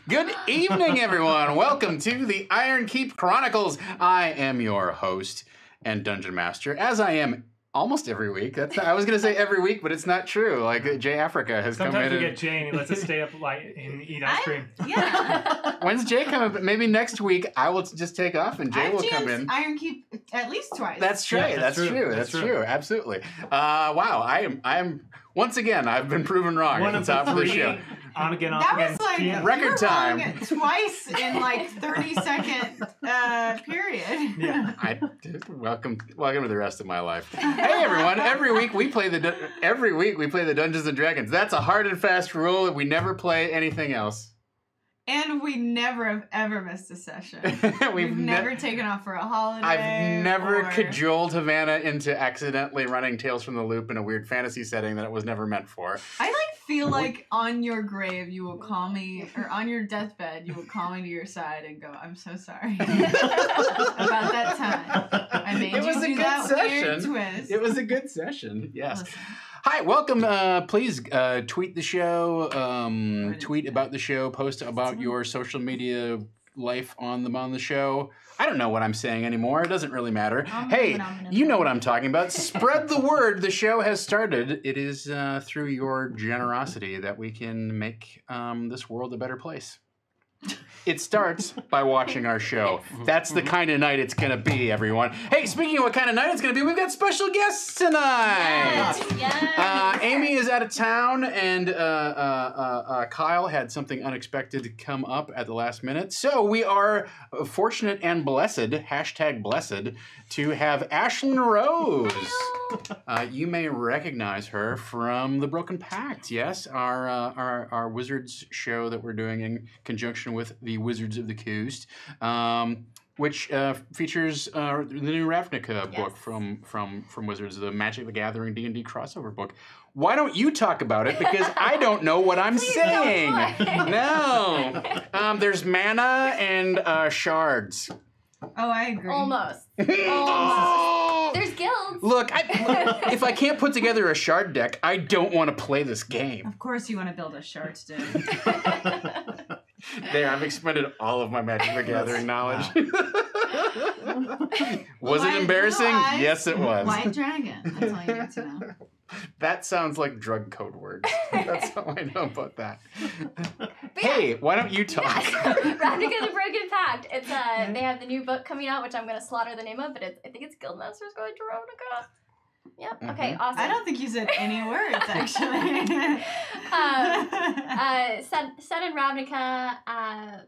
Good evening, everyone. Welcome to the Ironkeep Chronicles. I am your host and Dungeon Master, as I am almost every week. I was going to say every week, but it's not true. Like, Jay Africa has come in. Sometimes we get Jay and he lets us stay up and eat ice cream. Yeah. When's Jay coming? Maybe next week I will just take off and Jay will come in. Ironkeep at least twice. That's true. Yeah, that's true. Absolutely. Wow. I am. Once again, I've been proven wrong One at the of top of the three show. On again, off That again. was like GM. Record you were time. wrong twice in like 30-second period. Yeah. Welcome to the rest of my life. Hey everyone! Every week we play the Dungeons and Dragons. That's a hard and fast rule. We never play anything else. And we never have ever missed a session. We've never taken off for a holiday. I've never cajoled Havana into accidentally running Tales from the Loop in a weird fantasy setting that it was never meant for. I feel like on your grave you will call me, or on your deathbed you will call me to your side and go, "I'm so sorry about that time. I made It you was a do good that weird session. twist." It was a good session. Yes. Listen. Hi, welcome. Please tweet the show, tweet about the show, post about your social media life on the show. I don't know what I'm saying anymore. It doesn't really matter. Hey, you know what I'm talking about. Spread the word. The show has started. It is through your generosity that we can make this world a better place. It starts by watching our show. That's the kind of night it's going to be, everyone. Hey, speaking of what kind of night it's going to be, we've got special guests tonight. Yes. Amy is out of town, and Kyle had something unexpected come up at the last minute. So we are fortunate and blessed, #blessed, to have Ashlyn Rose. You may recognize her from The Broken Pact, yes, our Wizards show that we're doing in conjunction with the Wizards of the Coast, which features the new Ravnica book from Wizards, the Magic the Gathering D&D crossover book. Why don't you talk about it? Because I don't know what I'm saying. No. There's mana and shards. Oh, I agree. Almost. Oh! There's guilds. Look, if I can't put together a shard deck, I don't want to play this game. Of course you want to build a shard stick. There, I've expended all of my Magic the Gathering knowledge. Was it embarrassing? Yes, it was. White dragon. That's all you need to know. That sounds like drug code words. That's all I know about that. Hey, why don't you talk? Ravnica the Broken Pact. It's they have the new book coming out, which I'm going to slaughter the name of, but I think it's Guildmasters Going to Ravnica. Yep. Okay. Awesome. I don't think you said any words, actually. Set in Ravnica.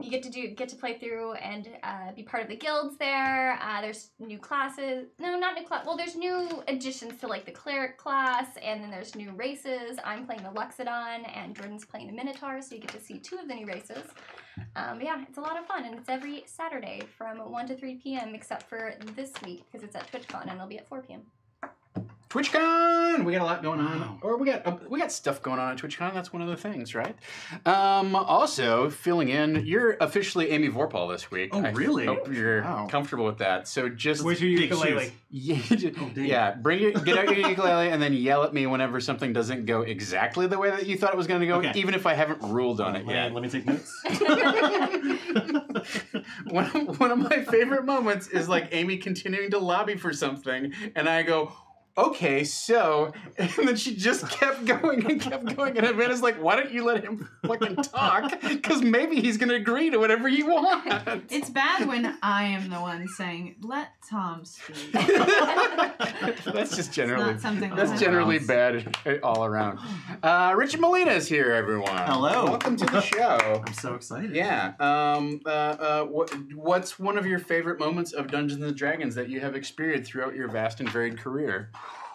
You get to play through and be part of the guilds there. There's new classes. No, not new class. Well, there's new additions to like the cleric class, and then there's new races. I'm playing the Luxodon, and Jordan's playing the Minotaur, so you get to see 2 of the new races. But yeah, it's a lot of fun, and it's every Saturday from 1 to 3 p.m. except for this week because it's at TwitchCon, and it'll be at 4 p.m. TwitchCon! We got a lot going on. Or we got stuff going on at TwitchCon. That's one of the things, right? Also, filling in, you're officially Amy Vorpal this week. Oh, really? I hope you're comfortable with that. So just... Where's your ukulele? Yeah, get out your ukulele and then yell at me whenever something doesn't go exactly the way that you thought it was going to go, even if I haven't ruled on it yet. Let me take notes. One of my favorite moments is like Amy continuing to lobby for something, and I go, okay, so, and then she just kept going, and Havana's like, why don't you let him fucking talk? Because maybe he's going to agree to whatever you want. It's bad when I am the one saying, let Tom speak. That's just generally, that's generally bad all around. Richard Molina is here, everyone. Hello. Welcome to the show. I'm so excited. Yeah. What's one of your favorite moments of Dungeons and Dragons that you have experienced throughout your vast and varied career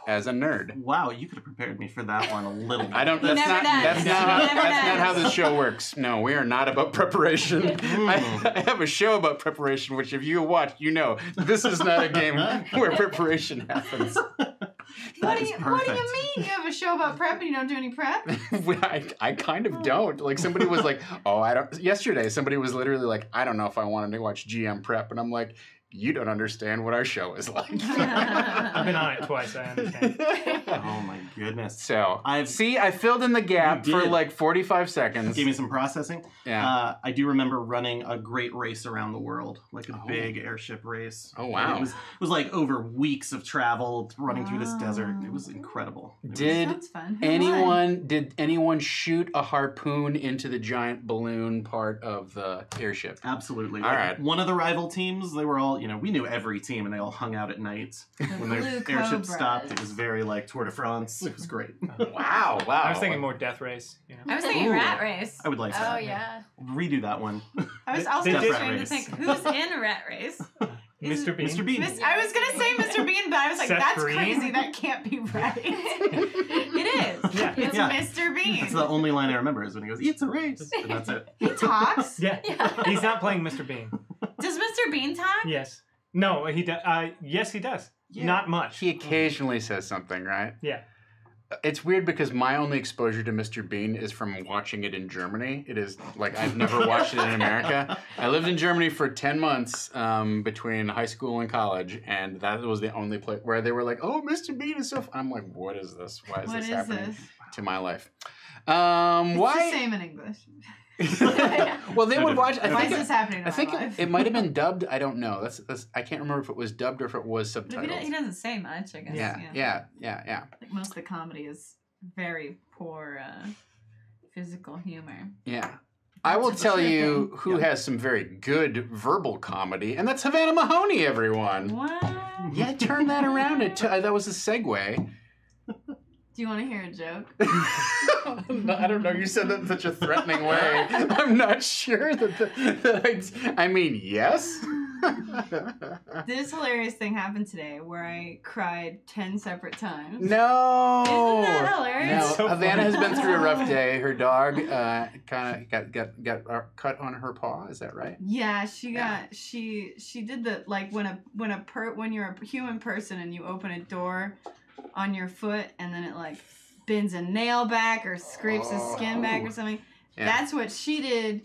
as a nerd? Wow, you could have prepared me for that one a little bit. I don't. That's not how this show works. No, we are not about preparation. I have a show about preparation, which if you watch, you know this is not a game where preparation happens. What do you mean? You have a show about prep and you don't do any prep? I kind of don't. Like somebody was like, oh, I don't. Yesterday, somebody was literally like, I don't know if I wanted to watch GM prep, and I'm like, you don't understand what our show is like. I've been on it twice. I understand. Oh my goodness. So, I filled in the gap You for did. like 45 seconds. Gave me some processing. Yeah. I do remember running a great race around the world, like a big airship race. Oh, wow. It was like over weeks of travel, running through this Wow. desert. It was incredible. It was- Sounds fun. Who won? Did anyone shoot a harpoon into the giant balloon part of the airship? Absolutely. All right. One of the rival teams, they were all, we knew every team, and they all hung out at night. When the Blue airship Cobras. stopped, it was very like Tour de France. It was great. Wow. I was thinking more Death Race. I was thinking Ooh. Rat Race. I would like Oh that. yeah. Redo that one. I was They- also they just did- trying to Race. think who's in Rat Race. Mr. Bean. Mr. Bean. I was gonna say Mr. Bean, but I was like, Seth that's Green? crazy. That can't be right. It is. Yeah. It's Yeah. Mr. Bean. That's the only line I remember is when he goes, "It's a race," and that's it. He talks. Yeah. He's not playing Mr. Bean. Does Mr. Bean talk? Yes. No, he does. Yes, he does. Yeah. Not much. He occasionally says something, right? Yeah. It's weird because my only exposure to Mr. Bean is from watching it in Germany. It is like I've never watched it in America. I lived in Germany for 10 months between high school and college, and that was the only place where they were like, "Oh, Mr. Bean is so fun." I'm like, "What is this? Why is What this is happening this? to my life?" It's the Why? same in English. Well, they would watch. I Why think is this happening in I think my life? it might have been dubbed. I don't know. That's I can't remember if it was dubbed or if it was But subtitled. he doesn't say much, I guess. Yeah. Like most of the comedy is very poor physical humor. Yeah. I will That's tell for sure. you who has some very good verbal comedy, and that's Havana Mahoney, everyone. What? Yeah, turn that around. That was a segue. Do you want to hear a joke? I don't know. You said that in such a threatening way. I'm not sure I mean, yes. This hilarious thing happened today where I cried 10 separate times. No. Isn't that hilarious? No, It's so Havana has funny. been through a rough day. Her dog kind of got cut on her paw. Is that right? Yeah, she did the like when you're a human person and you open a door on your foot and then it like bends a nail back or scrapes a skin back or something. Yeah. That's what she did.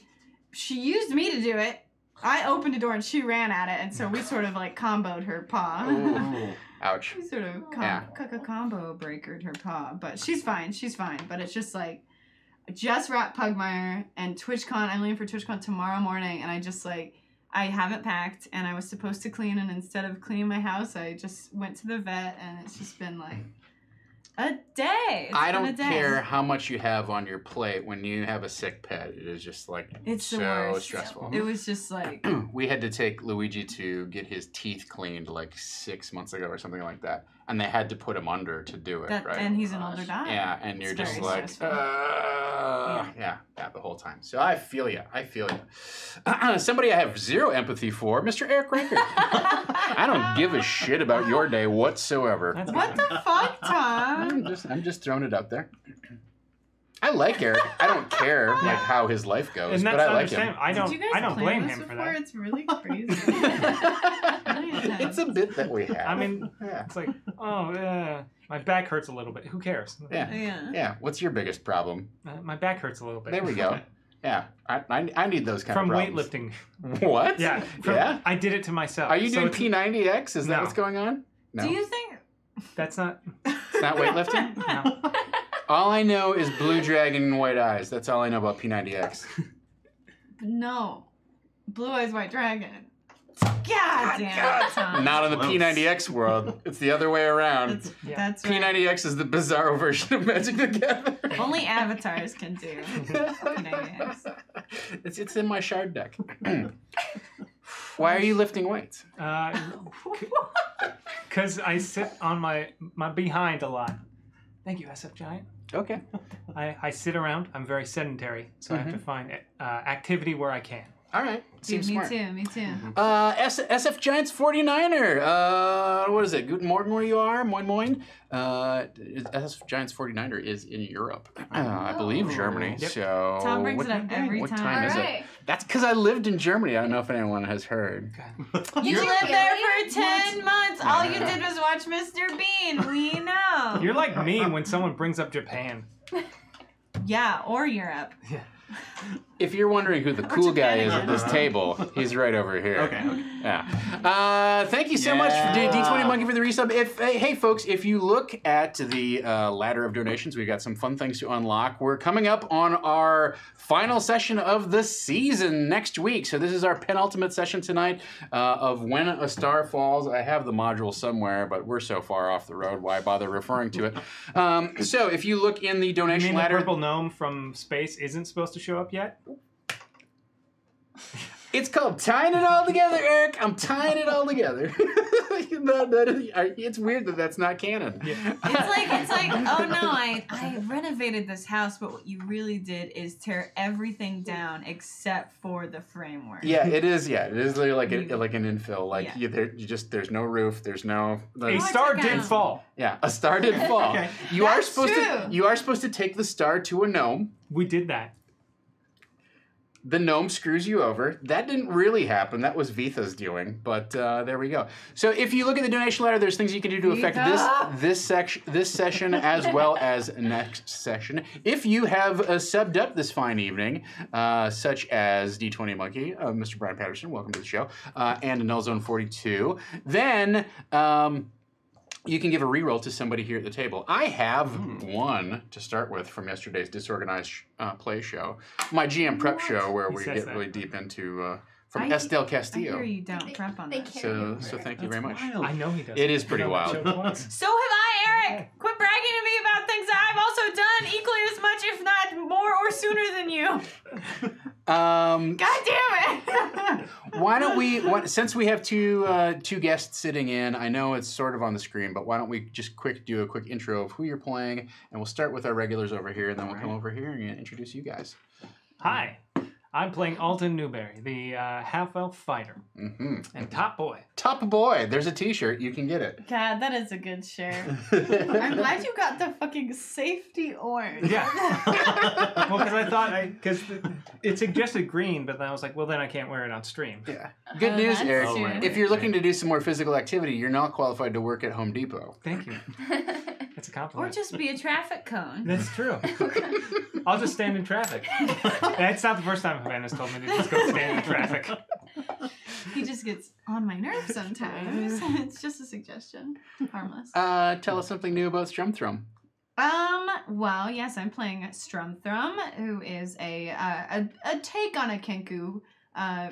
She used me to do it. I opened the door and she ran at it, and so we sort of like comboed her paw. Ooh. Ouch. We sort of combo breakered her paw, but she's fine. She's fine. But it's just like, I just wrapped Pugmire and TwitchCon. I'm leaving for TwitchCon tomorrow morning, and I just like, I haven't packed, and I was supposed to clean, and instead of cleaning my house, I just went to the vet, and it's just been like a day. I don't care how much you have on your plate when you have a sick pet. It is just like It's the so worst. stressful. It was just like, We had to take Luigi to get his teeth cleaned like 6 months ago or something like that, and they had to put him under to do it. that, right? and he's an older dog. Yeah, and you're It's just very like, stressful. yeah, the whole time. So I feel you. Somebody I have zero empathy for, Mr. Eric Ranker. I don't give a shit about your day whatsoever. That's What the fuck, Tom? I'm just throwing it out there. I like Eric. I don't care like how his life goes, And that's but I like him. understandable. Did you guys I don't plan blame this him for before? that. It's really crazy. It's a bit that we have. I mean, yeah. it's like, oh, my back hurts a little bit. Who cares? Yeah. Yeah. Yeah. What's your biggest problem? My back hurts a little bit. There we go. Yeah. I need those kind From of problems. weightlifting. What? Yeah. Yeah? I did it to myself. Are you So doing it's- P90X? Is that No. what's going on? No. Do you think? That's not. It's not weightlifting? No. All I know is blue dragon and white eyes. That's all I know about P90X. No. Blue Eyes White Dragon. God damn it, Tom. Not in the Close. P90X world. It's the other way around. That's, Yeah. that's right. P90X is the bizarro version of Magic the Gathering. Only avatars can do P90X. It's in my shard deck. Why are you lifting weights? Because I sit on my behind a lot. Thank you, SF Giant. Okay. I sit around. I'm very sedentary, so I have to find activity where I can. All right. Dude, Seems me smart. too, me too. SF Giants 49er. What is it? Guten Morgen where you are? Moin moin. SF Giants 49er is in Europe. I believe Germany. Yep. So Tom brings it up every what time. time is Alright. it? That's because I lived in Germany. I don't know if anyone has heard. You You're- lived there for Really? 10 months. All you did was watch Mr. Bean. We know. You're like me when someone brings up Japan. Yeah, or Europe. If you're wondering who the cool guy is at this table, he's right over here. Okay. Yeah. Thank you so much, D20 Monkey, for the resub. Hey, folks, if you look at the ladder of donations, we've got some fun things to unlock. We're coming up on our final session of the season next week. So this is our penultimate session tonight of When a Star Falls. I have the module somewhere, but we're so far off the road, why bother referring to it? So if you look in the donation ladder... the purple gnome from space isn't supposed to show up yet? It's called tying it all together, Eric. I'm tying it all together. It's weird that that's not canon. Yeah. It's like, oh no, I renovated this house, but what you really did is tear everything down except for the framework. Yeah, it is. Yeah, it is like an infill. Like there's no roof. There's no. A star did fall. Yeah, a star did fall. Okay. You are supposed to take the star to a gnome. We did that. The gnome screws you over. That didn't really happen. That was Vitha's doing. But there we go. So if you look at the donation ladder, there's things you can do to affect this session as well as next session. If you have subbed up this fine evening, such as D20 Monkey, Mr. Brian Patterson, welcome to the show, and Null Zone 42, then... you can give a reroll to somebody here at the table. I have one to start with from yesterday's Disorganized Play show. My GM prep show where we get really deep into... from Estelle Castillo. I hear you don't prep on that. So thank you very much. Wild. I know he does. It is pretty wild. So have I, Eric. Quit bragging to me about things I've also done equally as much, if not more or sooner than you. God damn it! Why don't we? Since we have two guests sitting in, I know it's sort of on the screen, but why don't we just do a quick intro of who you're playing, and we'll start with our regulars over here, and then we'll come over here and introduce you guys. Hi, I'm playing Alton Newberry, the half-elf fighter, and top boy. Top boy. There's a T-shirt. You can get it. God, that is a good shirt. I'm glad you got the fucking safety orange. Yeah. Well, because I thought because it suggested green, but then I was like, well, then I can't wear it on stream. Yeah. Good news, Eric. True. If you're looking to do some more physical activity, you're not qualified to work at Home Depot. Thank you. That's a compliment. Or just be a traffic cone. That's true. I'll just stand in traffic. That's not the first time Havana has told me to just go stand in traffic. He just gets on my nerves sometimes. It's just a suggestion. Harmless. Tell us something new about Strumthrum. Well, yes, I'm playing Strumthrum, who is a take on a Kenku.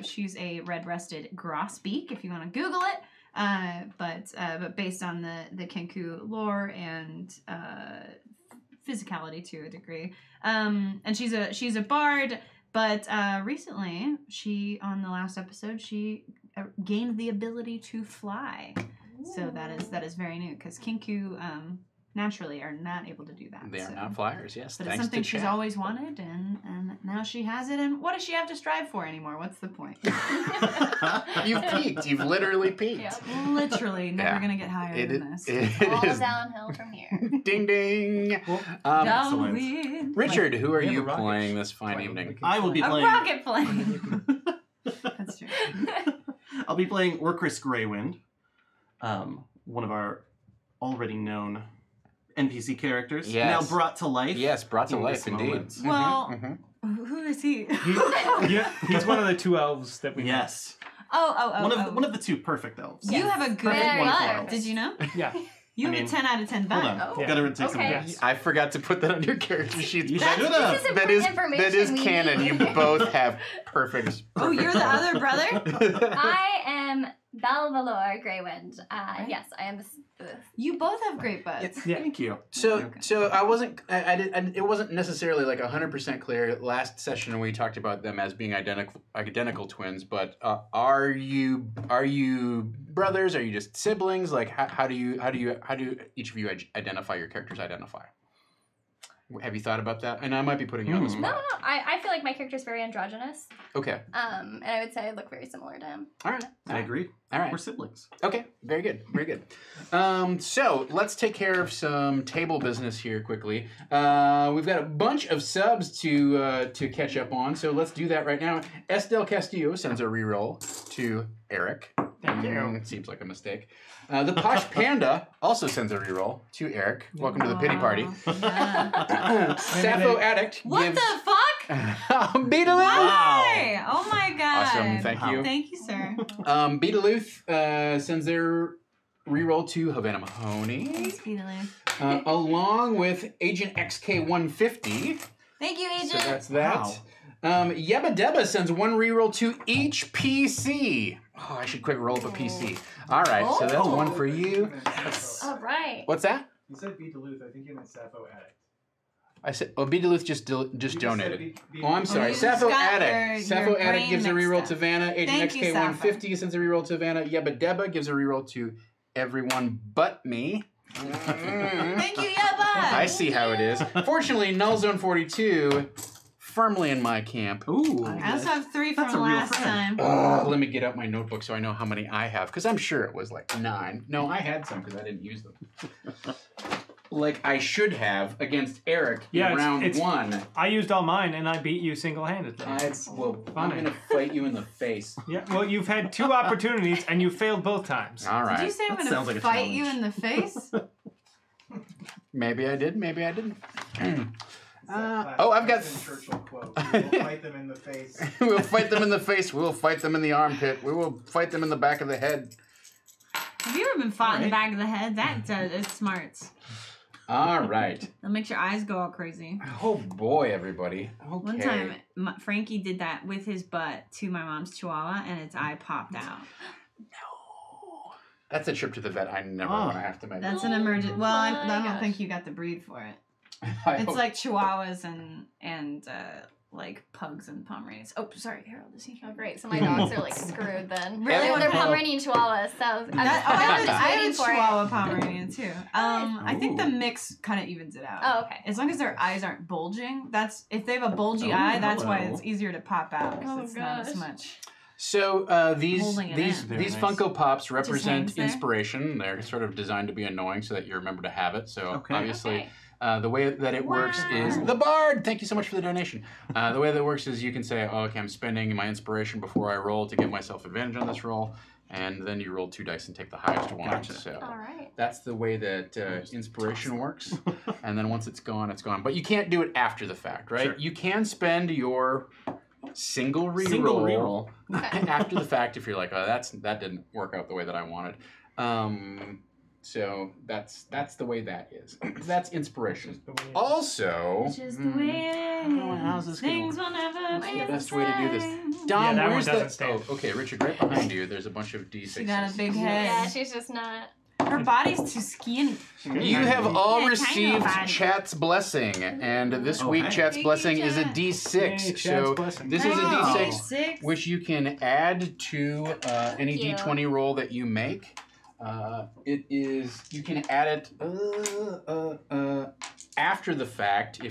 She's a red-breasted grosbeak, if you want to Google it. But based on the Kenku lore and physicality to a degree. And she's a bard, but recently on the last episode she gained the ability to fly. Ooh. So that is very new because Kenku naturally are not able to do that. They are not flyers, yes. But it's something she's always wanted, and now she has it. And what does she have to strive for anymore? What's the point? You've peaked. You've literally peaked. Yep. Literally, never gonna get higher than this. It All is downhill from here. Ding ding. Downwind. Richard, who are We have you a rocket playing this fine evening? I will be A playing. rocket plane. That's true. I'll be playing Orcris Greywind, one of our already known NPC characters. Yes. Now brought to life. Yes, brought to in life this indeed. moment. Well, who is he? He's one of the two elves that we met. Yes. Oh. One of the two perfect elves. You have a good Very butt. good. Did you know? Yeah. You have a 10 out of 10 butt. Hold on. Oh. Gotta take some Okay. notes. I forgot to put that on your character sheet. You That's- should have. this is important information that is we canon. need. You both have perfect. Oh, you're the other brother? I am Belvalor Greywind. Yes, I am the You both have great butts. Yeah. Thank you. So I wasn't. It wasn't necessarily like 100% clear. Last session we talked about them as being identical twins, but are you brothers? Are you just siblings? Like how do each of you identify your characters? Identify. Have you thought about that? And I might be putting you on the spot. No. I feel like my character's very androgynous. Okay. And I would say I look very similar to him. All right. I agree. All right. We're siblings. Okay, very good, very good. So let's take care of some table business here quickly. We've got a bunch of subs to catch up on, so let's do that right now. Estelle Castillo sends a reroll to Eric. Thank you. Seems like a mistake. The Posh Panda also sends a reroll to Eric. Welcome to the pity party. Yeah. Sappho Addict What gives... the fuck? Beetalooth! Why? Oh my god. Awesome, thank you. Thank you, sir. Beetalooth sends their reroll to Havana Mahoney, Thanks, Beetaloo. along with Agent XK150. Thank you, Agent. So that's that. Yebba Debba sends one reroll to each PC. Oh, I should quick roll up a PC. All right, so that's one for you. All right. What's that? You said beat Duluth. I think you meant Sappho Addict. I said, Beetalooth just donated. Oh, I'm sorry. you Sappho just got Addict. your Sappho brain Addict gives a mixed reroll up. to Vanna. Agent Thank you, XK150 sends a reroll to Vanna. Yebba Debba gives a reroll to everyone but me. Thank you, Yabba. I see how it is. Fortunately, Null Zone 42 firmly in my camp. Ooh. I also have 3 That's from a real last friend. time. Let me get out my notebook so I know how many I have, because I'm sure it was like 9. No, I had some because I didn't use them. Like I should have against Eric in round 1. I used all mine and I beat you single-handedly. I'm going to fight you in the face. Yeah, well, you've had 2 opportunities and you failed both times. All right. Did you say I'm That going sounds to like a fight you challenge. in the face? Maybe I did, maybe I didn't. I've got Churchill quote. We will fight them in the face. We'll fight them in the face. We'll fight them in the armpit. We will fight them in the back of the head. Have you ever been fought in the back of the head? That is smart. All right. That makes your eyes go all crazy. Oh boy, everybody. Okay. One time, Frankie did that with his butt to my mom's chihuahua, and its eye popped out. That's a trip to the vet I never want to have to make. That's an emergent. Well, I my don't gosh. think you got the breed for it. I It's hope- like chihuahuas and like pugs and Pomeranians. Oh, sorry, Harold, is he here? Oh, great. So my dogs are like screwed then. Really? They're Okay. Pomeranian Chihuahuas, so I'm I have waiting a for it. Chihuahua Pomeranian too. I think the Ooh. mix kind of evens it out. Oh, okay. As long as their eyes aren't bulging, if they have a bulgy eye, that's why hello. it's easier to pop out. 'Cause Oh, it's not as gosh. much. So these Holding it these in. Very these nice. Funko Pops hangs represent there. inspiration. They're sort of designed to be annoying so that you remember to have it. So Okay. obviously, Okay. the way that it works is Wow. the Bard. Thank you so much for the donation. The way that it works is you can say, oh, okay, I'm spending my inspiration before I roll to give myself advantage on this roll, and then you roll 2 dice and take the highest one. Gotcha. So All right. that's the way that inspiration works. And then once it's gone, it's gone. But you can't do it after the fact, right? Sure. You can spend your single reroll, Single reroll. after the fact if you're like, oh, that didn't work out the way that I wanted. So that's the way that is. That's inspiration. Also, It's just the way it how's is. this gonna Things will never What's be the the best way to do this? same. Dom, Yeah, that one where's doesn't the? stand. Oh, okay, Richard, right behind you. There's a bunch of D6s. She got a big head. Yeah, she's just not. Her body's too skinny. You have all Yeah, received kind of. Chat's blessing, and this Oh, week hey. Chat's Thank you, blessing is a Chat. D6. Yay, Chat's So blessing. this is a Wow. D6, Six. which you can add to any you. D20 roll that you make. It is you can add it after the fact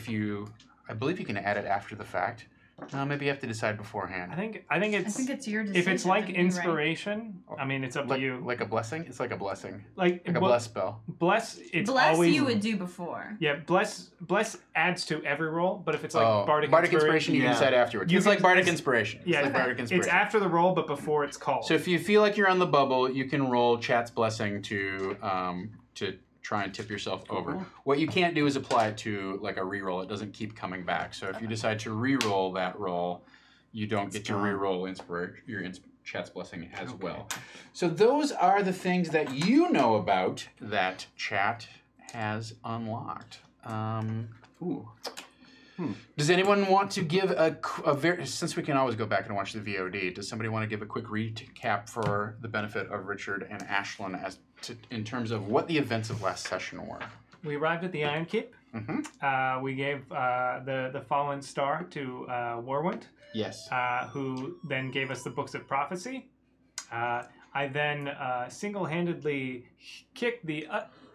I believe you can add it after the fact. Maybe you have to decide beforehand. I think I it's think it's your decision. if it's like to be right. inspiration. I mean, it's up to you. Like a blessing? It's like a blessing. Like Like a well, bless spell. bless. It's Bless always you would do before. Yeah, bless adds to every roll, but if it's like bardic Inspiration you can Yeah. decide afterwards. You It's can- like bardic it's- inspiration. Yeah, it's like bardic it's inspiration. after the roll, but before it's called. So if you feel like you're on the bubble, you can roll Chat's blessing to try and tip yourself over. What you can't do is apply it to like a reroll. It doesn't keep coming back. So if you decide to reroll that roll, you don't get to reroll Chat's blessing as well. So those are the things that you know about that Chat has unlocked. Does anyone want to give since we can always go back and watch the VOD, does somebody want to give a quick recap for the benefit of Richard and Ashlyn in terms of what the events of last session were? we arrived at the Ironkeep. Mm-hmm. We gave the fallen star to Warwind, Yes. who then gave us the books of prophecy. I then single-handedly kicked the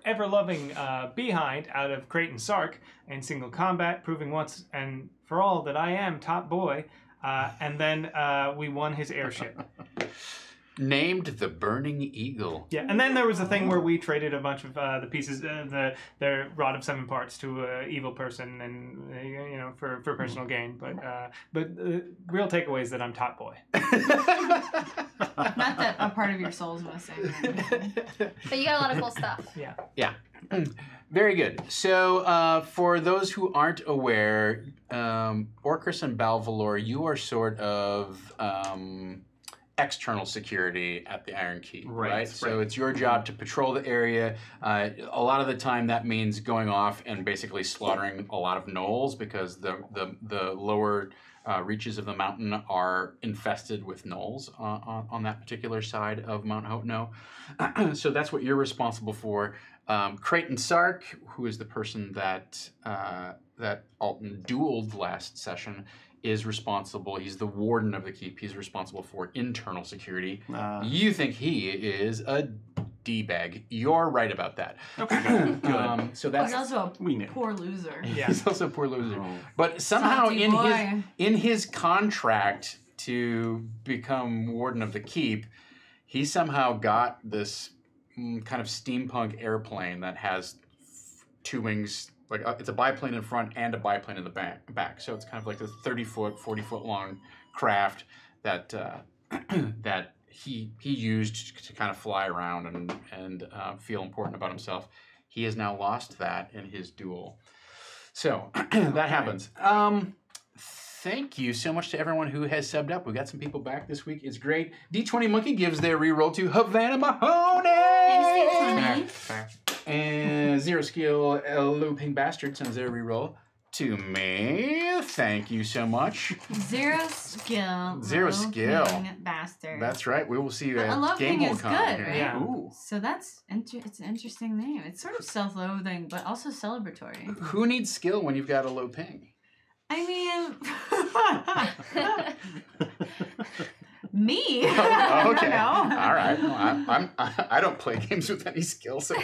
ever-loving Behind out of Creighton Sark in single combat, proving once and for all that I am top boy. And then we won his airship. named the Burning Eagle. Yeah, and then there was a thing where we traded a bunch of the pieces, the Rod of 7 Parts to an evil person, and for personal gain. But real takeaway is that I'm top boy. Not that a part of your soul's missing. But you got a lot of cool stuff. Yeah. Very good. So, for those who aren't aware, Orcus and Balvalor, you are sort of external security at the Ironkeep, right? So it's your job to patrol the area. A lot of the time, that means going off and basically slaughtering a lot of gnolls because the lower reaches of the mountain are infested with gnolls on that particular side of Mount Hotno. So that's what you're responsible for. Creighton Sark, who is the person that Alton dueled last session, is responsible. He's the warden of the keep. He's responsible for internal security. You think he is a D-bag. You're right about that. Okay, good. He's So that's also a poor loser. Yeah. he's also a poor loser. But somehow Salty in his contract to become warden of the keep, he somehow got this kind of steampunk airplane that has 2 wings. Like it's a biplane in front and a biplane in the back. So it's kind of like a 30-foot, 40-foot long craft that that he used to kind of fly around and feel important about himself. He has now lost that in his duel. So that happens. Thank you so much to everyone who has subbed up. We got some people back this week. It's great. D20 Monkey gives their reroll to Havana Mahoney. And Zero Skill Looping Bastard sends their reroll to me. Thank you so much. Zero skill. Bastard. That's right. We will see you A at Game is Con. good, here. right? Yeah. Ooh. So it's an interesting name. It's sort of self-loathing, but also celebratory. Who needs skill when you've got a low ping? I mean, me. Oh, okay. I don't know. All right. Well, I don't play games with any skill, so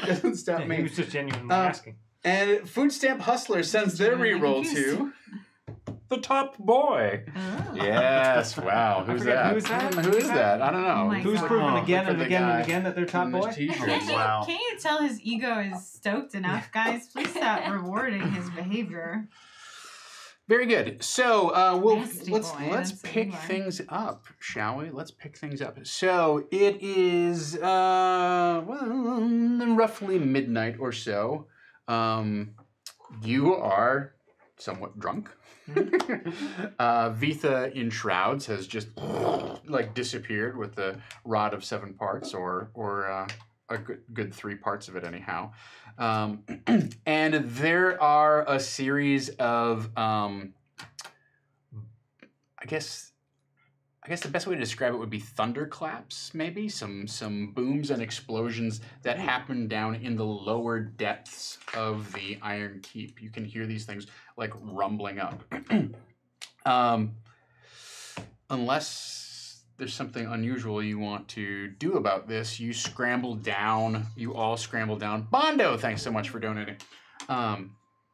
doesn't stop He me. was just genuinely asking. And Food Stamp Hustler sends their reroll to the top boy. Oh. Yes. Wow. Who's forget, that? who is that? Who is that? I don't know. Oh my Who's God. proven again For and the again and guy again that they're top in this boy? t-shirt. Wow. Can't you tell his ego is stoked enough, guys? Please stop rewarding his behavior. Very good. So Nasty let's boy, let's that's pick Levi. things up, shall we? Let's pick things up. So it is roughly midnight or so. You are somewhat drunk. Vitha in shrouds has just disappeared with the Rod of 7 Parts, or a good 3 parts of it anyhow. And there are a series of I guess the best way to describe it would be thunderclaps, maybe some booms and explosions that happen down in the lower depths of the Ironkeep. You can hear these things like rumbling up. Unless there's something unusual you want to do about this, you all scramble down. Bondo, thanks so much for donating.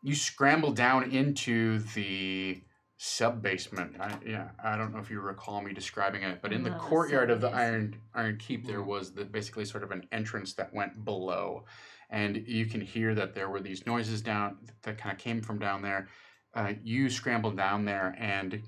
You scramble down into the sub-basement. I don't know if you recall me describing it, but in the courtyard of the Ironkeep, there was basically sort of an entrance that went below. And you can hear that there were these noises down that kind of came from down there. You scramble down there, and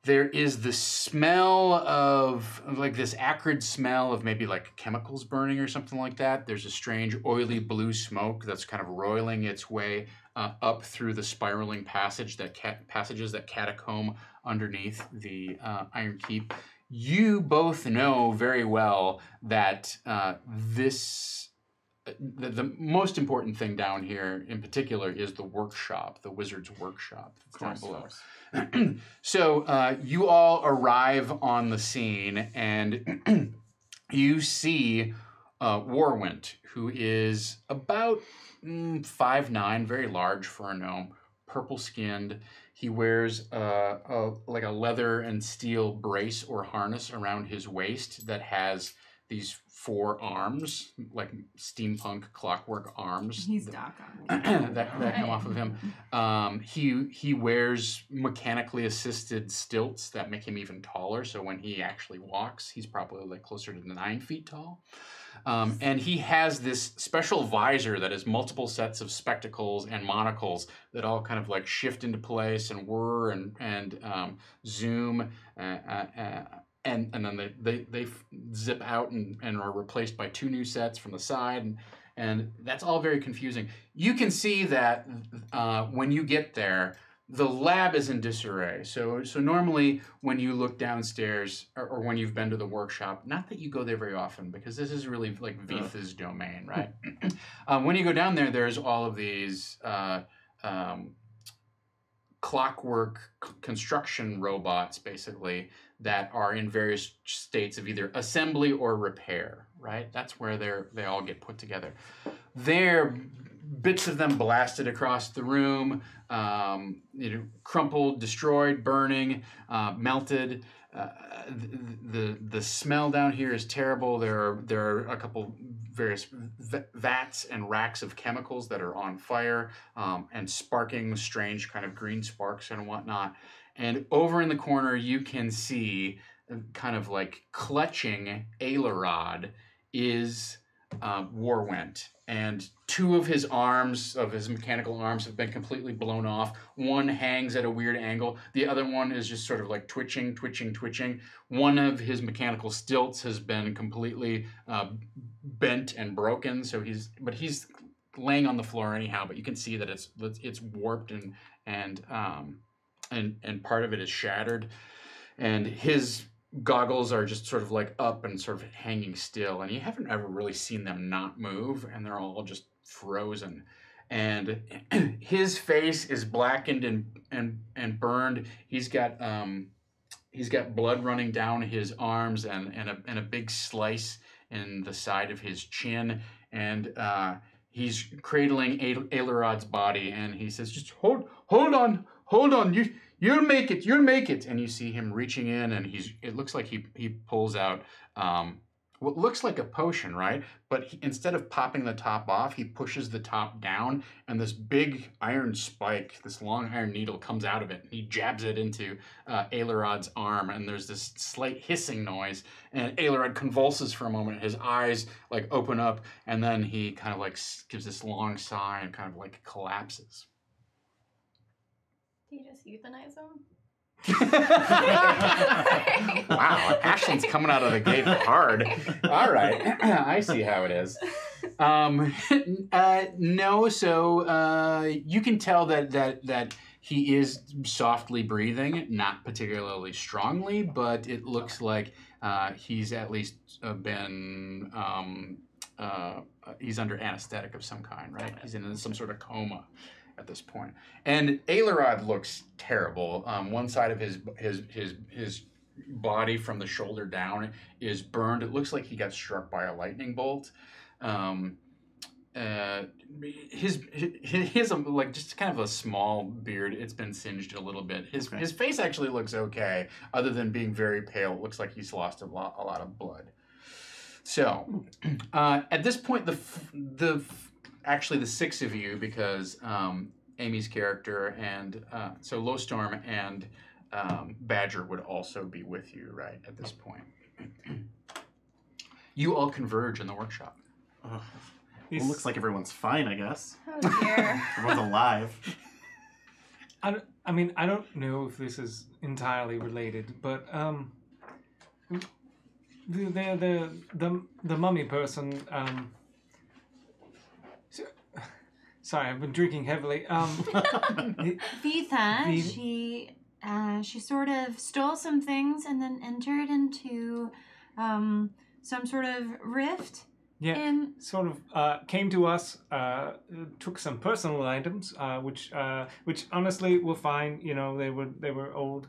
there is the smell of this acrid smell of maybe like chemicals burning or something like that. There's a strange oily blue smoke that's kind of roiling its way up through the spiraling passages that catacomb underneath the Ironkeep. You both know very well that the most important thing down here in particular is the workshop, the wizard's workshop that's down below. So you all arrive on the scene, and you see Warwind, who is about 5'9", very large for a gnome, purple-skinned. He wears like a leather and steel brace or harness around his waist that has these 4 arms, like steampunk clockwork arms. He's Doc Ock. that come off of him. He wears mechanically assisted stilts that make him even taller. So when he actually walks, he's probably like closer to 9 feet tall. And he has this special visor that has multiple sets of spectacles and monocles that all kind of like shift into place and whir and zoom. And then they zip out and are replaced by 2 new sets from the side. And that's all very confusing. You can see that when you get there, the lab is in disarray. So normally when you look downstairs or when you've been to the workshop, not that you go there very often because this is really like Vitha's domain, right? When you go down there, there's all of these clockwork construction robots, basically, that are in various states of either assembly or repair, right? That's where they all get put together. There, bits of them blasted across the room, crumpled, destroyed, burning, melted. The smell down here is terrible. There are a couple various vats and racks of chemicals that are on fire and sparking strange kind of green sparks and whatnot. And over in the corner, you can see kind of like clutching Ailerod is Warwent. And 2 of his arms, of his mechanical arms, have been completely blown off. One hangs at a weird angle. The other one is just sort of like twitching. One of his mechanical stilts has been completely bent and broken. So he's laying on the floor anyhow. But you can see that it's warped and part of it is shattered. And his goggles are just sort of like up and sort of hanging still, and you haven't ever really seen them not move, and they're all just frozen. And his face is blackened and burned. He's got blood running down his arms and a big slice in the side of his chin, and he's cradling Ailerod's body, and he says, "Just hold on, You'll make it. And you see him reaching in, and it looks like he pulls out what looks like a potion, right? But instead of popping the top off, he pushes the top down, and this big iron spike, this long iron needle, comes out of it. And he jabs it into Ailerod's arm, and there's this slight hissing noise. And Ailerod convulses for a moment. His eyes like open up, and then he kind of like gives this long sigh and kind of like collapses. Do you just euthanize him? Wow, Ashlyn's coming out of the gate hard. All right, I see how it is. No, so you can tell that he is softly breathing, not particularly strongly, but it looks like he's at least been he's under anesthetic of some kind, right? He's in some sort of coma at this point. And Ailerod looks terrible. One side of his body from the shoulder down is burned. It looks like he got struck by a lightning bolt. His like just kind of a small beard. It's been singed a little bit. His face actually looks okay, other than being very pale. It looks like he's lost a lot of blood. So at this point, actually the 6 of you, because Amy's character and so Lowstorm and Badger would also be with you, right, at this point. You all converge in the workshop. Well, it looks like everyone's fine, I guess. Oh dear. Everyone's alive. I don't know if this is entirely related, but the mummy person. Sorry, I've been drinking heavily. Vitha, she sort of stole some things and then entered into some sort of rift. Yeah, sort of came to us, took some personal items, which honestly were fine. You know, they were old.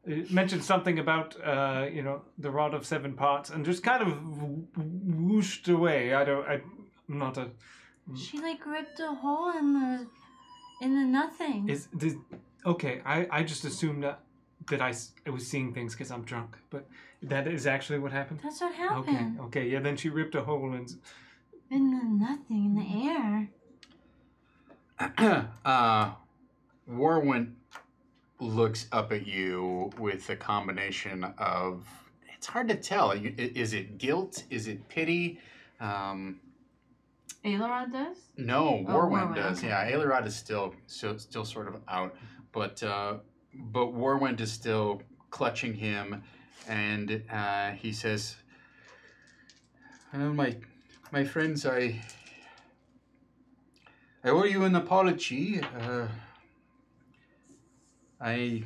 Mentioned something about the rod of 7 parts, and just kind of whooshed away. I'm not a. She like ripped a hole in the nothing. Okay, I just assumed that. that I was seeing things because I'm drunk, but that is actually what happened. That's what happened. Okay, yeah. Then she ripped a hole in. And nothing in the air. Warwent looks up at you with a combination of, it's hard to tell. Is it guilt? Is it pity? Ailerod does? No, Oh, Warwent Warwent, does. okay. Yeah, Ailerod is still sort of out, but Warwent is still clutching him, and he says, my friends, I owe you an apology. I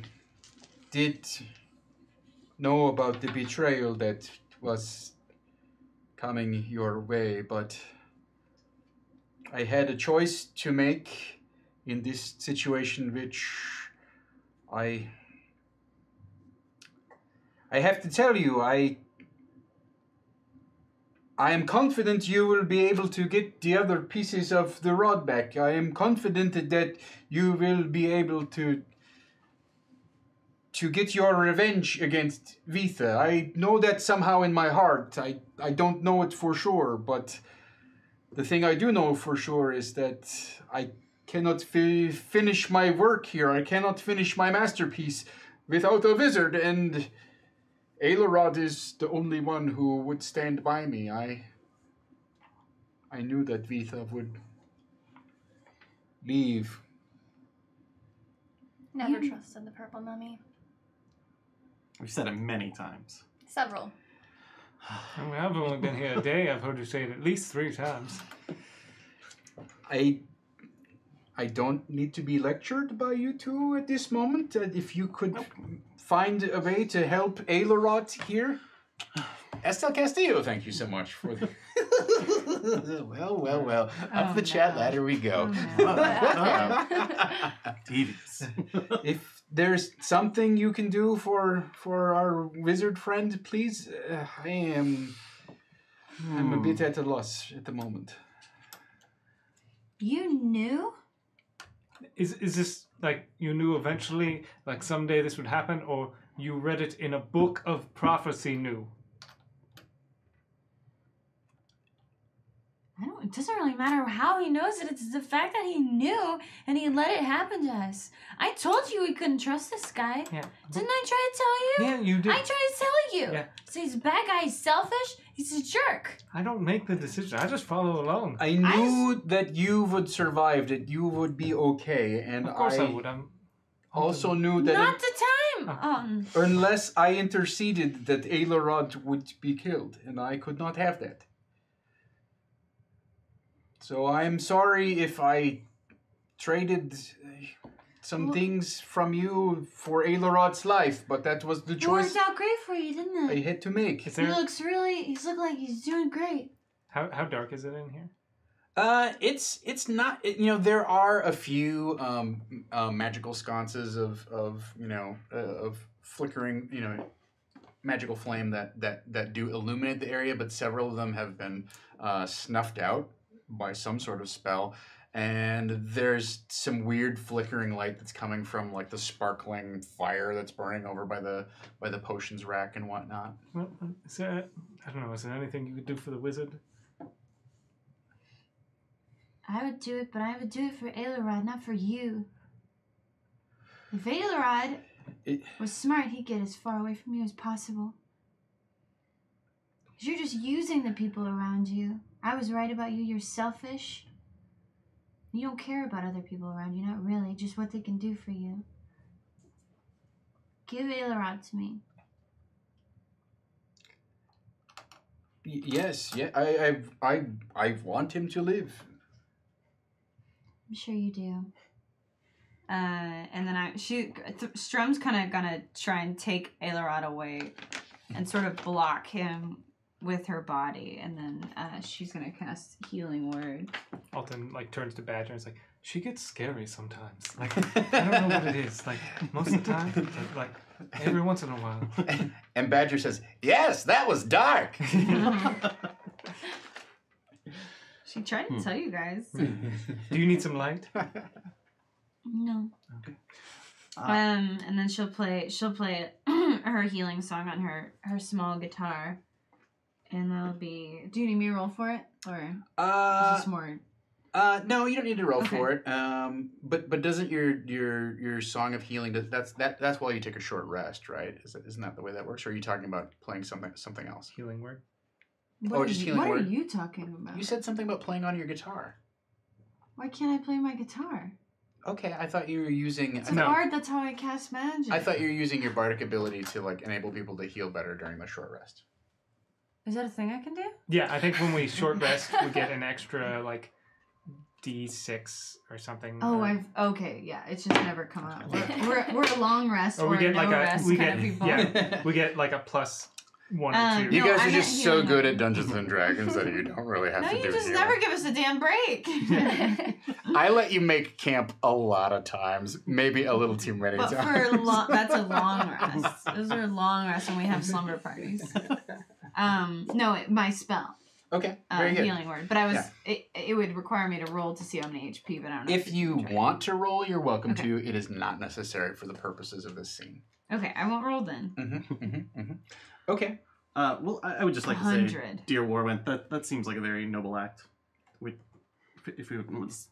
did know about the betrayal that was coming your way, but I had a choice to make in this situation, which I have to tell you, I am confident you will be able to get the other pieces of the rod back. I am confident that you will be able to get your revenge against Vitha. I know that somehow in my heart. I don't know it for sure, but the thing I do know for sure is that I cannot finish my work here. I cannot finish my masterpiece without a wizard, and Ailerod is the only one who would stand by me. I knew that Vitha would leave. Never trusted the purple mummy. We've said it many times. Several. I mean, I've only been here a day. I've heard her say it at least 3 times. I don't need to be lectured by you two at this moment. If you could find a way to help Ailerod here. Estelle Castillo, thank you so much for the... well. Up the chat ladder we go. Devious. If there's something you can do for our wizard friend, please, I'm a bit at a loss at the moment. You knew? Is this like you knew eventually, like someday this would happen, or you read it in a book of prophecy knew? It doesn't really matter how he knows it. It's the fact that he knew and he let it happen to us. I told you we couldn't trust this guy. Yeah. Didn't I try to tell you? Yeah, you did. I tried to tell you. Yeah. So he's a bad guy, he's selfish, he's a jerk. I don't make the decision. I just follow along. I knew that you would survive, that you would be okay, and Of course I would. I'm also knew that Not the time. unless I interceded, that Ailerod would be killed, and I could not have that. So I'm sorry if I traded some things from you for Ailerod's life, but that was the It choice worked out great for you, didn't I it? had to make. He's looking like he's doing great. How dark is it in here? It's not. There are a few magical sconces of flickering magical flame that do illuminate the area, but several of them have been snuffed out by some sort of spell, and there's some weird flickering light that's coming from like the sparkling fire that's burning over by the potions rack and whatnot. Well, is there, I don't know. Is there anything you could do for the wizard? I would do it, but I would do it for Ailerod, not for you. If Ailerod was smart, he'd get as far away from you as possible. 'Cause you're just using the people around you. I was right about you. You're selfish. You don't care about other people around you, not really, just what they can do for you. Give Ailerod to me. Yes, yeah, I want him to live. I'm sure you do. And then Strum's kind of gonna try and take Ailerod away and sort of block him with her body, and then she's gonna cast Healing Word. Alton turns to Badger and is like, she gets scary sometimes. I don't know what it is. Most of the time, but every once in a while. And Badger says, "Yes, that was dark." She tried to tell you guys. Do you need some light? No. Okay. And then she'll play her healing song on her small guitar, and that'll be. Do you need me to roll for it, or is this more? No, you don't need to roll Okay. for it. But doesn't your song of healing that's while you take a short rest, right? Isn't that the way that works? Or are you talking about playing something else? Healing word. Just healing What are word? you talking about? You said something about playing on your guitar. Why can't I play my guitar? Okay, I thought you were using. It's a bard. That's how I cast magic. I thought you were using your bardic ability to like enable people to heal better during the short rest. Is that a thing I can do? Yeah, I think when we short rest, we get an extra like D6 or something. Okay, yeah. It's just never come up. We're a long rest Or or we get no like rest we kind get of people. yeah, we get like a plus 1 or 2. You No, guys I are meant just so healing good word. at Dungeons and Dragons that you don't really have No, to you do just healing. never give us a damn break. I let you make camp a lot of times, maybe a little too many But times. for that's a long rest. Those are long rests when we have slumber parties. No, my spell. Okay, very good. Healing word. But I was it would require me to roll to see how many HP, but I don't know. If you want to roll, you're welcome Okay. to. It is not necessary for the purposes of this scene. Okay, I won't roll then. Okay. Well, I would just like to say, 100. dear Warwind, that seems like a very noble act. If we was,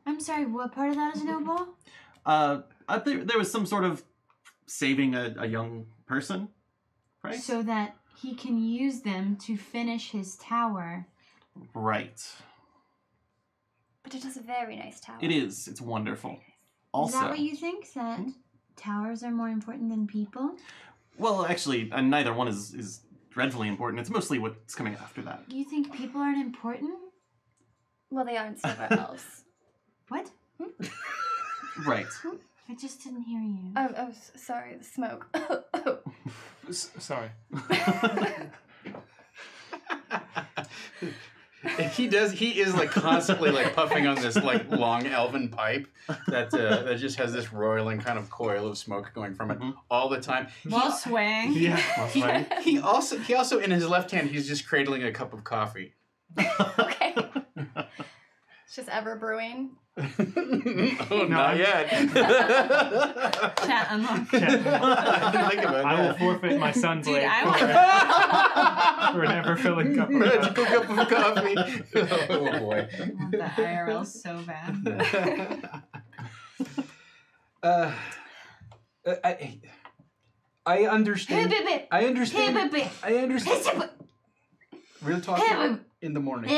I'm sorry, what part of that is noble? I think there was some sort of saving a young person, right? So that he can use them to finish his tower. Right. But it is a very nice tower. It is. It's wonderful. Also, Is that what you think? That towers are more important than people? well, actually, neither one is dreadfully important. It's mostly what's coming after that. You think people aren't important? Well, they aren't silver elves. What? Right. I just didn't hear you. Oh, sorry, the smoke. Sorry. He is like constantly like puffing on this like long elven pipe that just has this roiling kind of coil of smoke going from it all the time. While swaying. Yeah. He also in his left hand he's just cradling a cup of coffee. Okay. It's just ever brewing. Not yet. Chat unlocked. I didn't think about I will that. forfeit my sunblade Dude, for an ever-filling cup of Magical coffee. cup of coffee. Oh boy. I want the IRL so bad. I understand. I understand. I understand. Real talk in the morning.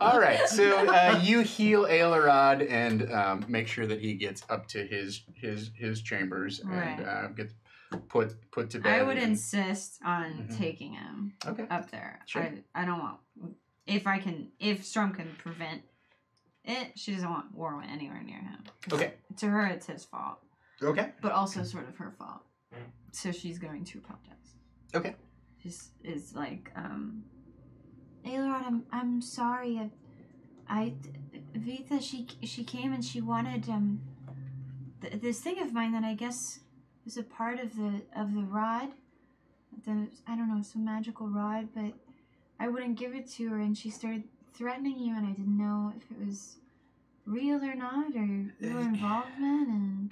All right, so you heal Aelorod and make sure that he gets up to his chambers and gets put to bed. I would insist on taking him Okay. up there. Sure. I don't want if Storm can prevent it, she doesn't want Warwind anywhere near him. Okay. To her, it's his fault, Okay. but also sort of her fault. So she's going to apologize. Okay. Just is like, Aelorod, I'm sorry. Vitha, she came and she wanted this thing of mine that I guess is a part of the rod. I don't know, some magical rod, but I wouldn't give it to her, and she started threatening you, and I didn't know if it was real or not, or your involvement, and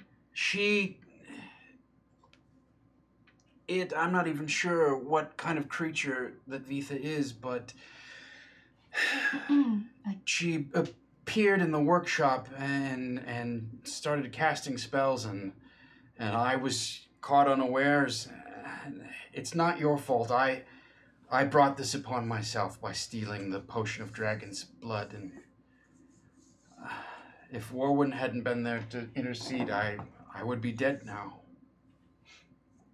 I'm not even sure what kind of creature that Vitha is, but she appeared in the workshop and started casting spells, and I was caught unawares. It's not your fault. I brought this upon myself by stealing the potion of dragon's blood, and if Warwind hadn't been there to intercede, I would be dead now.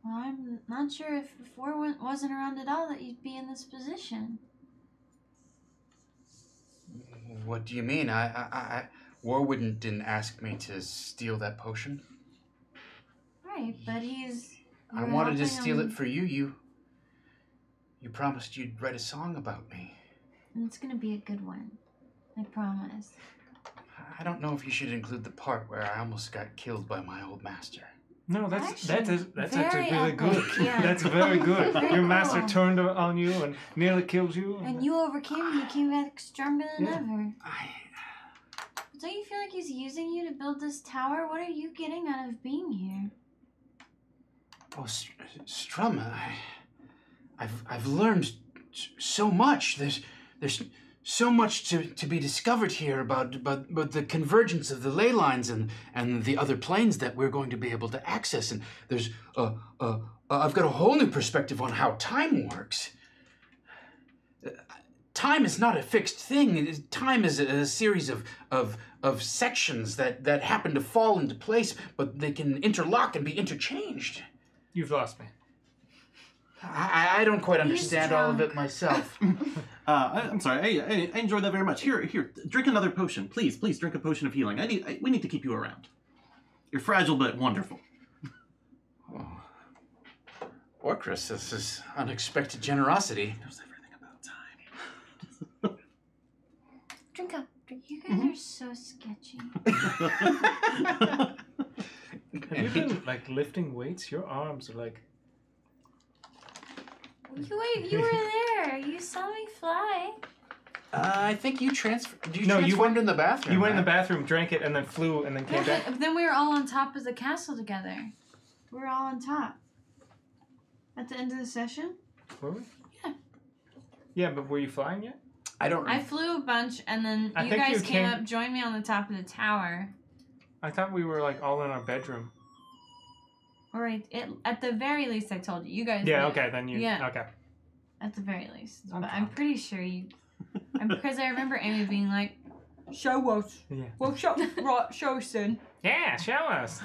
well, I'm not sure if Warwind wasn't around at all that you'd be in this position. What do you mean? Warwind didn't ask me to steal that potion. Right, but I wanted to steal it for you. You promised you'd write a song about me. And it's gonna be a good one. I promise. I don't know if you should include the part where I almost got killed by my old master. No, that's Actually, actually very really epic, good. yeah. That's very good. Very Your master cool. turned on you and nearly killed you. And you overcame and you came back stronger than Yeah. ever. Don't you feel like he's using you to build this tower? What are you getting out of being here? Oh, Strum, I've learned so much. There's so much to be discovered here about the convergence of the ley lines and the other planes that we're going to be able to access. And there's I've got a whole new perspective on how time works. Time is not a fixed thing. Time is a series of sections that happen to fall into place, but they can interlock and be interchanged. You've lost me. I don't quite understand all of it myself. I'm sorry. I enjoyed that very much. Here, drink another potion, please. Please drink a potion of healing. We need to keep you around. You're fragile but wonderful. Oh. Orcris, this is unexpected generosity. Knows everything about time. Drink up. You guys are so sketchy. Have you been like lifting weights? Your arms are like. You were there. You saw me fly. I think you transferred. You No, you transformed went in the bathroom. You went in the right? bathroom, drank it, and then flew, and then came back. Then we were all on top of the castle together. We were all on top. At the end of the session? Were we? Yeah. Yeah, but were you flying yet? I don't. I flew a bunch, and then I you think guys you came came- up, joined me on the top of the tower. I thought we were like all in our bedroom. Or at the very least, I told you. You guys. Yeah. knew. Okay. Then you. Yeah. Okay. At the very least. I'm But I'm fine. pretty sure you. Because I remember Amy being like, "Show us." Yeah. Well, show us then. Yeah. Show us.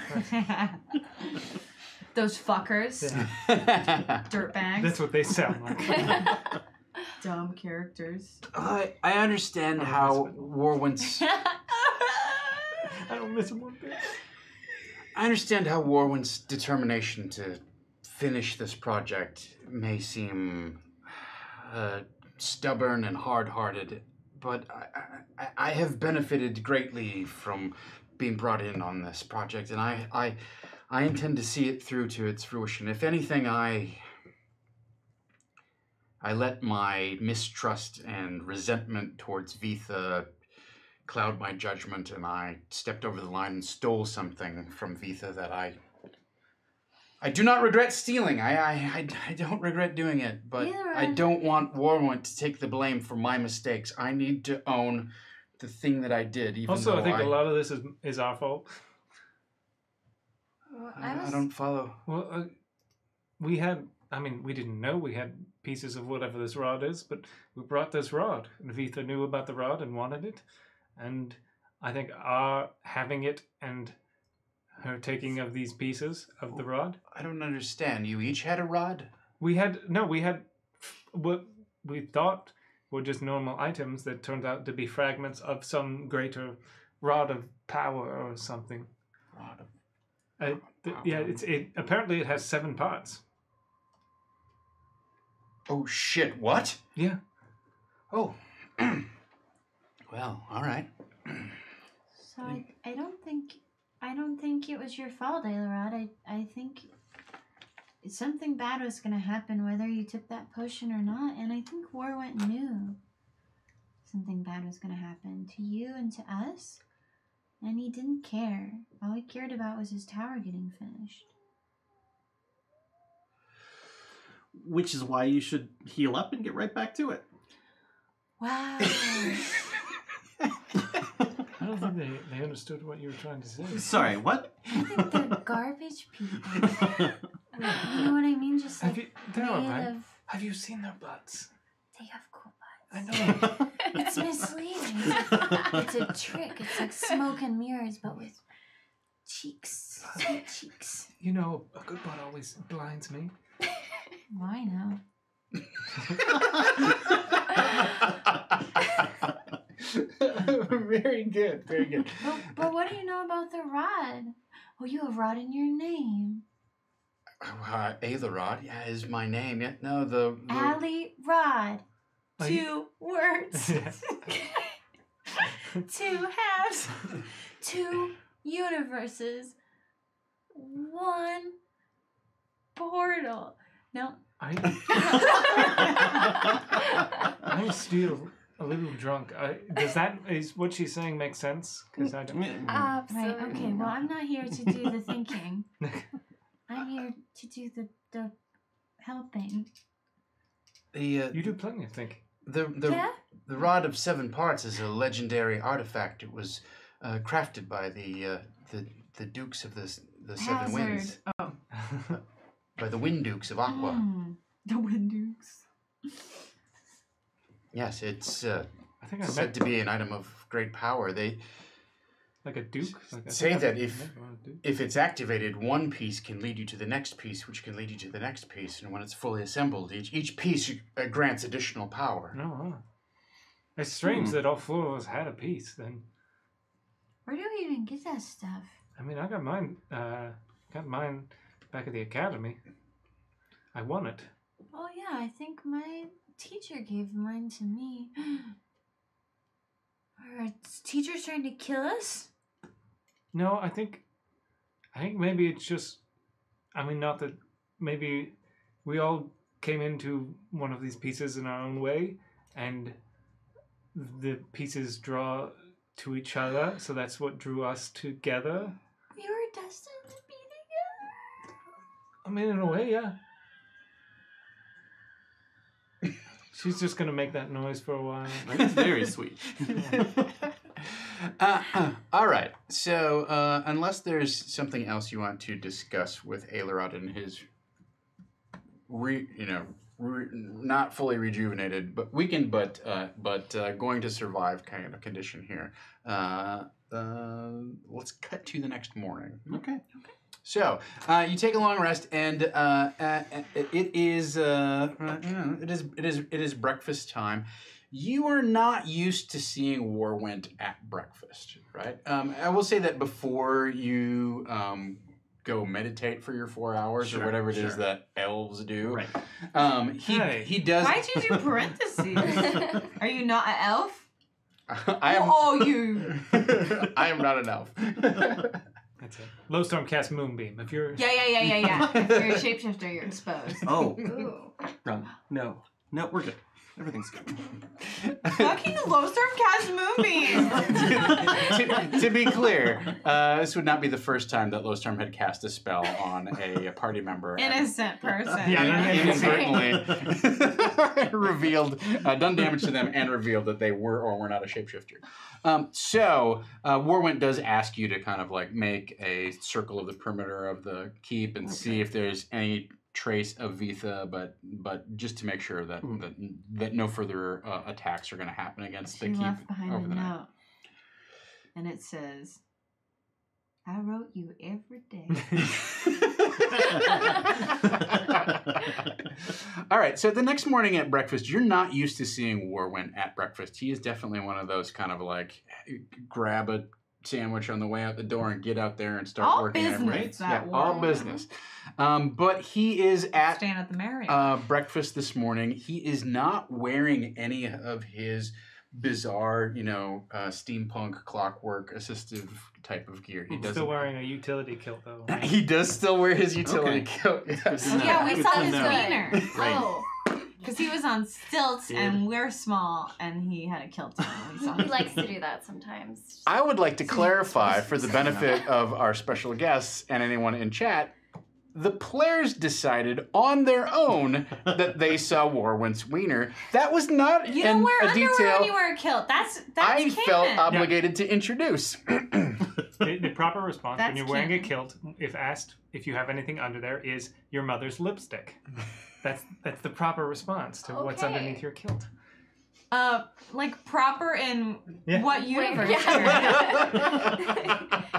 Those fuckers. Yeah. Dirtbags. That's what they sound like. Dumb characters. I understand how Warwind's. I don't miss him one bit. I understand how Warwind's determination to finish this project may seem stubborn and hard-hearted, but I have benefited greatly from being brought in on this project, and I intend to see it through to its fruition. If anything, I let my mistrust and resentment towards Vitha cloud my judgment, and I stepped over the line and stole something from Vitha that I do not regret stealing. I don't regret doing it, but Neither I I. don't want Warwind to take the blame for my mistakes. I need to own the thing that I did, even Also, though I think a lot of this is our fault. Well, I don't follow. Well, we had. I mean, we didn't know we had pieces of whatever this rod is, but we brought this rod, and Vitha knew about the rod and wanted it, and I think our having it and her taking of these pieces of the rod. I don't understand. You each had a rod? We had what we thought were just normal items that turned out to be fragments of some greater rod of power or something. Rod of Yeah, apparently it has 7 parts. Oh shit! What? Yeah. Oh. Well, all right. So I don't think it was your fault, Ailerod. I think something bad was gonna happen whether you took that potion or not, and I think Warwent knew something bad was gonna happen to you and to us, and he didn't care. All he cared about was his tower getting finished. Which is why you should heal up and get right back to it. Wow. I don't think they understood what you were trying to say. Sorry, what? I think they're garbage people. You know what I mean? Just like They're all made right. of. Have you seen their butts? They have cool butts. I know. It's misleading. It's a trick. It's like smoke and mirrors, but with cheeks. Sweet cheeks. You know, a good butt always blinds me. Why now? Very good. Very good. But what do you know about the rod? Oh, you have rod in your name. Aetherod, yeah, is my name. Yeah, no, the Ali Rod. Are 2 words. 2 halves. 2 universes. one portal. No. I'm still a little drunk. Is what she's saying make sense? Because I don't. Absolutely. Right, okay, well, I'm not here to do the thinking. I'm here to do the helping. You do plenty of thinking. Yeah? The Rod of Seven Parts is a legendary artifact. It was crafted by the Dukes of the Seven Winds. Oh. By the Wind Dukes of Aqua. The Wind Dukes. Yes, it's I think I said meant to be an item of great power. They like a duke. say that if it's activated, one piece can lead you to the next piece, which can lead you to the next piece, and when it's fully assembled, each piece grants additional power. No, it's strange that all four of us had a piece. Then Where do we even get that stuff? I mean, I got mine. Got mine back at the academy. I won it. Oh, yeah, I think my teacher gave mine to me. Are our teachers trying to kill us? No, I think maybe it's just. I mean, not that maybe we all came into one of these pieces in our own way, and the pieces draw to each other, so that's what drew us together. We were destined to be together. I mean, in a way, yeah. She's just gonna make that noise for a while. That's very sweet. All right. So, unless there's something else you want to discuss with Ailerod and his, not fully rejuvenated, but weakened, but going to survive kind of condition here. Let's cut to the next morning. Okay. So you take a long rest, and it is breakfast time. You are not used to seeing Warwent at breakfast, right? I will say that before you go meditate for your 4 hours or whatever it is that elves do, Right. He does. Why'd you do parentheses? Are you not an elf? I am. Oh, you. I am not an elf. That's it. Low storm cast moonbeam. If you're Yeah. If you're a shapeshifter, you're exposed. Oh, Ooh. run. No, we're good. Everything's good. Fucking low storm cast moonbeam. to be clear, this would not be the first time that Lowstorm had cast a spell on a party member. Innocent person. Yeah, inadvertently revealed, done damage to them, and revealed that they were or were not a shapeshifter. So Warwent does ask you to kind of like make a circle of the perimeter of the keep and see if there's any trace of Vitha, but just to make sure that that no further attacks are going to happen against the She keep left behind over a the night. note. And it says, I wrote you every day. All right, so the next morning at breakfast, you're not used to seeing Warwent at breakfast. He is definitely one of those kind of like grab a sandwich on the way out the door and get out there and start All working. business, that all Warwent. business. But he is at Staying at the Marriott. breakfast this morning. He is not wearing any of his bizarre, steampunk clockwork assistive type of gear. He He's doesn't. still wearing a utility kilt, though. He does still wear his utility Okay. kilt. Yes. Good to Yeah, know. we Good saw to his know. wiener. Right. Oh, Because he was on stilts Kid. and we're small and he had a kilt on. We saw he his likes to wiener. do that sometimes. I would like to clarify for the benefit of our special guests and anyone in chat, the players decided on their own that they saw Warwent's wiener. That was not You don't wear a underwear detail when you wear a kilt. That's I canon. felt obligated to introduce. The proper response when That's you're wearing a canon. kilt, if asked if you have anything under there, is your mother's lipstick. That's the proper response to what's Okay. underneath your kilt. Like proper in Yeah. what universe? Does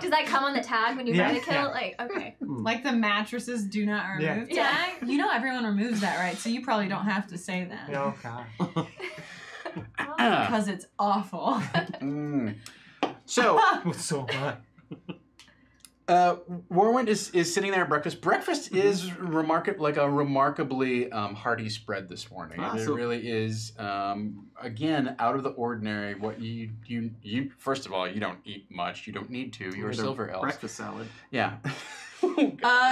that come on the tag when you Yeah. buy the kilt? Yeah. Like, okay. Like the mattresses do not remove Yeah. tag? You know everyone removes that, right? So you probably don't have to say that. Oh God. Because it's awful. Mm. So, So what? Warwent is sitting there at breakfast. Breakfast is remarkably hearty spread this morning. It So- really is, again, out of the ordinary. What you first of all, you don't eat much. You don't need to. You're a With silver elf. Breakfast salad. Yeah.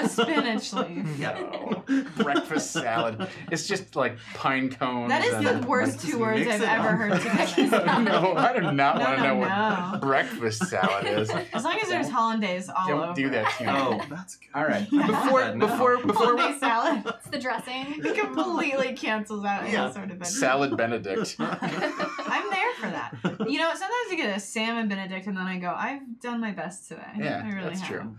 Spinach leaf. Yeah. Breakfast salad. It's just like pine cones. That is and- the worst Just 2 words mix I've it ever up. heard together. No, I do not want to know no. what breakfast salad is. As long as there's hollandaise all Don't over. do that to me. Oh, that's good. All right. Yeah. Before Hollandaise salad. It's the dressing. It completely cancels out any Yeah. sort of vegetable. salad Benedict. I'm there for that. You know, sometimes I get a salmon Benedict and then I go, I've done my best today. Yeah, I really that's have. true.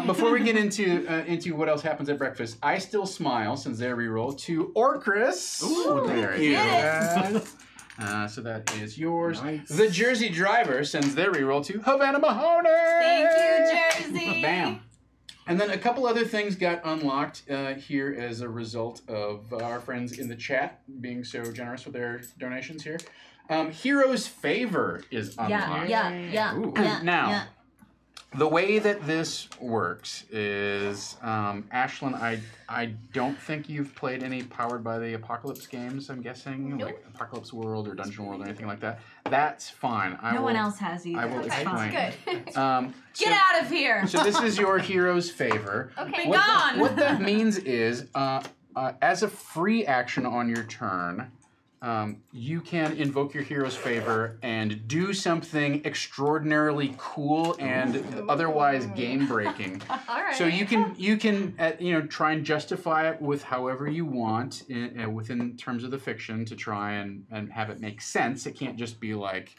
Before we get into what else happens at breakfast, I still smile since their reroll to Orcris. Ooh, there thank you you. go. So that is yours. Nice. The Jersey Driver sends their reroll to Havana Mahoney. Thank you, Jersey. Bam. And then a couple other things got unlocked here as a result of our friends in the chat being so generous with their donations here. Hero's Favor is unlocked. Ooh. Now, the way that this works is, Ashlyn, I don't think you've played any Powered by the Apocalypse games, I'm guessing, Nope. like Apocalypse World or Dungeon World or anything like that. That's fine. No one else has either. I will It's Okay, explain. fine. good. Get out of here. So this is your Hero's Favor. Okay. Be What gone. what that means is, as a free action on your turn, you can invoke your Hero's Favor and do something extraordinarily cool and otherwise game-breaking. All right. So you can try and justify it with however you want within terms of the fiction to try and have it make sense. It can't just be like,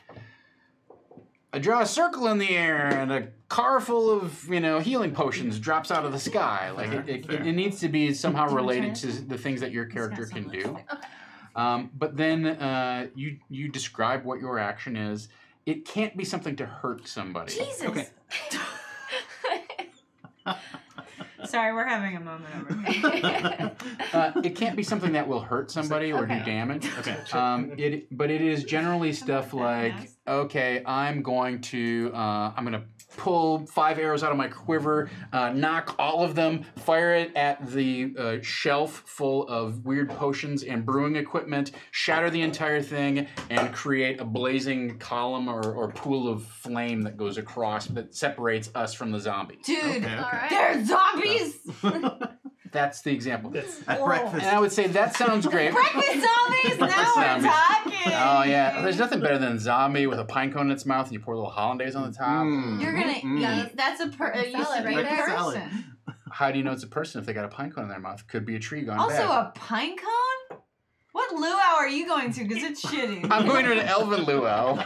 I draw a circle in the air and a car full of healing potions drops out of the sky. Like it needs to be somehow Do you related try to it? the things that your It's character got can some do. lipstick. But then you describe what your action is. It can't be something to hurt somebody. Jesus. Okay. Sorry, we're having a moment over here. It can't be something that will hurt somebody or do Okay. damage. Okay. But it is generally stuff that like, fast. okay, I'm going to pull 5 arrows out of my quiver, knock all of them, fire it at the shelf full of weird potions and brewing equipment, shatter the entire thing, and create a blazing column or pool of flame that goes across that separates us from the zombies. Dude, Okay. All right. they're zombies. That's the example. At Oh. breakfast. And I would say that sounds great. Breakfast zombies. Now we're zombies. talking. Oh yeah, there's nothing better than a zombie with a pine cone in its mouth and you pour a little hollandaise on the top. Mm. You're gonna Mm. eat. That's a Salad right right there. Salad. person. How do you know it's a person if they got a pine cone in their mouth? Could be a tree gone Also, bad. a pine cone. What luau are you going to? Because it's shitty. I'm going to an elven luau.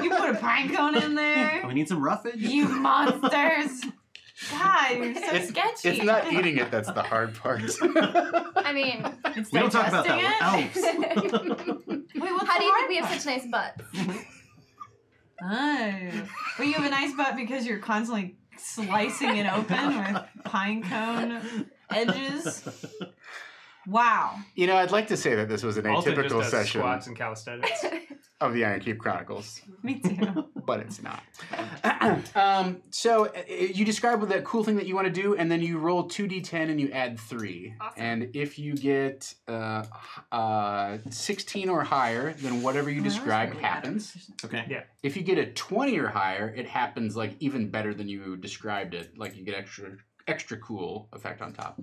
You put a pine cone in there. We need some roughage. You monsters. God, you're so It's- sketchy. It's not eating it that's the hard part. I mean, It's We don't talk about that digesting with it. elves. Wait, what's how the do you hard think we have part? such nice butts? Oh. Well, you have a nice butt because you're constantly slicing it open with pine cone edges. Wow. I'd like to say that this was an Alton just atypical does session squats and calisthenics. of the Ironkeep Chronicles, Me too. but it's not. So you describe what that cool thing that you want to do, and then you roll 2d10 and you add 3. Awesome. And if you get 16 or higher, then whatever you described happens. Okay. If you get a 20 or higher, it happens like even better than you described it. Like you get extra cool effect on top.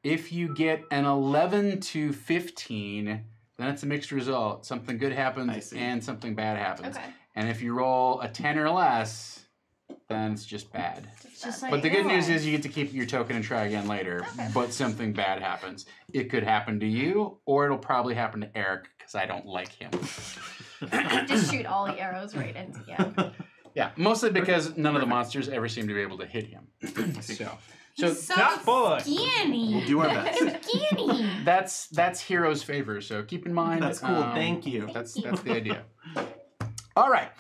If you get an 11 to 15, then it's a mixed result. Something good I happens see. and something bad happens. Okay. And if you roll a 10 or less, then it's just bad. Just like But the good real news life. is you get to keep your token and try again later. Okay. But something bad happens. It could happen to you, or it'll probably happen to Eric because I don't like him. Just shoot all the arrows right into Yeah, mostly because none of the monsters ever seem to be able to hit him. So He's so Top boy. skinny. We'll do our best. Skinny. that's Hero's Favor. So keep in mind. That's cool. Thank you. That's the idea. All right.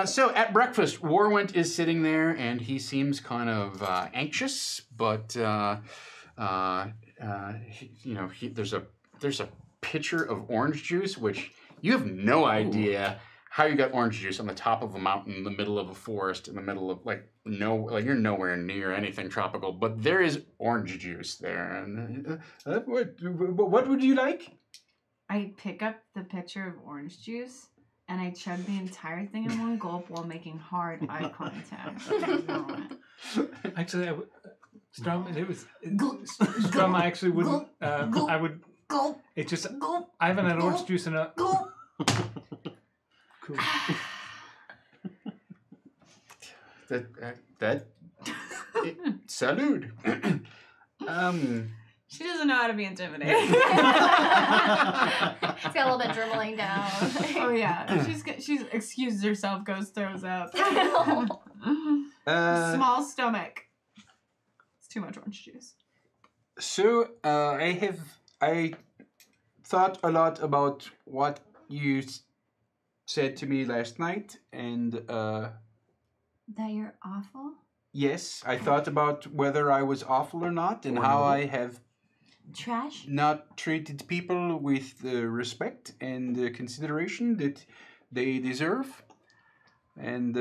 So at breakfast, Warwent is sitting there, and he seems kind of anxious, but there's a pitcher of orange juice, which you have no idea how you got orange juice on the top of a mountain in the middle of a forest in the middle of you're nowhere near anything tropical, but there is orange juice there. And what would you like? I pick up the pitcher of orange juice and I chug the entire thing in one gulp while making hard eye contact. Actually, Strum, Strum, I actually wouldn't. I would. Gulp. It just. Gulp. I haven't had orange juice in a. Gulp. Cool. That salute. She doesn't know how to be intimidated. It's got a little bit dribbling down. Oh yeah, she's excused herself, goes throws up. Small stomach. It's too much orange juice. So I thought a lot about what you said to me last night, and That you're awful? yes, I thought about whether I was awful or not, and how I have Trash? not treated people with the respect and the consideration that they deserve. And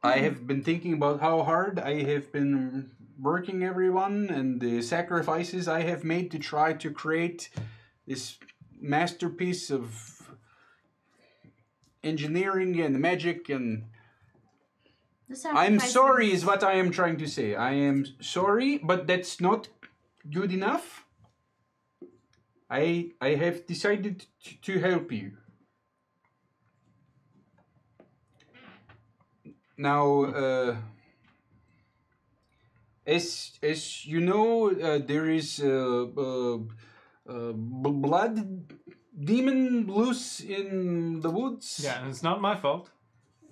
I have been thinking about how hard I have been working everyone and the sacrifices I have made to try to create this masterpiece of engineering and magic, and I'm sorry is what I am trying to say. I am sorry, but that's not good enough. I have decided to help you. Now, as you know, there is blood demon loose in the woods. Yeah, and it's not my fault.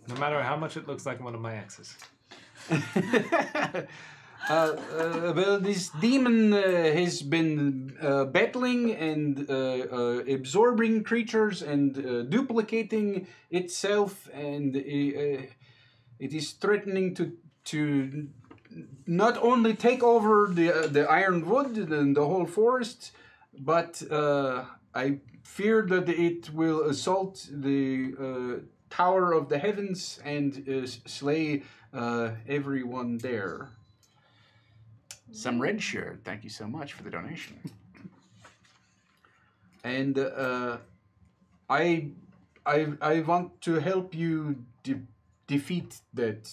No matter how much it looks like one of my exes. Well, this demon has been battling and absorbing creatures and duplicating itself, and it is threatening to not only take over the ironwood and the whole forest, but I fear that it will assault the Tower of the Heavens and slay everyone there. Some red shirt. Thank you so much for the donation. And I want to help you defeat that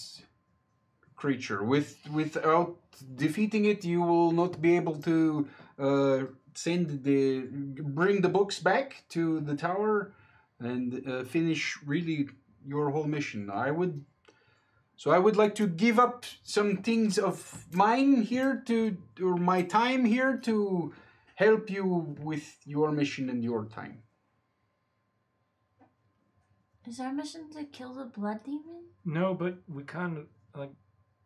creature. Without defeating it, you will not be able to bring the books back to the tower and finish really your whole mission. I would like to give up some things of mine here or my time here to help you with your mission and your time. Is our mission to kill the blood demon? No, but we kind of,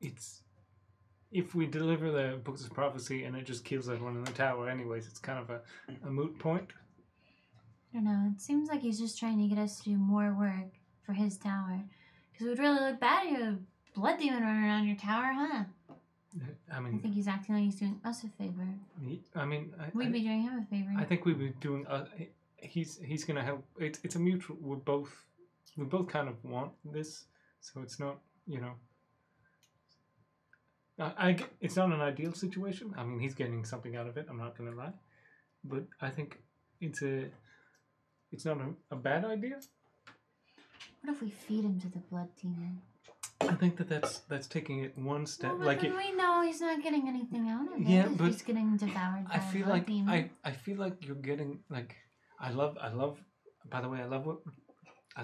it's... If we deliver the Books of Prophecy and it just kills everyone in the tower anyways, it's kind of a moot point. I don't know. It seems like he's just trying to get us to do more work for his tower. Because it would really look bad if you had a blood demon running around your tower, huh? I mean... I think he's acting like he's doing us a favor. We'd be doing him a favor. I think we'd be doing... he's going to help... It's a mutual... We both kind of want this, so it's not, it's not an ideal situation. I mean, he's getting something out of it, I'm not going to lie. But I think it's not a bad idea. What if we feed him to the blood demon? I think that's taking it one step. Well, but then we know he's not getting anything out of it. Yeah, if but he's getting devoured by I feel a blood like demon. I feel like you're getting I love. By the way, I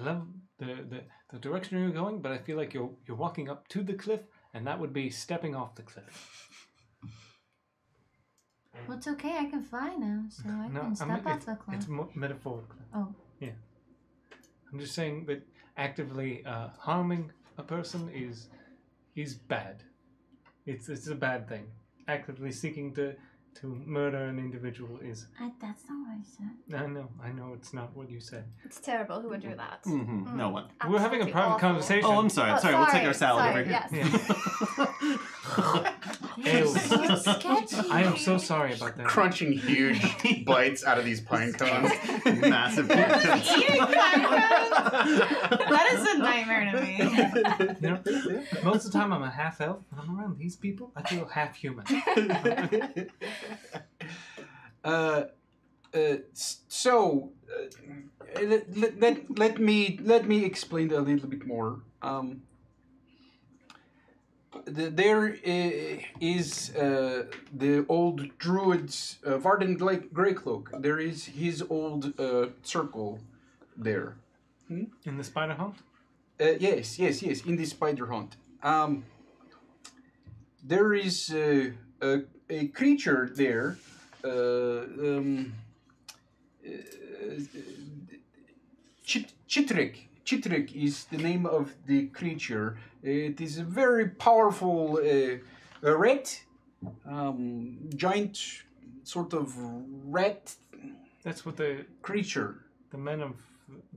love the direction you're going, but I feel like you're walking up to the cliff, and that would be stepping off the cliff. Well, it's okay. I can fly now, so I can step off the cliff. It's metaphorical. Oh. Yeah. I'm just saying that actively harming a person is bad. It's a bad thing. Actively seeking to murder an individual is... That's not what I said. I know it's not what you said. It's terrible. Who would do that? Mm-hmm. No one. We're having a private conversation. Oh, I'm sorry. Sorry, we'll take our salad over here. Yes. Ew. So sketchy. I am so sorry about that. Crunching huge bites out of these pine cones. Massive pine cones. Eating pine cones? That is a nightmare to me. Most of the time I'm a half elf. When I'm around these people, I feel half human. Let me explain a little bit more. there is the old druid's Varden Greycloak. There is his old circle there. In the spider hunt? Yes, in the spider hunt. There is a creature there. Chitrik. Chitrik is the name of the creature. It is a very powerful rat, giant sort of rat That's what the creature. men of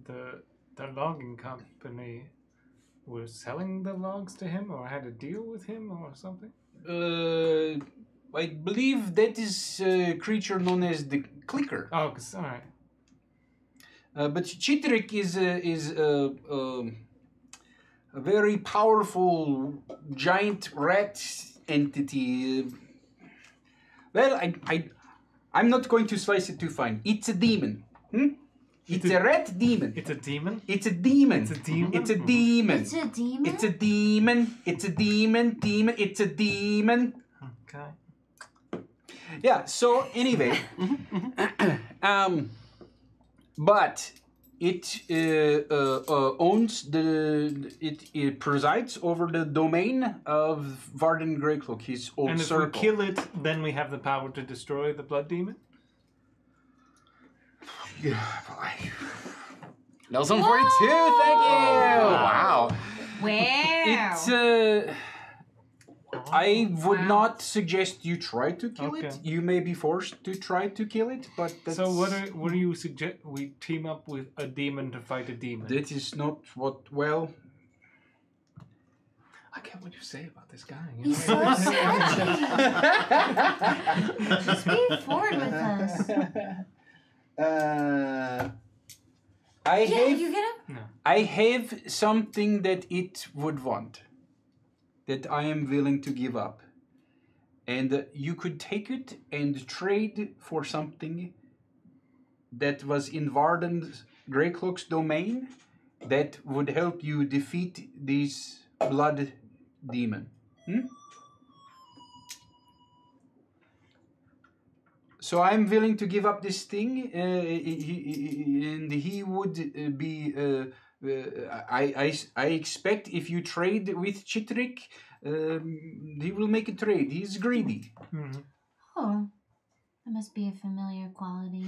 the logging company were selling the logs to him, or had a deal with him, or something. I believe that is a creature known as the Clicker. Oh, all right. But Chitrik is a very powerful giant rat entity. Well, I'm not going to slice it too fine. It's a demon. It's a rat demon. It's a demon? It's a demon. It's a demon? It's a demon. It's a demon? It's a demon. It's a demon. Demon. It's a demon. Okay. Yeah. So anyway, but it owns it presides over the domain of Varden Greycloak, his old And if circle. we kill it, then we have the power to destroy the blood demon? Yeah, boy. Nelson 42, thank you. Wow. Wow. It's I would not suggest you try to kill it. Okay. You may be forced to try to kill it, but that's, So what do you suggest? We team up with a demon to fight a demon? that is not what. Well, I get what you say about this guy. You He's know? so sketchy. Just be forward with us. I Yeah, have you get him? I have something that it would want, that I am willing to give up. And you could take it and trade for something that was in Varden Greycloak's domain that would help you defeat this blood demon. So I'm willing to give up this thing, and he would be. I expect if you trade with Chitrik, he will make a trade. He's greedy. Mhm. Oh, that must be a familiar quality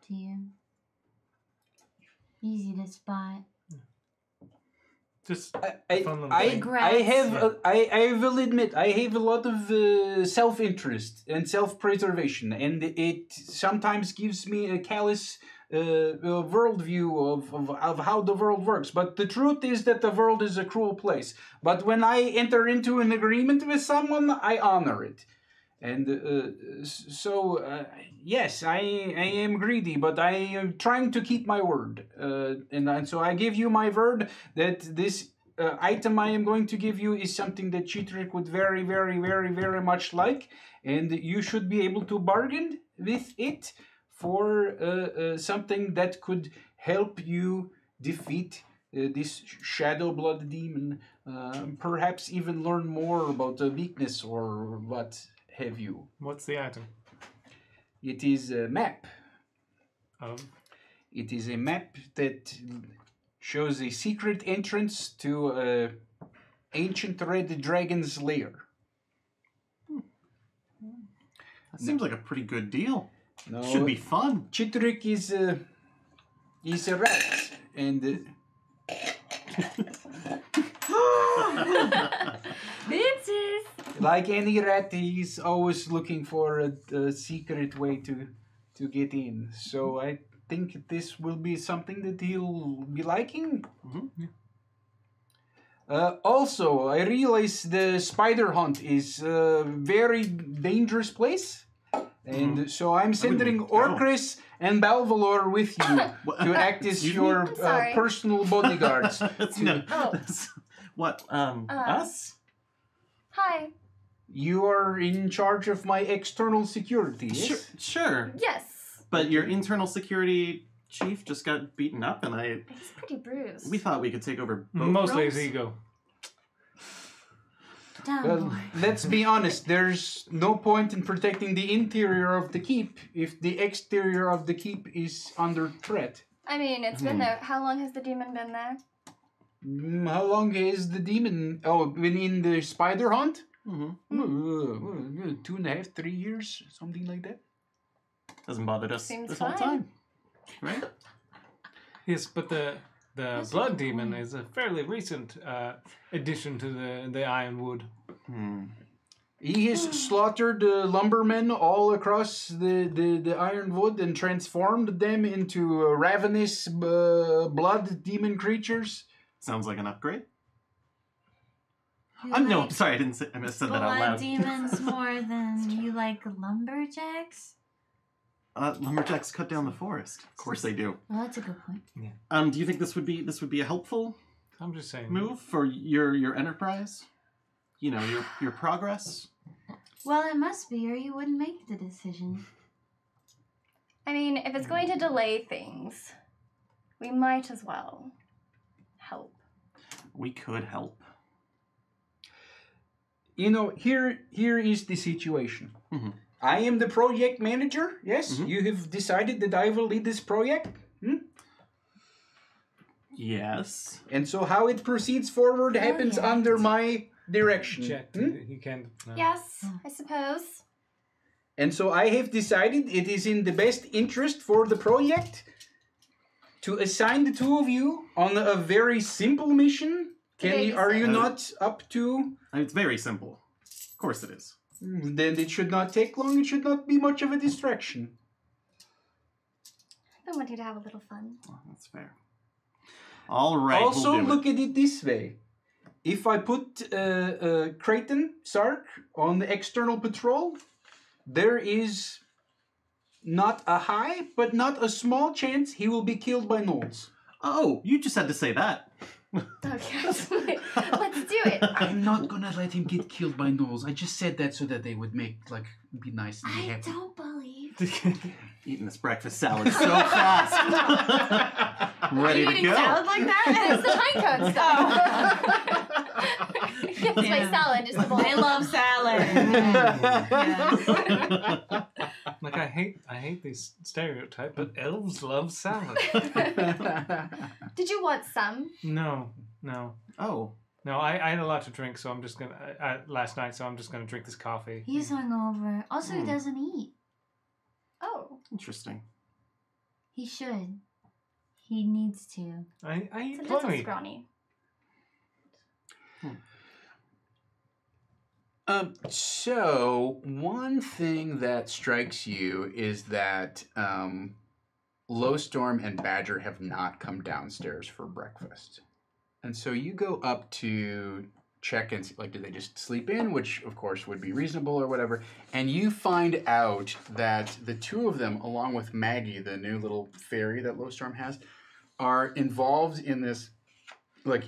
to you. Easy to spot. Just I fun little I thing. Congrats. I will admit I have a lot of self-interest and self-preservation, and it sometimes gives me a callous worldview of how the world works. But the truth is that the world is a cruel place. But when I enter into an agreement with someone, I honor it. And yes, I am greedy, but I am trying to keep my word. And so I give you my word that this item I am going to give you is something that Chitrik would very, very, very, very much like. And you should be able to bargain with it for something that could help you defeat this shadow blood demon. Perhaps even learn more about the weakness or what have you. What's the item? It is a map. Of? It is a map that shows a secret entrance to a ancient red dragon's lair. That seems like a pretty good deal. No, Should be fun. Chitrik is a rat, and Bitches. like any rat, he's always looking for a secret way to get in. So I think this will be something that he'll be liking. Mhm. Also, I realize the spider hunt is a very dangerous place. And so I'm sending go. Orcris and Balvalor with you to act as Excuse me? your I'm sorry. personal bodyguards. No, Oh. that's- what? Us? Hi. You are in charge of my external security, yes? Sure. Yes. But your internal security chief just got beaten up, and He's pretty bruised. we thought we could take over both Mostly realms. his ego. Dumbledore. Well, let's be honest. There's no point in protecting the interior of the keep if the exterior of the keep is under threat. I mean, it's been there. How long has the demon been there? How long is the demon? Oh, been in the spider hunt? Mm-hmm. 2.5, 3 years, something like that. Hasn't bothered us Seems this whole fine. time, right? Yes, but the That's a blood good demon point. is a fairly recent addition to the Ironwood. He has slaughtered lumbermen all across the Ironwood and transformed them into ravenous blood demon creatures. Sounds like an upgrade. You No, like sorry, I didn't say. I said that out blood loud. demons more than you like lumberjacks? Lumberjacks cut down the forest. Of course they do. Well, that's a good point. Do you think this would be a helpful I'm just saying. move for your enterprise? You know, your progress. Well, it must be, or you wouldn't make the decision. I mean, if it's going to delay things, we might as well help. We could help. You know, here is the situation. Mhm. I am the project manager. Yes, Mhm. you have decided that I will lead this project. Yes. And so how it proceeds forward happens yeah. under my direction. Jet, Hmm? he can. Yes, I suppose. And so I have decided it is in the best interest for the project to assign the two of you on a very simple mission. Are you babysit. not up to? It's very simple. Of course it is. Then it should not take long. It should not be much of a distraction. I want you to have a little fun. Well, that's fair. All right. Also, we'll do look at it this way. If I put Creighton, Sark, on the external patrol, there is not a high, but not a small chance he will be killed by gnolls. Oh, you just had to say that. Okay, let's do it. I'm not gonna let him get killed by gnolls. I just said that so that they would be nice and be I happy. don't believe. Eating this breakfast salad so fast. I'm ready Are you to eating go. salad like that? It's the high code stuff. It's my Yeah. salad, just the bowl. I love salad. Yes. Like I hate this stereotype, but elves love salad. Did you want some? No. Oh, I had a lot to drink, so I'm just gonna last night, so I'm just gonna drink this coffee. He's hungover. Also, he doesn't eat. Oh, interesting. He should. He needs to. I it's eat a little plenty. scrawny. So one thing that strikes you is that Lowstorm and Badger have not come downstairs for breakfast. And so you go up to check and see, like, did they just sleep in? Which, of course, would be reasonable or whatever. And you find out that the two of them, along with Maggie, the new little fairy that Lowstorm has, are involved in this, like,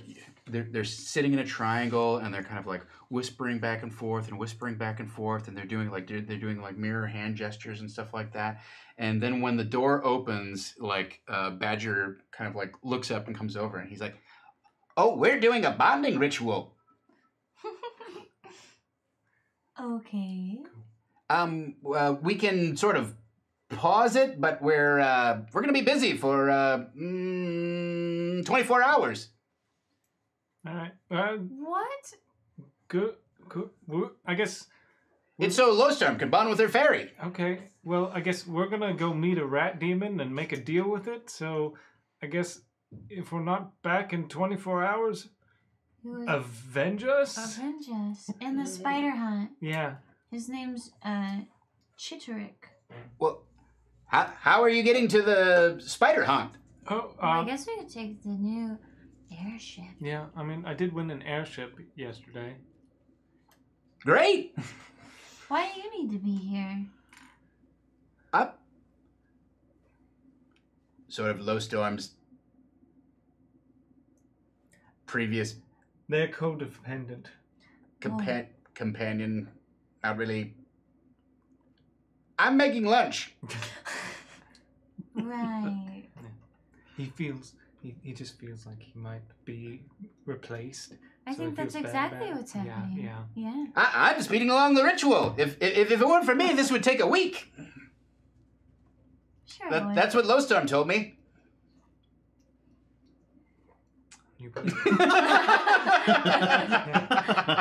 they're sitting in a triangle and they're kind of like whispering back and forth and whispering back and forth, and they're doing like mirror hand gestures and stuff like that. And then when the door opens, like Badger kind of like looks up and comes over and he's like, "Oh, we're doing a bonding ritual. Okay. We can sort of pause it, but we're gonna be busy for 24 hours." All right. What? Good. I guess. It's so Lowstorm can bond with her fairy. Okay. Well, I guess we're gonna go meet a rat demon and make a deal with it. So, I guess if we're not back in 24 hours, He was avenge us. avenge us in the spider hunt. Yeah. His name's Chitterick. Well, how are you getting to the spider hunt? Oh. Well, I guess we could take the new airship. Yeah. I mean, I did win an airship yesterday. Great. Why do you need to be here? Up. Sort of Lowstorm's previous They're codependent. companion. Not really. I'm making lunch. Right. He just feels like he might be replaced, I So think he that's feels bad exactly about it. what's happening. Yeah. Yeah. I'm speeding along the ritual. If it weren't for me, this would take a week. Sure. Lloyd. That's what Lowstorm told me. You believe it.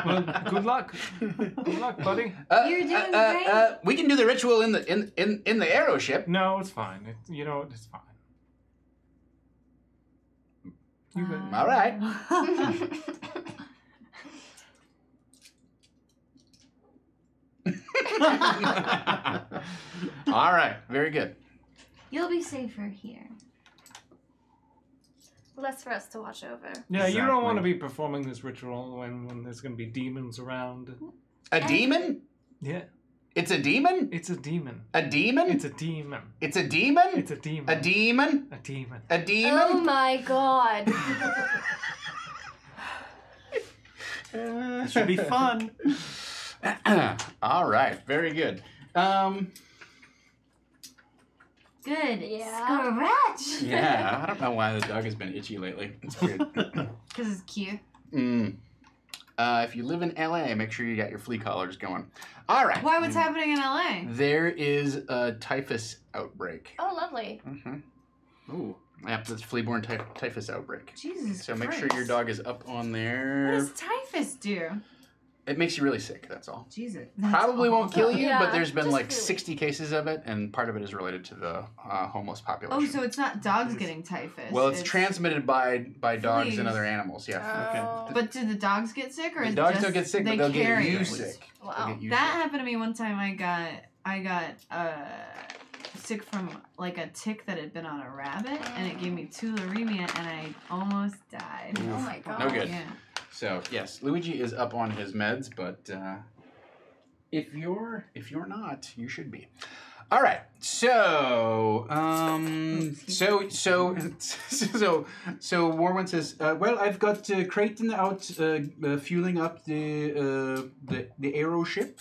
Well, good luck. Good luck, buddy. You're doing great. We can do the ritual in the arrow ship. No, it's fine. You know what? It's fine. You good? All right. All right. Very good. You'll be safer here. Less for us to watch over. Yeah, you don't want to Exactly. be performing this ritual when there's going to be demons around. A demon? Yeah, It's a demon? it's a demon. A demon? It's a demon. It's a demon? It's a demon. A demon? A demon. A Oh demon? my god. It should be fun. All right. Very good. Good. Yeah. Scratch. Yeah, I don't know why the dog has been itchy lately. It's weird. Because it's cute. If you live in LA, make sure you got your flea collars going. All right. Why? What's happening in LA? There is a typhus outbreak. Oh, lovely. Mm-hmm. Ooh. Yep, that's flea-borne typhus outbreak. Jesus So make sure Christ. your dog is up on What there. does typhus do? It makes you really sick, that's all. Jesus. Probably won't kill you, Yeah, but there's been just like really. 60 cases of it, and part of it is related to the homeless population. Oh, so it's not dogs getting typhus. Well, it's transmitted by dogs fleas. and other animals, yeah. Oh. But do the dogs get sick, or The is dogs just don't get sick, they but they'll get carry you it? sick. Wow. They'll get you That sick. happened to me one time. I got sick from like a tick that had been on a rabbit, and it gave me tularemia, and I almost died. Oh my god. No good. Yeah. So yes, Luigi is up on his meds, but if you're not, you should be. All right. So so Warwick says, well, I've got Creighton out fueling up the aero ship,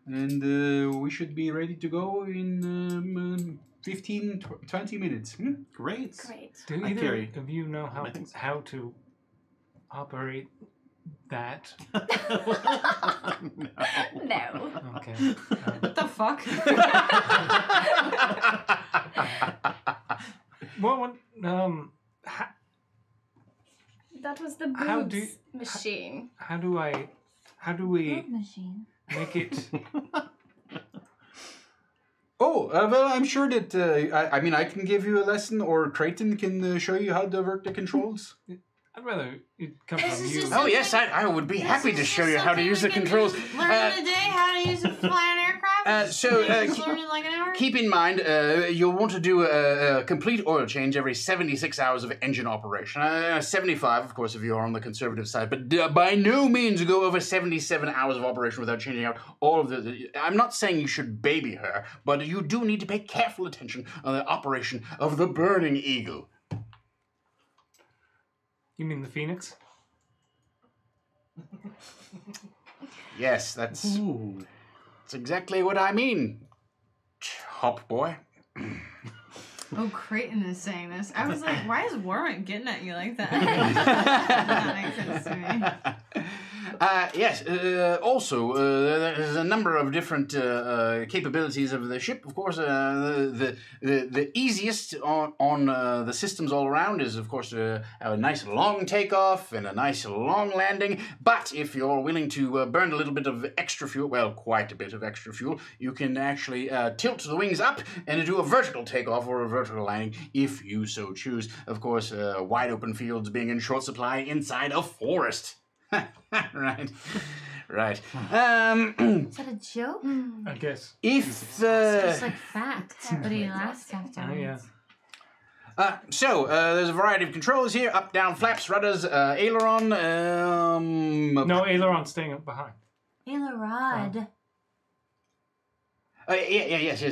and we should be ready to go in 15, 20 minutes. Great. Great. Do I either carry of you know my things. how to operate that? No. Okay. What the fuck? Well, That was the How do- boobs machine. how do we Boot machine. make it? Oh, well, I'm sure that, I mean, I can give you a lesson, or Creighton can show you how to work the controls. I'd rather it come This from is you. just Oh, yes, I would be happy to show you how to use the controls. Learn today how to use a flying aircraft. Just learn in like an hour. Keep in mind, you'll want to do a complete oil change every 76 hours of engine operation. 75, of course, if you're on the conservative side, but by no means go over 77 hours of operation without changing out all of the... I'm not saying you should baby her, but you do need to pay careful attention on the operation of the Burning Eagle. You mean the Phoenix? Yes, that's Ooh. exactly what I mean, Hop Boy. Oh, Creighton is saying this. I was like, why is Warwick getting at you like that? That makes sense to me. Yes, also, there's a number of different capabilities of the ship. Of course, the easiest on the systems all around is, of course, a nice long takeoff and a nice long landing. But if you're willing to burn a little bit of extra fuel, well, quite a bit of extra fuel, you can actually tilt the wings up and do a vertical takeoff or a vertical landing if you so choose. Of course, wide open fields being in short supply inside a forest. Right. Is that a joke? I guess. If It's just like fact, but he laughs Oh afterwards. yeah. so, there's a variety of controls here: up, down, flaps, rudders, aileron. No, aileron's staying up behind. Ailerod. Yes.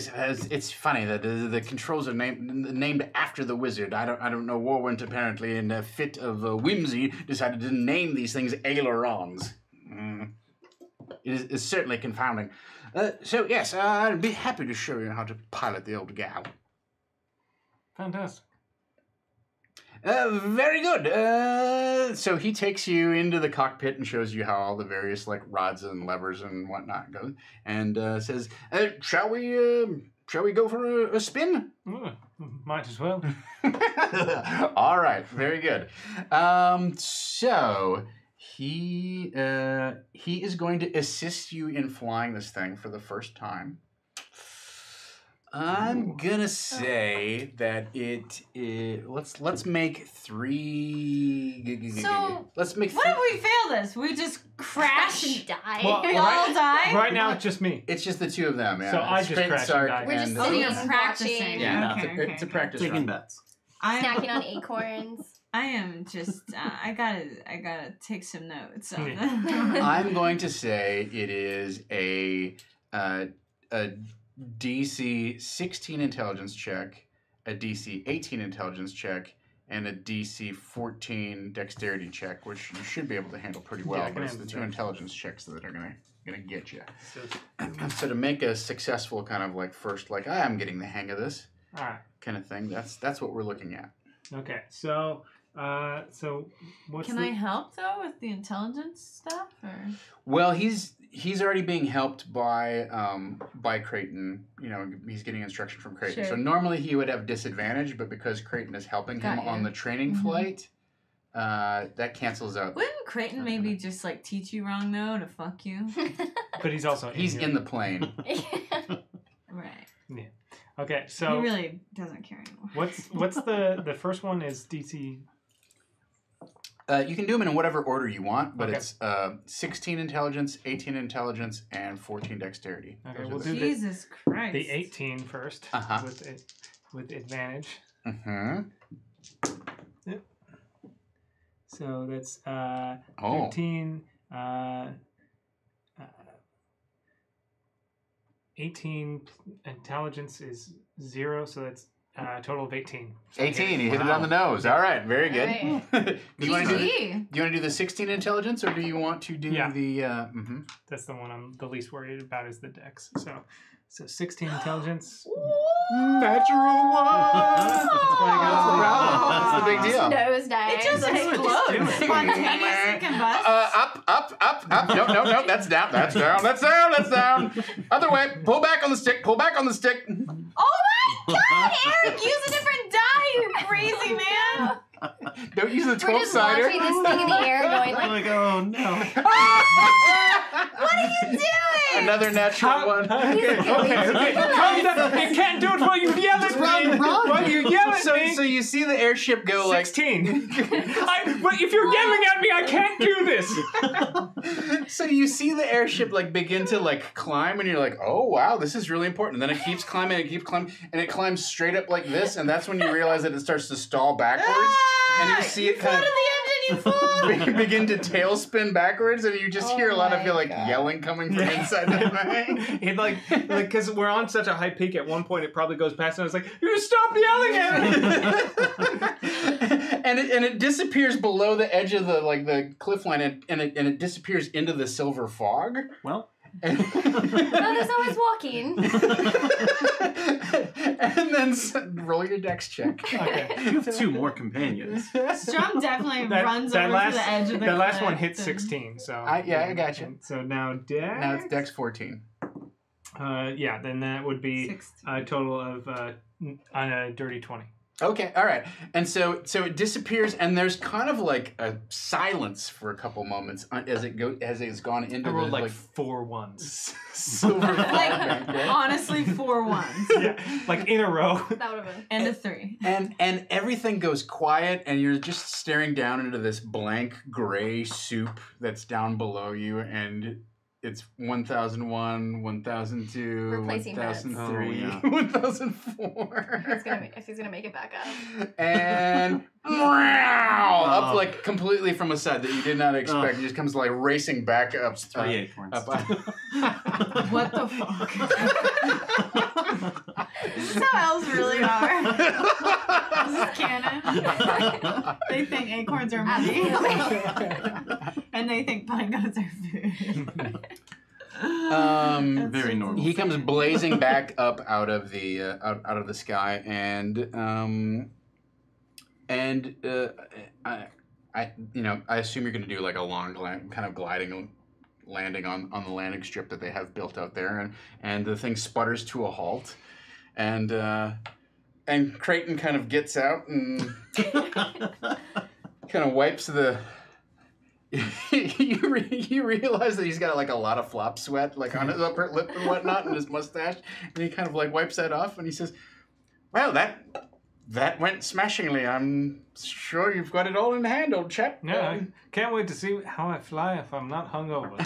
It's funny that the controls are named after the wizard. I don't know. Warwent apparently, in a fit of whimsy, decided to name these things ailerons. It is certainly confounding. So yes, I'd be happy to show you how to pilot the old gal. Fantastic. Very good. So he takes you into the cockpit and shows you how all the various like rods and levers and whatnot go, and says, "Shall we go for a spin?" Might as well. All right, very good. So he is going to assist you in flying this thing for the first time. I'm gonna say that it is. Let's make 3. So, let's make. What if we fail this? We just crash. and die. Well, We all die. Right now, it's just me. It's just the two of them. Yeah. So I It's just Crate crashed and Sark died. We're just and- Oh, sitting you're and practicing. watching, Yeah, Okay, okay, it's a okay. practice Taking run. bets. snacking on acorns. I am just. I gotta take some notes. On I'm going to say it is a DC 16 intelligence check, a DC 18 intelligence check, and a DC 14 dexterity check, which you should be able to handle pretty well. Yeah, I can but it's the handle 2 that. intelligence checks that are gonna get you. So, So to make a successful kind of like first like I'm getting the hang of this all right. kind of thing, that's what we're looking at. Okay. So what's Can the... I help though with the intelligence stuff? Or Well, he's already being helped by Creighton. You know, he's getting instruction from Creighton. Sure. So normally he would have disadvantage, but because Creighton is helping him Got ya. on the training Mhm. flight, that cancels out. wouldn't Creighton maybe just like teach you wrong though to fuck you? But he's also He's here. in the plane. Right. Okay. He So really doesn't care anymore. what's the first one is DC. You can do them in whatever order you want, but Okay. it's 16 intelligence, 18 intelligence, and 14 dexterity. Okay, Those are we'll the- do the- Jesus Christ. The 18 first Uh-huh. with advantage. Mhm. So that's Oh. 13, 18 intelligence is 0, so that's a total of 18. 18. You hit it Wow. on the nose. All right, very good. Alright. do you want to do the, GG. do you want to do the 16 intelligence, or do you want to do Yeah. the? Mhm. That's the one I'm the least worried about is the dex. So 16 intelligence. Natural one. That's why you got the problem. That's the big deal. Nose dive. It just Like- explodes. Spontaneous combust. Up. No. That's down. That's down. Other way. Pull back on the stick. Oh my god, Eric, use a different die, you crazy man. Don't use the We're 12 just sider. launching this thing in the air going like, Like, oh no. What are you doing? Another natural one. Okay. Calm down. You can't do it while you yell at me. While you yell at me. So you see the airship go like 16. But if you're yelling at me, I can't do this. So you see the airship like begin to like climb, and you're like, oh wow, this is really important. And then it keeps climbing, and it climbs straight up like this, and that's when you realize that it starts to stall backwards, and you see it kind Out of the engine, you fool. begin to tailspin backwards, and you just hear a lot of my like God. yelling coming from inside the thing. It like because we're on such a high peak. At one point, it probably goes past, and I was like, "You stop yelling at me!" and it disappears below the edge of the cliff line, and it disappears into the silver fog. Well, And, no, there's always walking. and then roll your dex check. Okay. you have 2 more companions. Strum definitely runs over to the edge of the That last cliff one hit and- 16. So I got you. and so now Dex. Now it's dex 14. Yeah, then that would be 16. a total of on a dirty 20. Okay, all right. And so it disappears, and there's kind of like a silence for a couple moments as it's gone into I rolled the like like 4 ones. silver fog bank, right? Honestly, 4 ones. Yeah, like in a row. That would have been. And a 3. And everything goes quiet, and you're just staring down into this blank gray soup that's down below you, and it's 1001, 1002, Replacing beds. 1003, Oh, yeah. 1004. If he's gonna make it back up. And up like completely from a side that you did not expect. It just comes like racing back up. 3 acorns. Up. What the fuck? Is this how elves really are? Is this canon? They think acorns are money. And they think pine cones are food. That's Very just normal. He comes insane. blazing back up out of the sky, and And I assume you're going to do like a long kind of gliding landing on the landing strip that they have built out there, and the thing sputters to a halt, and Creighton kind of gets out and kind of wipes the. you realize that he's got like a lot of flop sweat like on his upper lip and whatnot and his mustache, and he kind of like wipes that off and he says, "Well, that went smashingly. I'm sure you've got it all in hand, old chap." Yeah, I can't wait to see how I fly if I'm not hungover.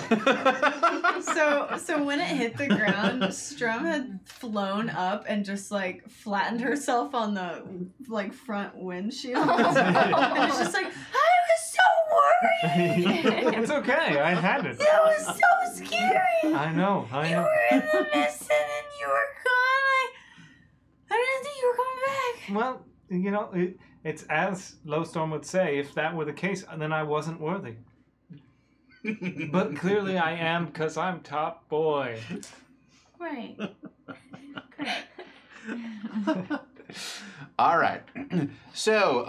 So when it hit the ground, Strum had flown up and just like flattened herself on the like front windshield. And it's just like, I was so worried. It's okay, I had it. That was so scary. I know. You were in the mist and then you were gone. I didn't think you were coming back. Well, you know, it's as Lowstorm would say, if that were the case, then I wasn't worthy. But clearly I am, because I'm top boy. Right. All right. So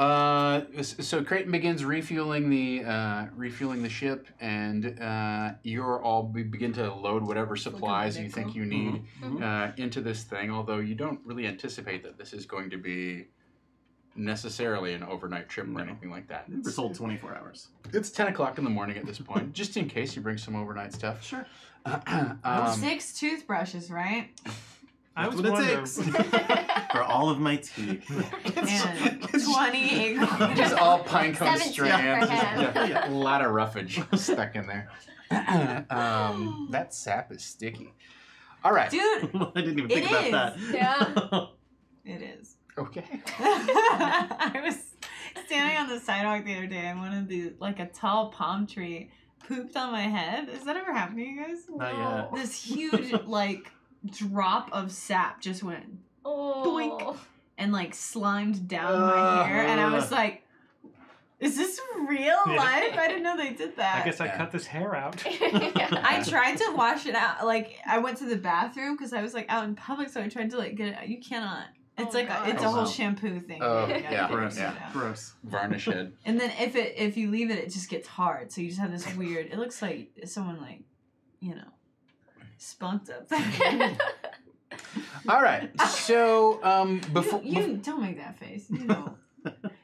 Creighton begins refueling the ship, and you're all begin to load whatever supplies you think you need into this thing. Although you don't really anticipate that this is going to be necessarily an overnight trip or anything like that. We're sold 24 hours. It's 10 o'clock in the morning at this point, just in case you bring some overnight stuff. Sure. 6 toothbrushes, right? I was That's what it wondering. takes. For all of my teeth. And 20 acorns. Just all pine cone 17 strands. for him. Yeah, a lot of roughage stuck in there. That sap is sticky. All right. Dude, I didn't even think It about is. that. Yeah. it is. Okay. I was standing on the sidewalk the other day and one of the, like a tall palm tree pooped on my head. Has that ever happened to you guys? Not yet. This huge, like, drop of sap just went Oh. Boink. and, like, slimed down my hair. And I was like, is this real Yeah. life? I didn't know they did that. I guess I Yeah. cut this hair out. I tried to wash it out. Like, I went to the bathroom because I was, like, out in public, so I tried to, like, get it out. You cannot. It's Oh, like God. it's Oh, a whole wow. shampoo thing. Oh, You gotta yeah. get Gross. it out. Gross. Varnish head. And then if you leave it, it just gets hard. So you just have this weird. It looks like someone like, spunked up there. All right. So before you don't make that face. You know,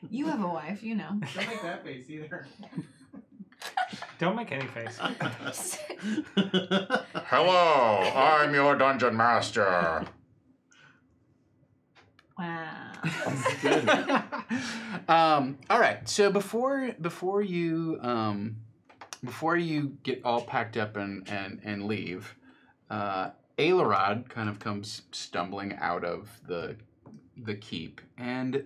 you have a wife. You know. Don't make that face either. Don't make any face. hello, I'm your dungeon master. Wow. Good. All right. So before you get all packed up and leave, Ailerod kind of comes stumbling out of the keep, and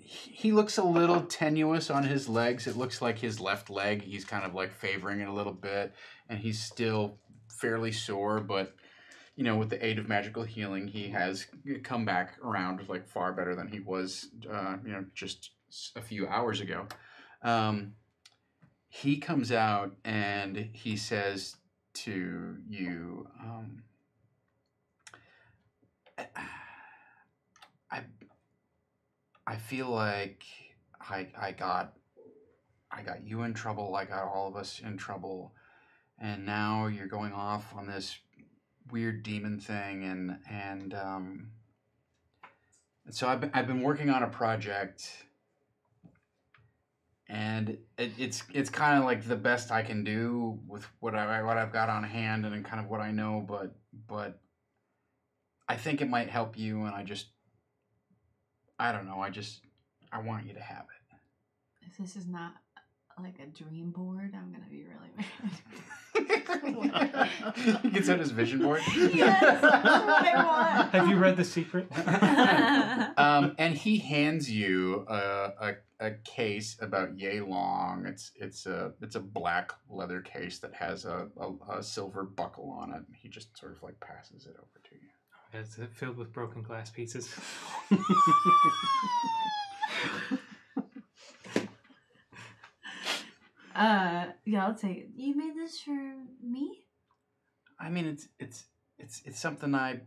he looks a little tenuous on his legs. It looks like his left leg, he's kind of like favoring it a little bit, and he's still fairly sore, but with the aid of magical healing, he has come back around like far better than he was, just a few hours ago. He comes out and he says to you, I feel like I got you in trouble, I got all of us in trouble, and now you're going off on this weird demon thing, and so I've been working on a project, and it's kind of like the best I can do with what I've got on hand and kind of what I know, but I think it might help you, and I don't know, I want you to have it. If this is not like a dream board, I'm gonna be really mad. He gets out his vision board. Yes, that's what I want. Have you read The Secret? And he hands you a case about yay long. It's a black leather case that has a silver buckle on it. He just sort of like passes it over to you. It's filled with broken glass pieces. Yeah, I'll take it. You made this for me? I mean, it's something I've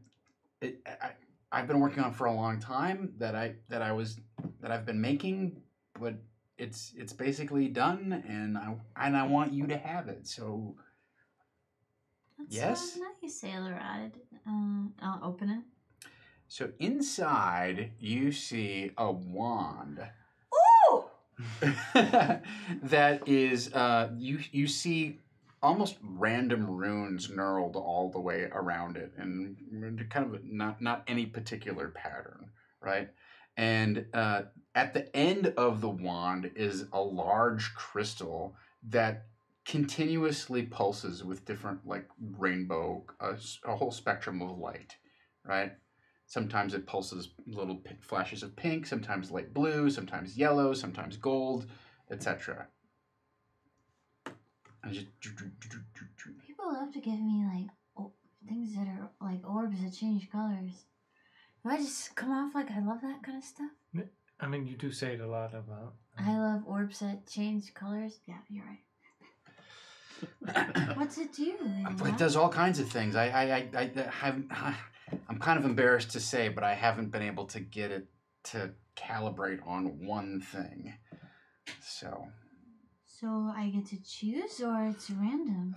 been working on for a long time that I've been making but it's basically done, and I want you to have it. So That's yes? so nice, Sailor Rod. I'll open it. So inside you see a wand. Ooh! That is you see almost random runes knurled all the way around it, and kind of not any particular pattern, right? And at the end of the wand is a large crystal that continuously pulses with different like rainbow, a whole spectrum of light, right? Sometimes it pulses little flashes of pink, sometimes light blue, sometimes yellow, sometimes gold, etc. And just People love to give me like things that are like orbs that change colors. Do I just come off like I love that kind of stuff? I mean, you do say it a lot about. I love orbs that change colors. Yeah, you're right. What's it do? It does all kinds of things. I'm kind of embarrassed to say, but I haven't been able to get it to calibrate on one thing. So I get to choose, or it's random?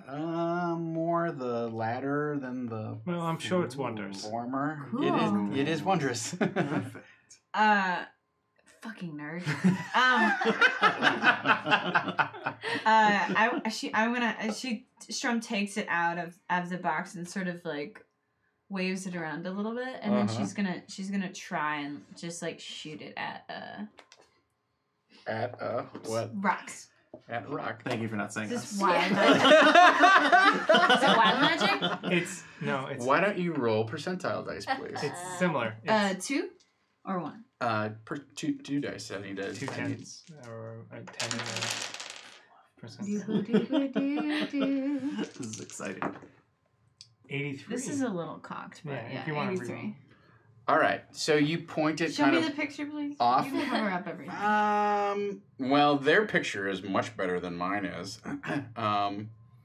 more the latter than the. Well, I'm sure it's wondrous. Former. Cool. It is wondrous. Perfect. Fucking nerd. Strum takes it out of the box and sort of like waves it around a little bit, and then she's gonna try and just like shoot it at what? rocks. At rock. Thank you for not saying Is that. this wild magic? Is it wild magic? It's Why don't you roll percentile dice, please? it's similar. It's 2 or 1? Two dice. I need to. two tens or a 10 and a percent. This is exciting. 83. This is a little cocked, but Yeah, yeah, if you want to 83. reroll. All right. So you point it Show kind me of the picture, please. off. You can cover up everything. Well, their picture is much better than mine is.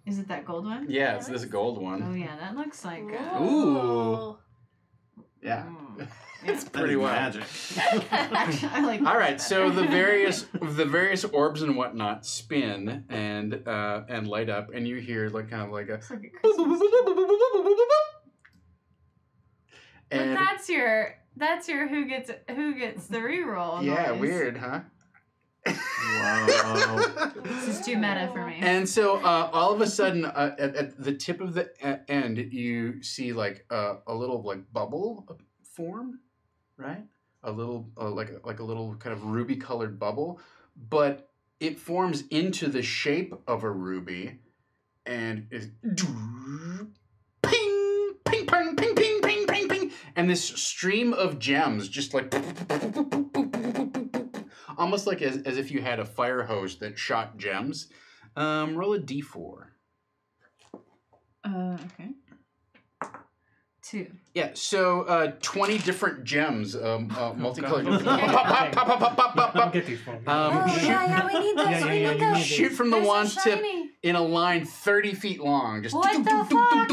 Is it that gold one? Yeah, it's this gold Oh one. yeah, that looks like. Ooh. Yeah. It's pretty wild. Magic. Actually, I like. All right, so the various orbs and whatnot spin and light up, and you hear like kind of like a. It's like a Christmas. But And that's your who gets the reroll. yeah, noise. weird, huh? Whoa. This is too meta for me. And so all of a sudden, at the tip of the end, you see like a little like bubble form, right? A little like a little kind of ruby colored bubble, but it forms into the shape of a ruby, and is ping, ping, ping, ping, ping, ping, ping, ping, and this stream of gems just like. Almost like as if you had a fire hose that shot gems. Roll a d4. Okay. 2. Yeah, so 20 different gems, multicolored. God. Pop, pop, pop, pop, pop, pop, pop, pop. Get these for me. yeah, we need those. Yeah, we yeah, need you those. need Shoot from the They're so wand's tip shiny. in a line 30 feet long. Just What the fuck?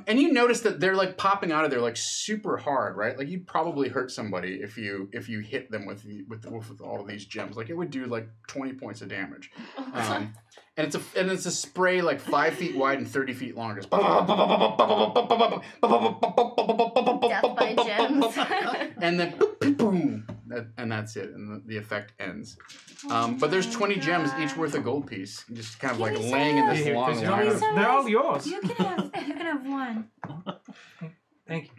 and you notice that they're like popping out of there like super hard, right? Like you'd probably hurt somebody if you hit them with all of these gems. Like it would do like 20 points of damage. And it's a spray like 5 feet wide and 30 feet long. Just Death by gems. and then boom, and that's it, and the effect ends. But there's 20 gems, each worth a gold piece, just kind of like Give me laying in this Here, long because line. they're all yours. You can have one, Thank you.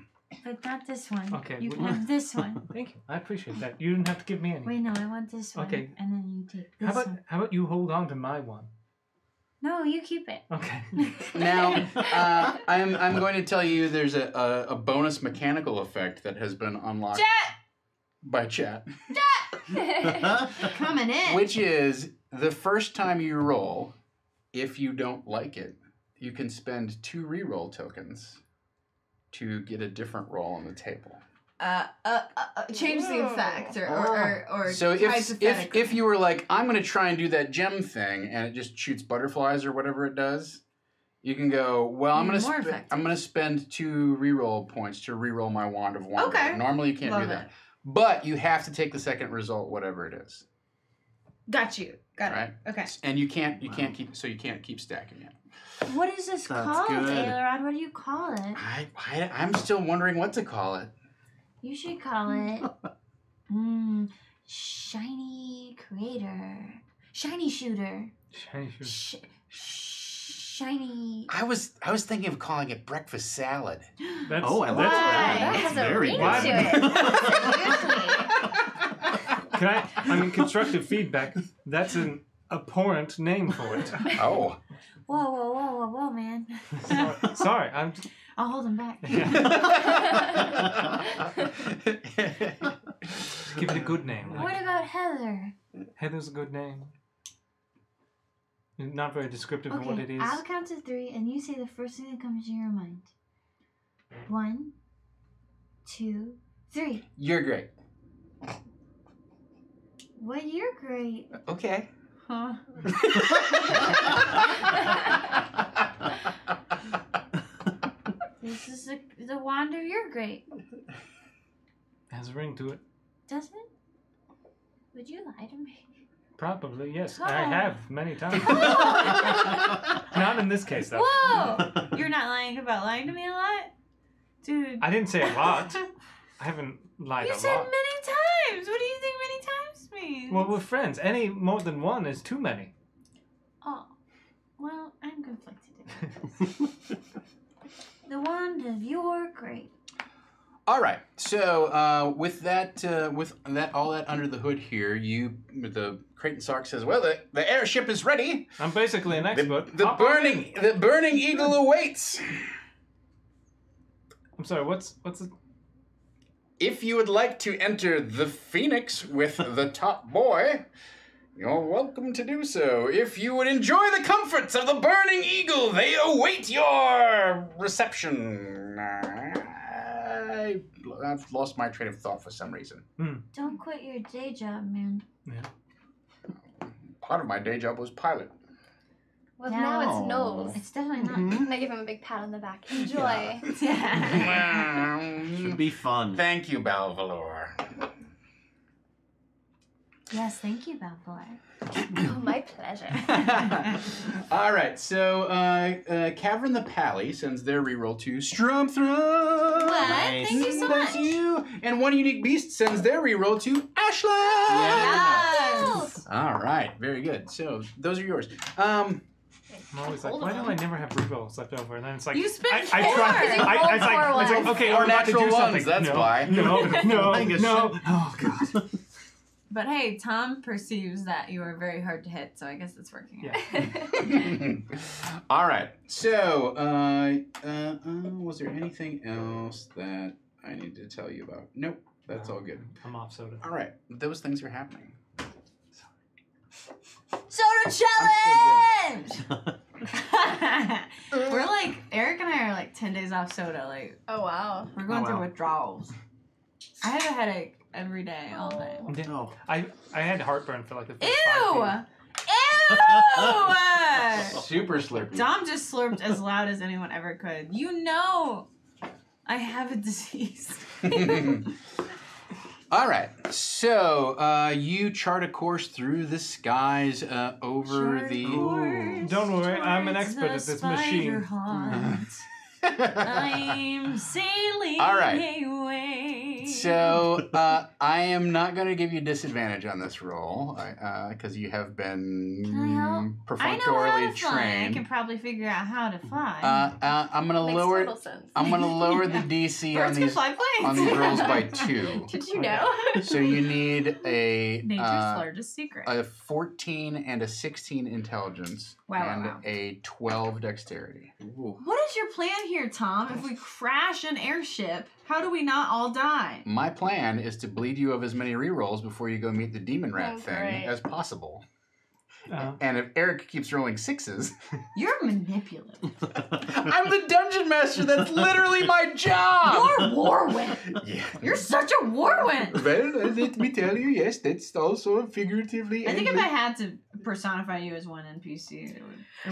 but not this one. Okay, You well- can have this one. Thank you. I appreciate that. You didn't have to give me any. Wait, no, I want this one. Okay. And then you take this How about one. you hold on to my one? No, you keep it. Okay. Now, I'm going to tell you there's a bonus mechanical effect that has been unlocked by chat, Coming in. which is the first time you roll, if you don't like it, you can spend 2 reroll tokens to get a different roll on the table. Change the effect or So hypothetically. if you were like, I'm going to try and do that gem thing, and it just shoots butterflies or whatever it does, you can go, well, I'm going More effective. to spend 2 reroll points to reroll my Wand of Wonder. Okay. Normally you can't Love do that. it. but you have to take the second result, whatever it is. Got you. Got it. Right. Okay. And you can't keep stacking it. What is this That's called, good. Ailerod? What do you call it? I'm still wondering what to call it. You should call it Shiny Creator. Shiny Shooter. Shiny. I was thinking of calling it breakfast salad. That's, Oh, I like Why? that. That That's has a very ring good. to it. Can I mean, constructive feedback. That's an abhorrent name for it. Oh. Whoa, man. Sorry, I'm. I'll hold him back. Give it a good name. What Like, about Heather? Heather's a good name. Not very descriptive of what it Okay, is. I'll count to 3, and you say the first thing that comes to your mind. 1, 2, 3. You're great. Well, you're great. Okay. Huh? This is the Wander. You're great. Has a ring to it. Does it? Would you lie to me? Probably, yes. Oh. I have many times. Not in this case, though. Whoa! You're not lying about lying to me a lot? Dude. I didn't say a lot. I haven't lied You a said lot. many times! What do you think many times means? Well, we're friends. Any more than one is too many. Oh. Well, I'm conflicted. The Wander, you're great. All right. So with that all that under the hood here, the Creighton Sark says, "Well, the airship is ready. I'm basically an expert. The Hop on in. burning eagle awaits. I'm sorry. What's the? If you would like to enter the Phoenix with the top boy, you're welcome to do so. If you would enjoy the comforts of the burning eagle, they await your reception." I've lost my train of thought for some reason. Don't quit your day job, man. Part of my day job was pilot. Well, now it's Knowles. It's definitely not. And I give him a big pat on the back. Enjoy. Should be fun. Thank you, Balvalor. Yes, thank you, Balfour. Oh, my pleasure. All right, so Cavern the Pally sends their reroll to Strumthrum. What? Nice. Thank you so That's much. you. And One Unique Beast sends their reroll to Ashland. Yes. All right, very good. So those are yours. I'm always like, Hold why on. do I never have rerolls left over? And then it's like, You spent I four. try. Because you I, rolled it's like, four it's like, ones. okay, Or I'm about to do natural ones, something. that's no, why. No. Like a Oh god. But hey, Tom perceives that you are very hard to hit, so I guess it's working. Yeah. All right. So, was there anything else that I need to tell you about? Nope. That's all good. I'm off soda. All right. Those things are happening. Soda challenge! We're like, Eric and I are like 10 days off soda. Like, Oh, wow. we're going Oh, through wow. withdrawals. I have a headache every day, all day. Oh. I had heartburn for like the first Ew! 5 days. Ew! Super slurpy. Dom just slurped as loud as anyone ever could. You know, I have a disease. All right. So, you chart a course through the skies over the. Don't worry, I'm an expert at this machine. I'm sailing All right. away. So, I am not going to give you disadvantage on this roll because you have been Can I help? I know how perfunctorily to fly. I trained. can probably figure out how to fly. I'm going to Makes lower. total sense. I'm going to lower the DC Birds can fly planes. on these rolls by 2. Did you know? So you need a Nature's largest secret. a 14 and a 16 intelligence and a 12 dexterity. Ooh. What is your plan here, Tom? If we crash an airship, how do we not all die? My plan is to bleed you of as many rerolls before you go meet the demon rat Oh, thing great. as possible. Uh, And if Eric keeps rolling 6s, You're manipulative. I'm the dungeon master. That's literally my job. You're Warwind. Yeah. You're such a Warwind. Well, let me tell you, yes, that's also figuratively. I think if I had to personify you as one NPC, it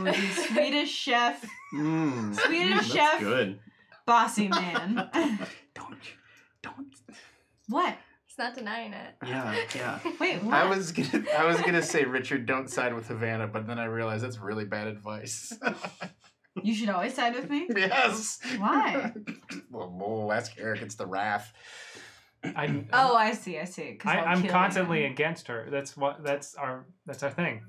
would be Swedish chef, Swedish That's chef, good. bossy man. Don't. What? He's not denying it. Yeah. Wait, what? I was gonna say, Richard, don't side with Havana, but then I realized that's really bad advice. You should always side with me? Yes. Why? Well, ask Eric. It's the wrath. Oh, I see. 'Cause I'll I'm kill constantly you. against her. That's our thing.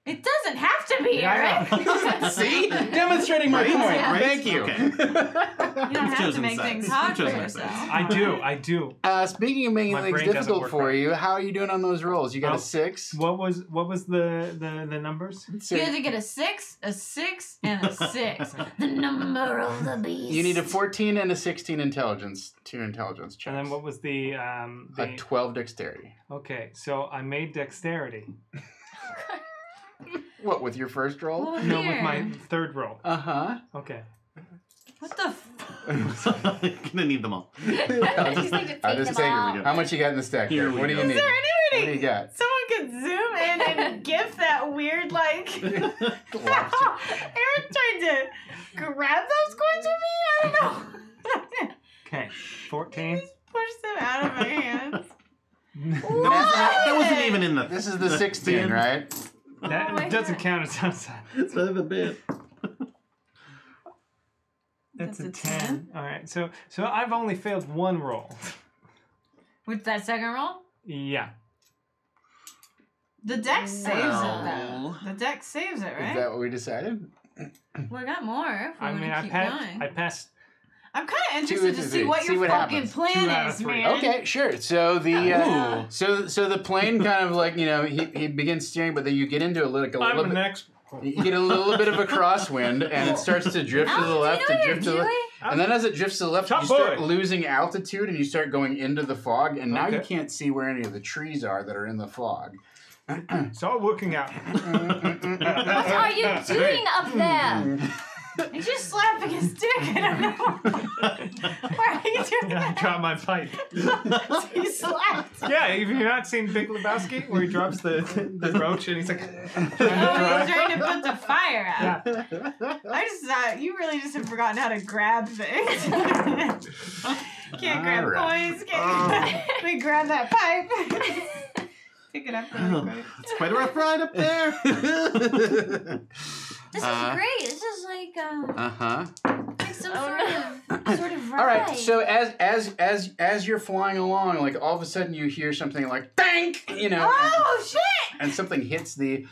It doesn't have to be, Yeah, I Eric. See? Demonstrating my Right? point. Yeah. Thank you. Okay. You don't have to chosen make sides. things hard for Chosen yourself. sides. I do. Speaking of making My things brain doesn't difficult work for right. you, how are you doing on those rolls? You got Oh. a 6? What was the numbers? You had to get a 6, a 6, and a 6. The number of the beast. You need a 14 and a 16 intelligence, 2 intelligence checks. And then what was the a 12 dexterity. Okay, so I made dexterity. What, with your first roll? Well, No, with here. my third roll. Uh-huh. Okay. What the f... Gonna need them all. He's like, I'll take just them take all. it. How much you got in the stack? Here there? we What do go. you Is need? Is there What do anybody... you got? Someone could zoom in and give that weird, like... Eric tried to grab those coins from me? I don't know. Okay. 14. Pushed them out of my hands. That wasn't even in the. This is the 16, right? That Oh my doesn't God. count as outside. It's not even a bit. That's a a 10. All right. So I've only failed one roll. With that second roll? Yeah. The deck saves Well. it, though. The deck saves it, Is right? that what we decided? We got more. If we I mean, want to keep going. I passed. I'm kind of Two interested to into see three. what See your what fucking happens. 2 out plan of is, 3. man. Okay, sure. So the Ooh. so the plane kind of like, you know, he begins steering, but then you get into a little I'm bit. an expert. You get a little bit of a crosswind, and it starts to drift to the left and drift to the left. And then as it drifts to the left, Top you start boy. losing altitude, and you start going into the fog, and now you Okay. can't see where any of the trees are that are in the fog. It's all working out. What are you doing up there? He's just slapping his dick. I don't know. Why are you doing I that? dropped my pipe. He slapped. Yeah, have you not seen Big Lebowski where he drops the roach and he's like, Oh, he's trying to put the fire out. yeah. I just thought you really just have forgotten how to grab things. Can't grab Alright. coins. Can't we grab that pipe. Pick it up really quick. It's quite a rough ride up there. This is great. This is like Uh-huh. like some sort of ride. All right. So as you're flying along, like all of a sudden you hear something like "Thank," you know, Oh shit! and something hits the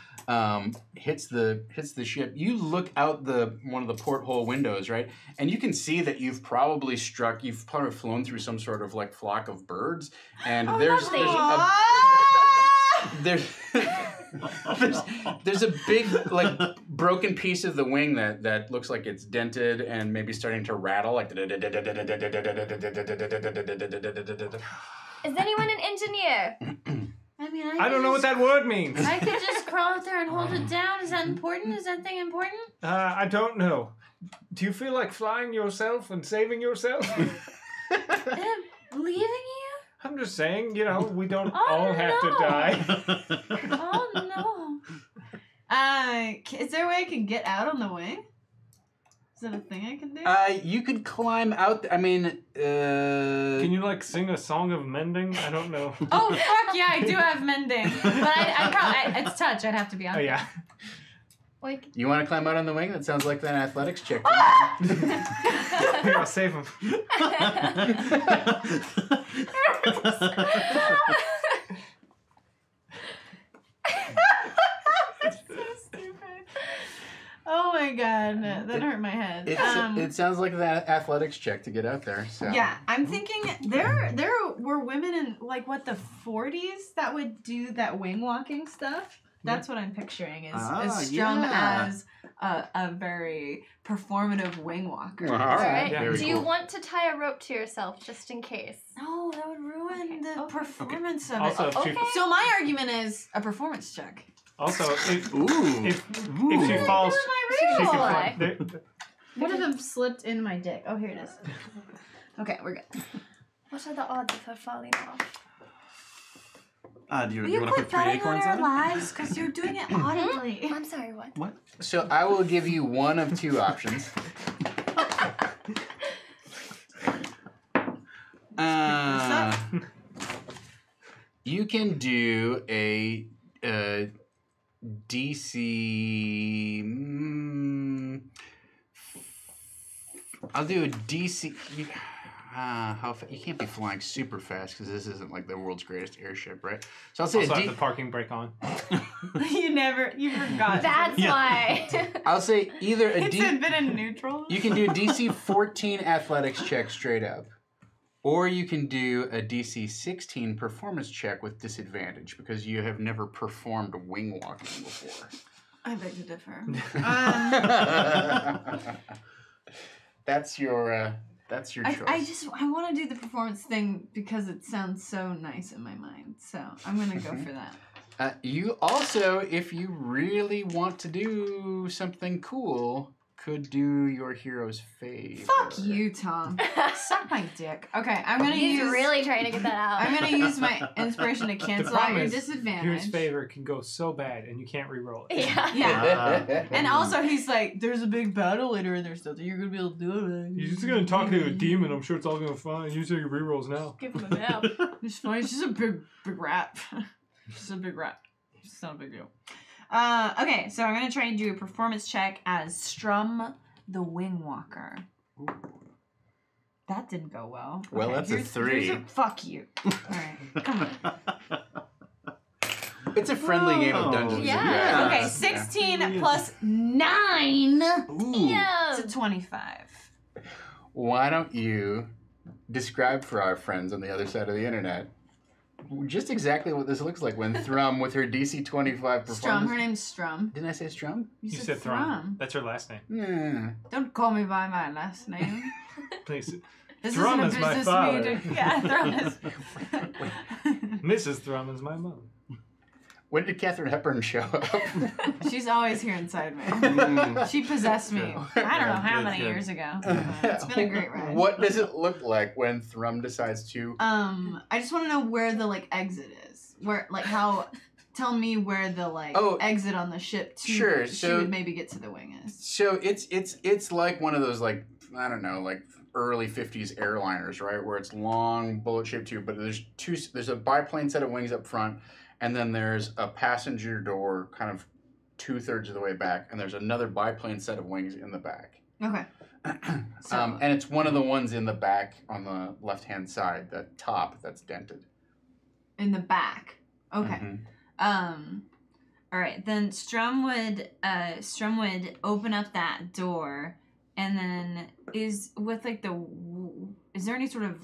ship. You look out one of the porthole windows, right, and you can see that you've probably flown through some sort of like flock of birds, and there's a big like broken piece of the wing that looks like it's dented and maybe starting to rattle like. Is anyone an engineer? I mean, I don't know what that word means. I could just crawl out there and hold it down. Is that important? Is that thing important? I don't know. Do you feel like flying yourself and saving yourself? Leaving you? I'm just saying, you know, we don't Oh, all have to no. die. Oh no. Is there a way I can get out on the wing? Is that a thing I can do? You could climb out. I mean, Can you like sing a song of mending? I don't know. Oh fuck yeah, I do have mending, but I probably it's touch. I'd have to be on. Oh yeah. Like, you want to climb out on the wing? That sounds like an athletics check. Here, I'll save him. Oh my god, that hurt my head. It sounds like an athletics check to get out there. So. Yeah, I'm thinking there were women in like what the 40s that would do that wing walking stuff. That's what I'm picturing is as Strum yeah. as a very performative wing walker. All all right. Yeah. Very Do you cool. want to tie a rope to yourself just in case? No, that would ruin the Okay. performance of Also, it. if she, Okay. So my argument is a performance check. also if Ooh. if she falls, she real can fly. life. What if I'm slipped in my dick? Oh, here it is. Okay, we're good. What are the odds of her falling off? Do you, Will you you want to quit put 3 betting on acorns our on it? lives? Because you're doing it audibly. I'm sorry, what? So I will give you one of two options. You can do a DC. I'll do a DC. You can't be flying super fast because this isn't like the world's greatest airship, right? So I'll say Also have the parking brake on. You forgot. That's why. I'll say either a It's been in neutral. You can do a DC 14 athletics check straight up, or you can do a DC 16 performance check with disadvantage because you have never performed wing walking before. I beg to differ. That's your choice. I want to do the performance thing because it sounds so nice in my mind. So I'm gonna go for that. You also, if you really want to do something cool, could do your hero's favor. Fuck you, Tom. Suck my dick. Okay, I'm gonna He's use. really trying to get that out. I'm gonna use my inspiration to The cancel out problem your is, disadvantage. Hero's favor can go so bad, and you can't re-roll it. Yeah. Yeah. And also, he's like, "There's a big battle later, and there's nothing you're gonna be able to do it." You're just gonna talk to a demon. I'm sure it's all gonna be fine. You take your re-rolls now. Give him a nap. It's fine. It's just a big rat. It's just a big rat. It's not a big deal. Okay, so I'm gonna try and do a performance check as Strum the Wing Walker. Ooh. That didn't go well. Well, that's a here's 3. Fuck you. All right, come on. It's a friendly game of Dungeons. Yeah. and Dragons. Okay, 16 plus 9. Ooh. It's a 25. Why don't you describe for our friends on the other side of the internet just exactly what this looks like when Thrum with her DC 25 performance. Strum. Her name's Strum. Didn't I say Strum? You said Thrum. That's her last name. Yeah. Don't call me by my last name. Please. This Thrum isn't a is my business father. meeting. Yeah, Thrum is. Mrs. Thrum is my mom. When did Katharine Hepburn show up? She's always here inside me. She possessed me. I don't know how many years ago. It's been a great ride. What does it look like when Thrum decides to? I just want to know where the exit is. Where how? Tell me where the exit on the ship to. Sure, she so- would maybe get to the wing is. So it's like one of those I don't know early 50s airliners, right? Where it's long bullet shaped tube, but there's a biplane set of wings up front. And then there's a passenger door kind of 2/3 of the way back, and there's another biplane set of wings in the back. Okay. And it's one of the ones in the back on the left-hand side, the top that's dented. In the back. Okay. Mhm. All right. Then Strum would open up that door, and then is there any sort of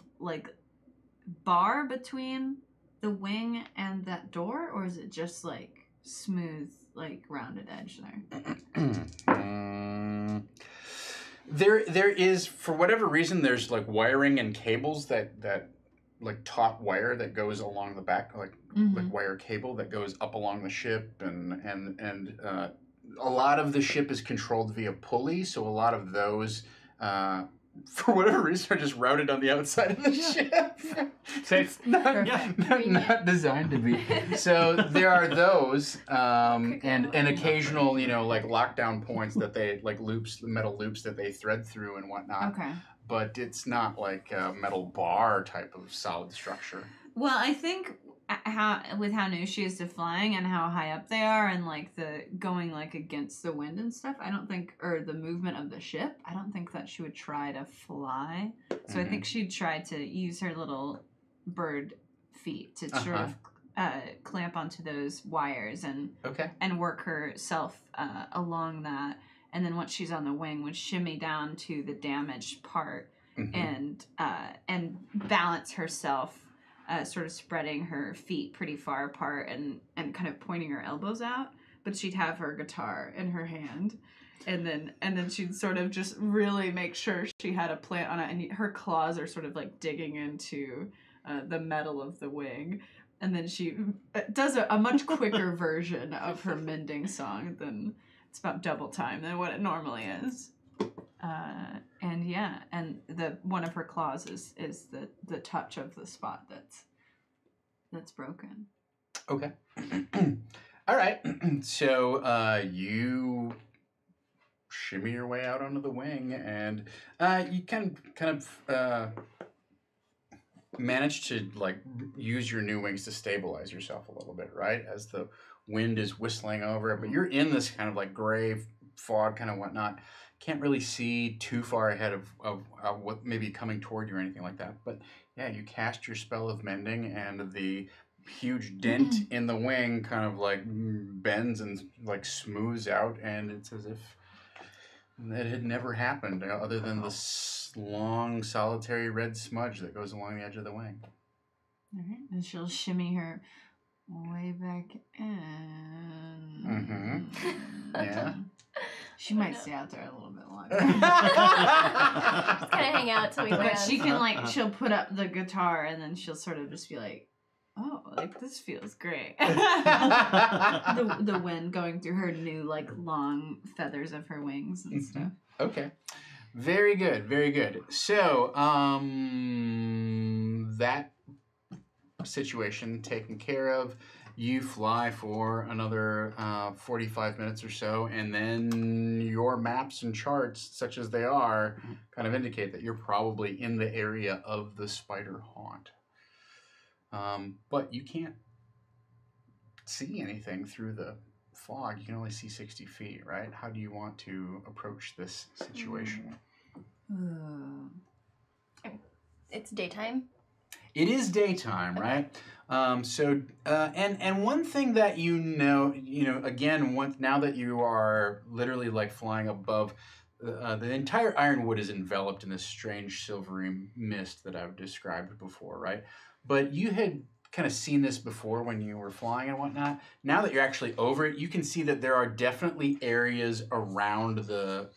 bar between the wing and that door, or is it just smooth rounded edge there? There is, for whatever reason, there's wiring and cables that taut wire that goes along the back, wire cable that goes up along the ship, and a lot of the ship is controlled via pulley, so a lot of those for whatever reason are just routed on the outside of the ship. Safe. Not designed to be. So there are those, and occasional, lockdown points that they metal loops that they thread through and whatnot. Okay. But it's not like a metal bar type of solid structure. Well, I think how new she is to flying and how high up they are, and the going against the wind and stuff, I don't think, or the movement of the ship, I don't think that she would try to fly. So I think she'd try to use her little bird feet to sort of clamp onto those wires and work herself along that. And then once she's on the wing, would shimmy down to the damaged part and balance herself, sort of spreading her feet pretty far apart and kind of pointing her elbows out. But she'd have her guitar in her hand, and then she'd sort of just really make sure she had a plant on it, and her claws are sort of digging into the metal of the wing. And then she does a much quicker version of her mending song than. It's about double time than what it normally is. And the one of her claws is the touch of the spot that's broken. Okay. All right. So you shimmy your way out onto the wing, and you kind of manage to like use your new wings to stabilize yourself a little bit, right? As the wind is whistling over it, but you're in this kind of like gray fog kind of whatnot. Can't really see too far ahead of what may be coming toward you or anything like that. But yeah, you cast your spell of mending, and the huge dent in the wing kind of like bends and like smooths out, and it's as if it had never happened, other than this long solitary red smudge that goes along the edge of the wing. All right, and she'll shimmy her way back in. Mm-hmm. Yeah. She might stay out there a little bit longer. Just kind of hang out till we land. But she can like, she'll put up the guitar and then she'll sort of just be like, oh, like this feels great. the wind going through her new like long feathers of her wings and stuff. Okay. Very good, very good. So, that situation taken care of. You fly for another 45 minutes or so, and then your maps and charts, such as they are, kind of indicate that you're probably in the area of the spider haunt. But you can't see anything through the fog. You can only see 60 feet, right? How do you want to approach this situation? It's daytime. It is daytime, right? And one thing that you know, again, now that you are literally like flying above, the entire Ironwood is enveloped in this strange silvery mist that I've described before, right? But you had kind of seen this before when you were flying and whatnot. Now that you're actually over it, you can see that there are definitely areas around the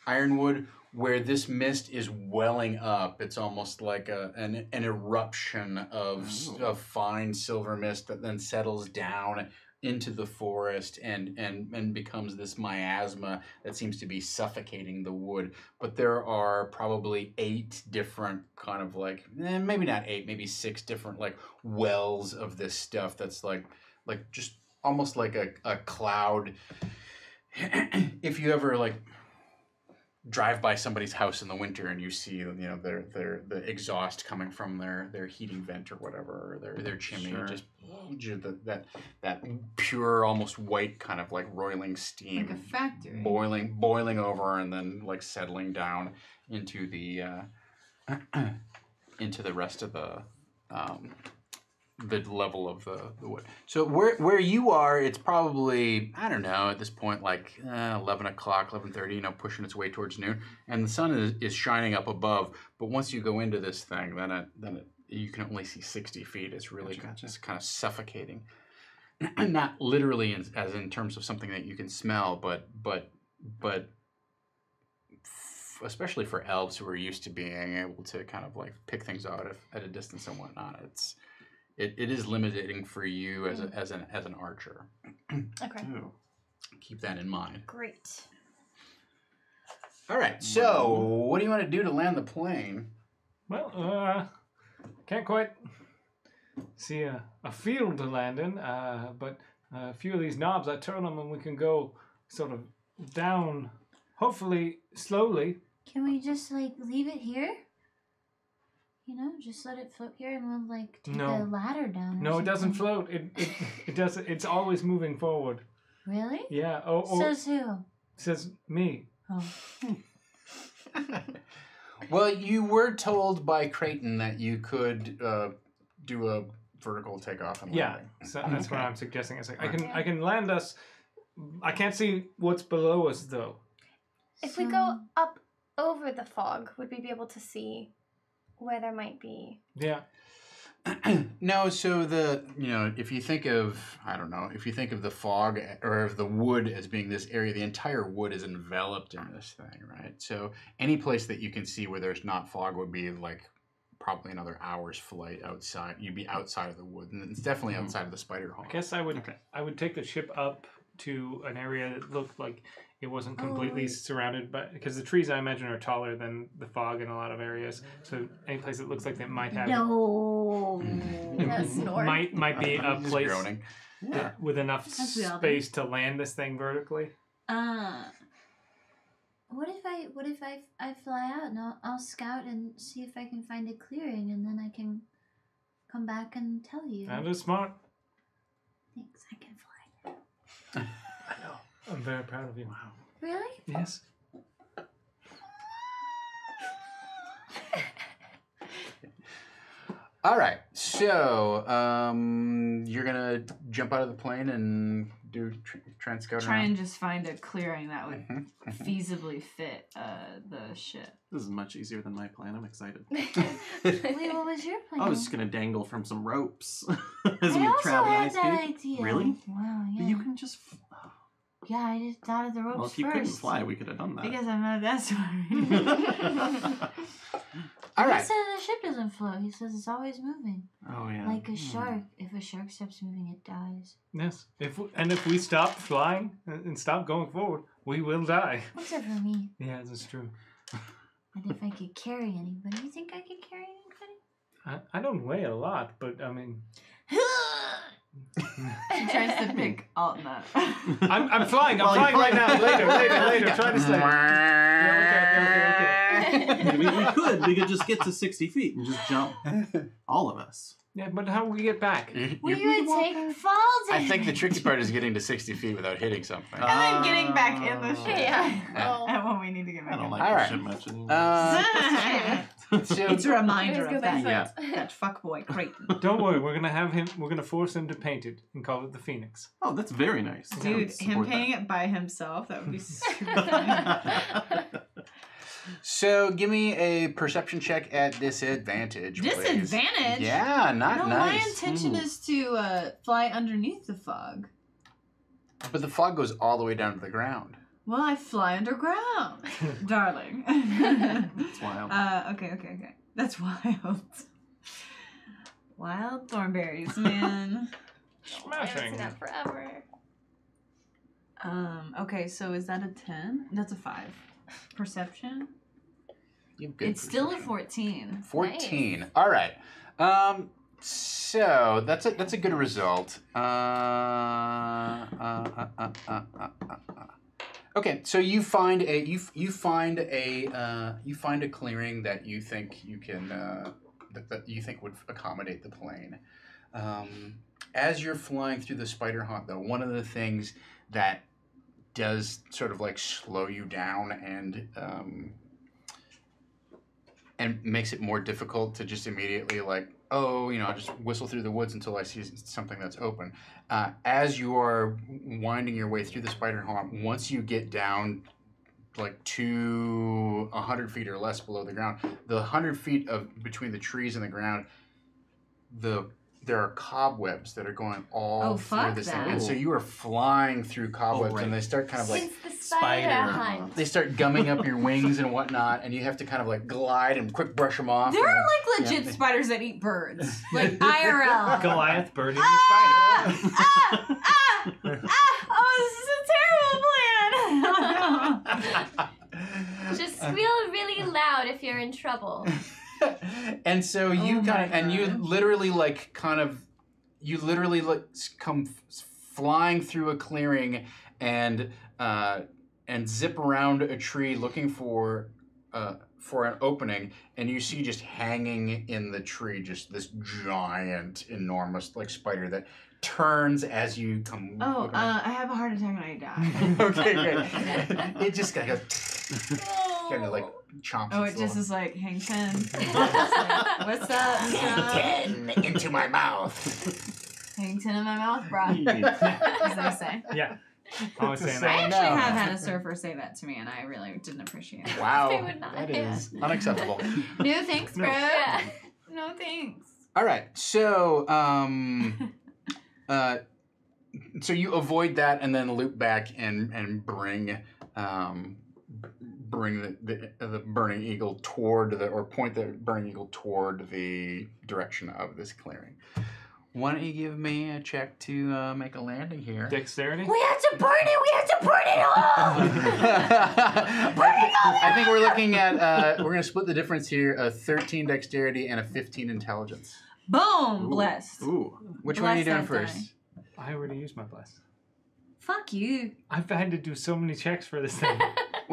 Ironwood where this mist is welling up. It's almost like an eruption of fine silver mist that then settles down into the forest and becomes this miasma that seems to be suffocating the wood. But there are probably 8 different kind of like, maybe not 8, maybe 6 different like wells of this stuff that's like just almost like a cloud. If you ever like drive by somebody's house in the winter and you see, the exhaust coming from their heating vent or whatever, or their chimney, Sure. just that pure, almost white kind of like roiling steam, Like a factory. boiling over and then like settling down into the into the rest of the level of the wood. So where you are, it's probably, I don't know, at this point, like 11 o'clock, 11:30, pushing its way towards noon. And the sun is shining up above. But once you go into this thing, then you can only see 60 feet. It's really just kind of suffocating. Not literally as in terms of something that you can smell, but especially for elves who are used to being able to kind of like pick things out at a distance and whatnot, it is limiting for you as an archer. Okay. Ooh. Keep that in mind. Great. All right. So, what do you want to do to land the plane? Well, can't quite see a field to land in, but a few of these knobs, I turn them and we can go sort of down, hopefully slowly. Can we just like leave it here? Just let it float here and we'll like take No. the ladder down. No, it doesn't float. It does. It's always moving forward. Really? Yeah. Says who? Says me. Oh. Well, you were told by Creighton that you could do a vertical takeoff and Yeah. landing. So that's what Okay. I'm suggesting. It's like I can land us. I can't see what's below us though. If we go up over the fog, would we be able to see where there might be? Yeah. No, so if you think of the fog or of the wood as being this area, the entire wood is enveloped in this thing, right? So any place that you can see where there's not fog would be like probably another hour's flight outside. You'd be outside of the wood, and it's definitely outside of the spider haunt. I guess I would take the ship up to an area that looked like it wasn't completely surrounded, but because the trees I imagine are taller than the fog in a lot of areas. So any place that looks like they might have No. Snort. might be a Just place groaning. with enough As we all do. space to land this thing vertically. What if I fly out and I'll scout and see if I can find a clearing and then I can come back and tell you. That is smart. Thanks, I can fly. I know. I'm very proud of you. Wow. Really? Yes. All right, so you're gonna jump out of the plane and do try and scout Try around. and just find a clearing that would Mhm, mhm. feasibly fit the ship. This is much easier than my plan. I'm excited. Wait, what was your plan? I was just gonna dangle from some ropes as I we also travel had ice that skate. idea. Really? Wow, But yeah. you can just. Yeah, I just thought of the ropes Well, if you first. couldn't fly, we could have done that. Because I'm not that smart. All He right. said the ship doesn't float. He says it's always moving. Oh yeah. Like a shark. If a shark stops moving, it dies. Yes. If we stop flying and stop going forward, we will die. Except for me. Yeah, that's true. And if I could carry anybody, you think I could carry anybody? I don't weigh a lot, but I mean, She tries to pick Altnut. I'm flying. I'm flying right now. Later. Try this later. Okay. We could just get to 60 feet and just jump. All of us. Yeah, but how will we get back? You- We you- would take falls. I think the tricky part is getting to 60 feet without hitting something. And then getting back in the ship. Yeah. Oh. And when we need to get back I don't in. like All this right. shit much anymore. So It's a reminder Always go of by that, foot. that fuckboy Creighton. Don't worry, we're gonna force him to paint it and call it the Phoenix. Oh, that's very nice. I Dude, would him support painting it by himself, that would be super funny. that. So give me a perception check at disadvantage, please. Disadvantage? Yeah, not No, my nice. intention is to fly underneath the fog. But the fog goes all the way down to the ground. Well, I fly underground, darling. It's wild. Okay. That's wild. Wild thornberries, man. I haven't seen that forever. Okay, so is that a 10? That's a 5. Perception? You have good It's still a perception. 14. 14. All right. So that's a good result. Okay, so you find a clearing that you think you can that you think would accommodate the plane. As you're flying through the spider haunt, though, one of the things that does sort of like slow you down and makes it more difficult to just immediately like, oh, I'll just whistle through the woods until I see something that's open. As you are winding your way through the spider haunt, once you get down like to 100 feet or less below the ground, the 100 feet between the trees and the ground, there are cobwebs that are going all through this thing. And so you are flying through cobwebs, and they start kind of like It's the spider hunt. they start gumming up your wings and whatnot, and you have to kind of like glide and quick brush them off. There and are like legit yeah. spiders that eat birds. Like IRL. Goliath birding the spider. Oh, this is a terrible plan. Just squeal really loud if you're in trouble. And so you Oh kind of, my and you God. literally come flying through a clearing and zip around a tree looking for an opening, and you see just hanging in the tree just this giant, enormous like spider that turns as you come. Oh, looking I have a heart attack when I die. okay, great. It just kind of goes, kind of like chomps. Oh, its it just little- is like, hang 10. It's like, what's up, Hang 10 into my mouth. Hang 10 in my mouth, brah. As they say. Yeah. Always saying I that. actually No. have had a surfer say that to me, and I really didn't appreciate it. Wow, They would not, that yeah. is unacceptable. No thanks, bro. Yeah. No thanks. All right, so so you avoid that and then loop back and bring the burning eagle point the burning eagle toward the direction of this clearing. Why don't you give me a check to make a landing here? Dexterity? We have to burn it! We have to burn it all! I think we're looking at we're gonna split the difference here: a 13 dexterity and a 15 intelligence. Boom! Blessed. Ooh, which one are you doing Bless that first? die. I already used my bless. Fuck you. I've had to do so many checks for this thing.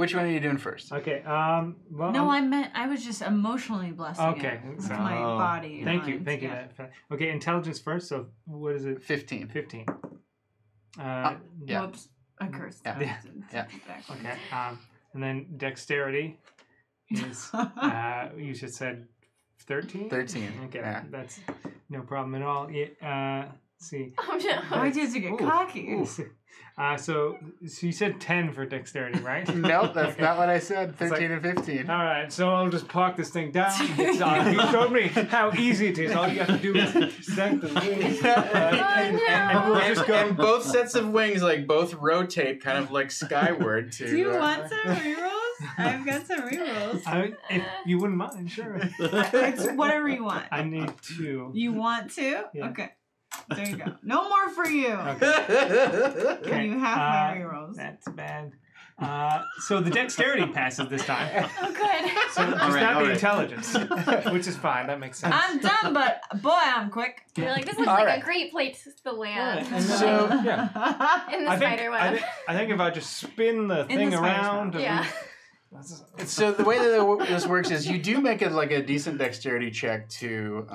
Which one are you doing first? Okay. Well, No, I was just emotionally blessing Okay, it with so- my body. and Thank you. mind. Thank you. Yeah. Okay, intelligence first. So what is it? 15. 15. Yeah. Whoops. I cursed. Yeah. Yeah. Okay. And then dexterity is you just said 13. 13. Okay, Yeah. that's no problem at all. Yeah. Let's see. Oh no. Why did you get cocky? So you said 10 for dexterity, right? Nope, that's not what I said. It's 13 and 15. All right, so I'll just park this thing down. You showed me how easy it is. All you have to do is stack the wings. And we'll just go. And both sets of wings, like, both rotate kind of like skyward to... Do you want some rerolls? I've got some rerolls. If you wouldn't mind, sure. It's whatever you want. I need 2. You want to? Yeah. Okay. There you go. No more for you. Okay. You have my rerolls. That's bad. So the dexterity passes this time. Oh, good. So just right, not all the right. intelligence, which is fine. That makes sense. I'm done, but boy, I'm quick. You're like, this looks All like right. a great place to land And then- So- yeah. in the spider web. I think if I just spin the In thing the spider's around. web. Yeah. So the way that this works is you do make a decent dexterity check to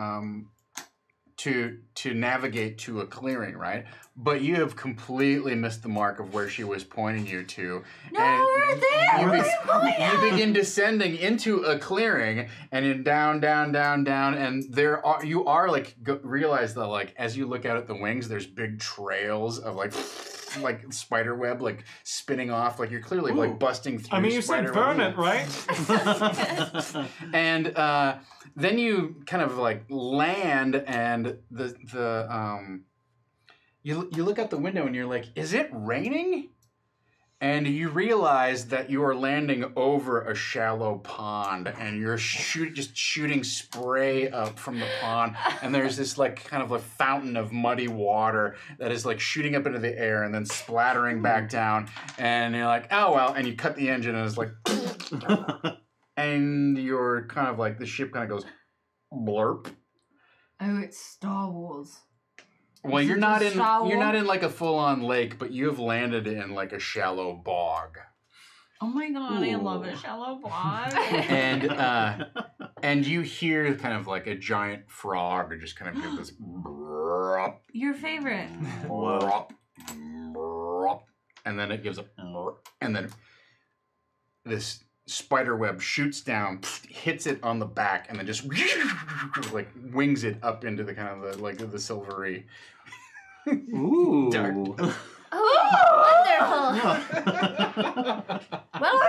navigate to a clearing, right? But you have completely missed the mark of where she was pointing you to. No, And we're there. You, Where are you you going? begin descending into a clearing, and then down, and you are like realize that like as you look out at the wings, there's big trails of like spider web like spinning off, like you're clearly like busting through. I mean, you said spider burn web. it, right? And then you kind of like land, and you look out the window and you're like, is it raining? And you realize that you are landing over a shallow pond, and you're just shooting spray up from the pond, and there's this like kind of a fountain of muddy water that is like shooting up into the air and then splattering back down, and you're like, oh well, and you cut the engine and it's like and you're kind of like the ship kind of goes blurp. Oh, it's Star Wars. Well, Is you're it not the in shower? you're not in like a full-on lake, but you have landed in like a shallow bog. Oh my god, I Ooh. love a shallow bog. And you hear kind of like a giant frog just kind of give this brop, Your favorite. brop, brop, and then it gives a brop, and then this spider web shoots down, hits it on the back, and then just like wings it up into the kind of the silvery. Ooh. Dark. Oh, wonderful. Well,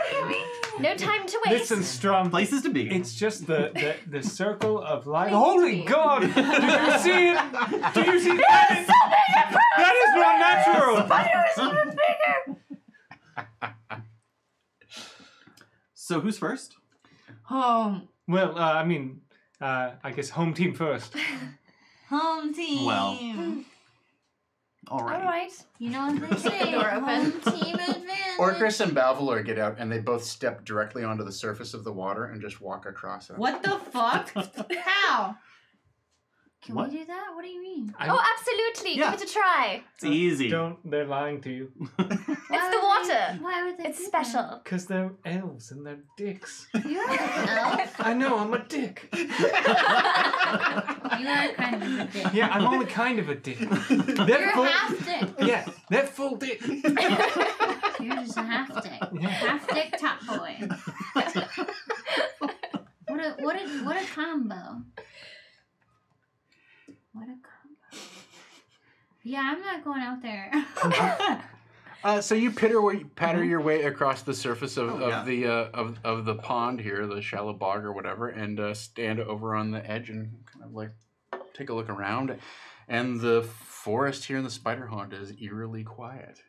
no time to waste. Listen, Strum. Places to be. It's just the circle of light. Please Holy do. God! Did you see it? Did you see that? That is not natural. Spider is even bigger. So who's first? Home. Well, I mean, I guess home team first. Home team. Well. All All right. right. You know what they say, Door open. home team advantage. Orcris and Balvalor get out, and they both step directly onto the surface of the water and just walk across it. What the fuck? How? Can What? we do that? What do you mean? Oh, absolutely. Yeah. Give it a try. It's easy. They're lying to you. It's the water. Why would they It's do special. Because they're elves and they're dicks. that? You're an elf. I know, I'm a dick. You are kind of a dick. Yeah, I'm only kind of a dick. You're half dick. Yeah, that full dick. You're just a half dick. Yeah. Half dick top boy. What a combo. What a combo. Yeah, I'm not going out there. So you patter your way across the surface of yeah. the pond here, the shallow bog or whatever, and stand over on the edge and kind of like take a look around. And the forest here in the Spider Haunt is eerily quiet.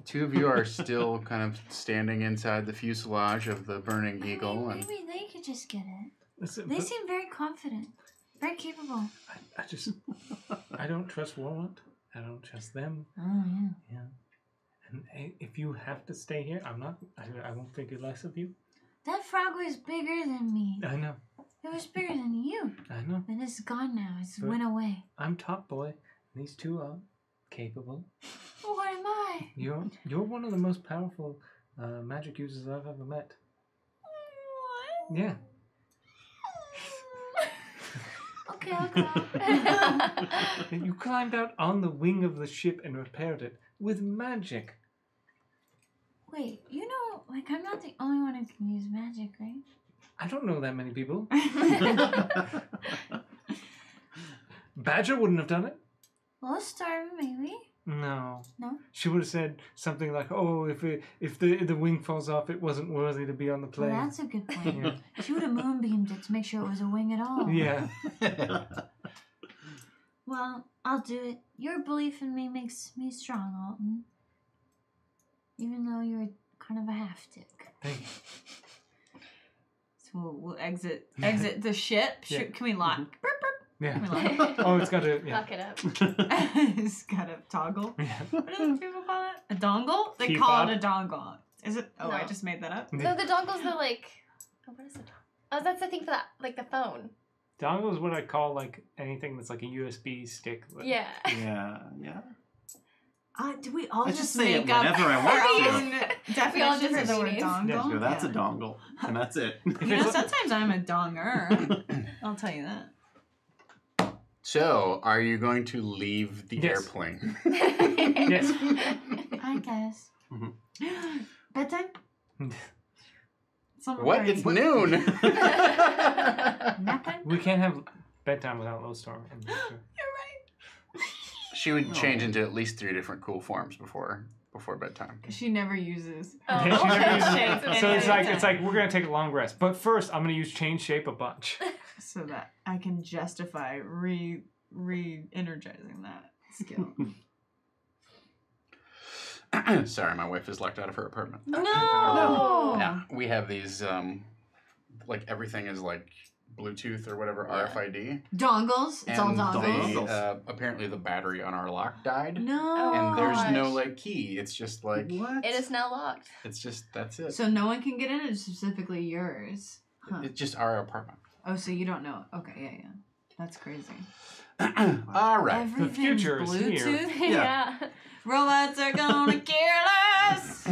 Two of you are still kind of standing inside the fuselage of the Burning Eagle, and Maybe they could just get it. Listen, They but seem very confident. Very capable. I don't trust Warlock. I don't trust them. Oh, yeah. Yeah. And if you have to stay here, I won't think less of you. That frog was bigger than me. I know. It was bigger than you. I know. And it's gone now. It's But- went away. I'm top boy. And these two are capable. What am I? You're one of the most powerful magic users I've ever met. Yeah. Okay, I'll go. You climbed out on the wing of the ship and repaired it with magic. Wait, you know, like, I'm not the only one who can use magic, right? I don't know that many people. Badger wouldn't have done it. Lost Star, maybe. No. No? She would have said something like, "Oh, if the wing falls off, it wasn't worthy to be on the Well, plane." that's a good point. Yeah. She would have moonbeamed it to make sure it was a wing at all. Yeah. Well, I'll do it. Your belief in me makes me strong, Alton. Even though you're kind of a half-dick. Thank you. So we'll exit the ship. Yeah. Can we lock? Yeah. Can we lock? Oh, it's got to. Yeah. Lock it up. It's got a toggle. Yeah. What do people call it? A dongle? They Key call fob. it a dongle. Is it? Oh, I No. just made that up. No, the dongle's the like. Oh, what is it? Oh, that's the thing for that, like the phone. Dongle is what I call like anything that's like a USB stick. Yeah. Yeah. Do we all I just just say it make up whenever I our want own We all definitions of different the word meanings. dongle? So that's Yeah. a dongle, and that's it. You know, sometimes I'm a donger. I'll tell you that. So, are you going to leave the Yes. airplane? Yes. I guess. Bedtime? Somewhere What? very- It's noon. Nap time? We can't have bedtime without Lodestar. You're right. She would change into at least 3 different cool forms before bedtime. Because she never uses. Oh. Yeah, she never uses Shape it. So any it's other like time. we're gonna take a long rest. But first, I'm gonna use change shape a bunch. So that I can justify re-energizing that skill. Sorry, my wife is locked out of her apartment. No! Yeah, we have these, like everything is like Bluetooth or whatever, Yeah. RFID. Dongles? It's all And dongles? they, apparently the battery on our lock died. No. And there's no gosh. like key. It's just like, What? It is now locked. it's just, that's it. So no one can get in, it's specifically yours. Huh. It's just our apartment. Oh, so you don't know. Okay, yeah. That's crazy. All right. Everything's future is here. Bluetooth? Yeah. Robots are gonna kill us!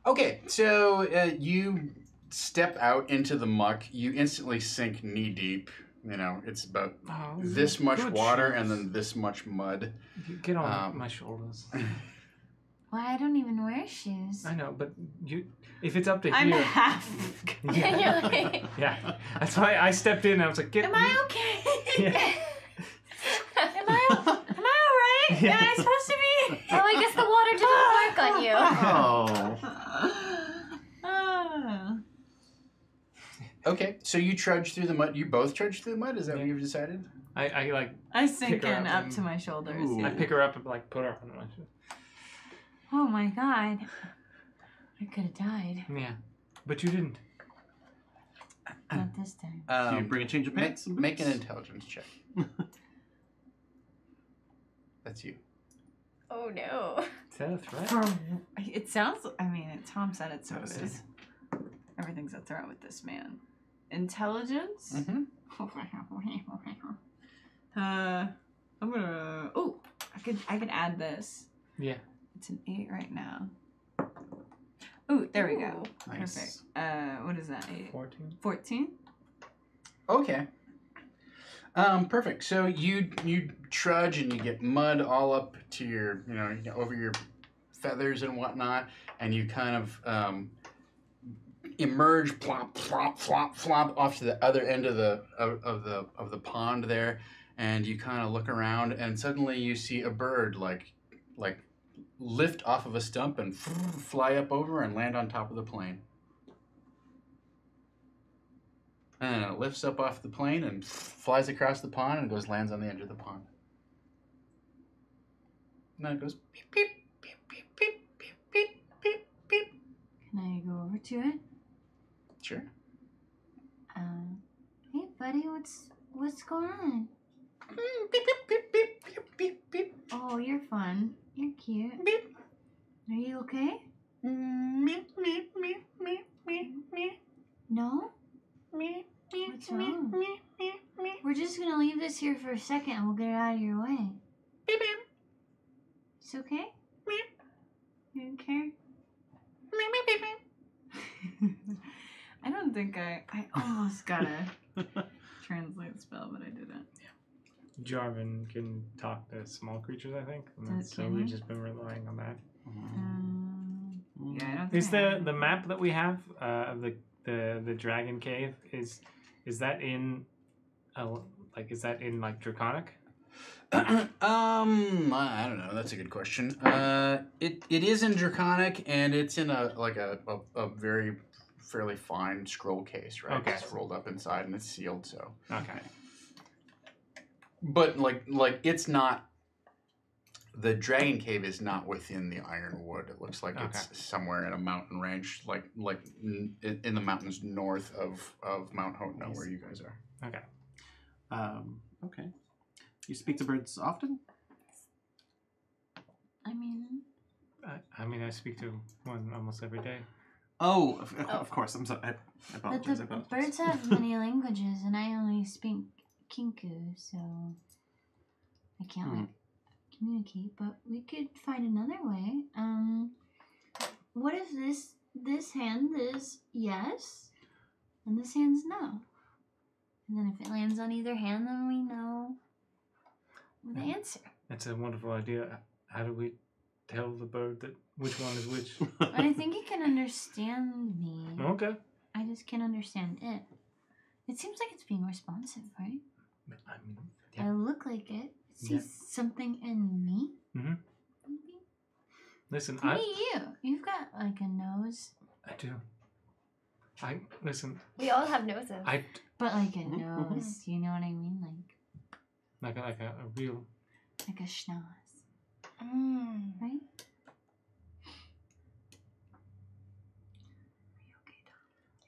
Okay, so you step out into the muck. You instantly sink knee deep. You know, it's about Oh, this much good water shoes. and then this much mud. You get on Um, my shoulders. Well, I don't even wear shoes. I know, but if it's up to I'm here. half. And you're like, Yeah, that's why I stepped in. And I was like, "Get Am me." I okay? Yeah. Am I alright? Yeah. Am I supposed to be? oh, I guess the water didn't work on you. Oh. Ah. Okay, so you trudge through the mud. You both trudge through the mud? Is that what you've decided? I like I sink Pick her in up up and- to my shoulders. Ooh. I Yeah. pick her up and like put her on my shoulder. Oh my god. I could have died. Yeah, but you didn't. Not this time. Do you bring a change of pants? and Make an boots? intelligence check. That's you. Oh no. Is that a threat? It sounds. I mean, Tom said it, so Oh, it see. is. Everything's a threat with this man. Intelligence. Mm-hmm. I'm gonna. Oh, I could add this. Yeah. It's an 8 right now. Ooh, there we go. Ooh. Nice. Perfect. What is that? 8? 14. 14. Okay. Perfect. So you trudge and you get mud all up to your, over your feathers and whatnot, and you kind of emerge, plop, plop, flop, flop, off to the other end of the pond there, and you kind of look around, and suddenly you see a bird like lift off of a stump and fly up over and land on top of the plane. And it lifts up off the plane and flies across the pond and lands on the edge of the pond. And then it goes beep, beep, beep, beep, beep, beep, beep, beep, beep. Can I go over to it? Sure. Hey buddy, what's going on? Beep, beep, beep, beep, beep, beep, beep, Oh, you're fun. You're cute. beep. Are you okay? Meep, meep, meep, meep, meep, meep, No? meep, meep, What's meep, wrong? meep, meep, meep, We're just gonna leave this here for a second and we'll get it out of your way. beep, beep, It's okay? meep, You don't care? meep, meep, I don't think I almost got a translate spell, but I didn't. Jarvan can talk to small creatures, I think. And Does- so can we've he? just been relying on that. Yeah, I don't think Is I the map that we have of the dragon cave is that in is that in like Draconic? I don't know. That's a good question. It is in Draconic, and it's in a very fairly fine scroll case, right? Okay. It's rolled up inside and it's sealed, so. Okay. But like it's not. The Dragon Cave is not within the Ironwood. It looks like it's somewhere in a mountain range, like in the mountains north of Mount Hotno, where you guys are. Okay. Okay. You speak to birds often? I mean, I speak to one almost every day. Oh, of course. I'm sorry. I but apologize. the birds have many languages, and I only speak Kinku, so I can't like communicate. But we could find another way. What if this hand is yes, and this hand's no? And then if it lands on either hand, then we know the answer. That's a wonderful idea. How do we tell the bird that which one is which? I think it can understand me. Okay. I just can't understand it. It seems like it's being responsive, right? I mean, I look like it. It sees something in me. Mm-hmm. Maybe. Listen, Maybe you've got like a nose. I do. Listen. We all have noses. But like a nose, you know what I mean? Like a real. Like a schnoz, right?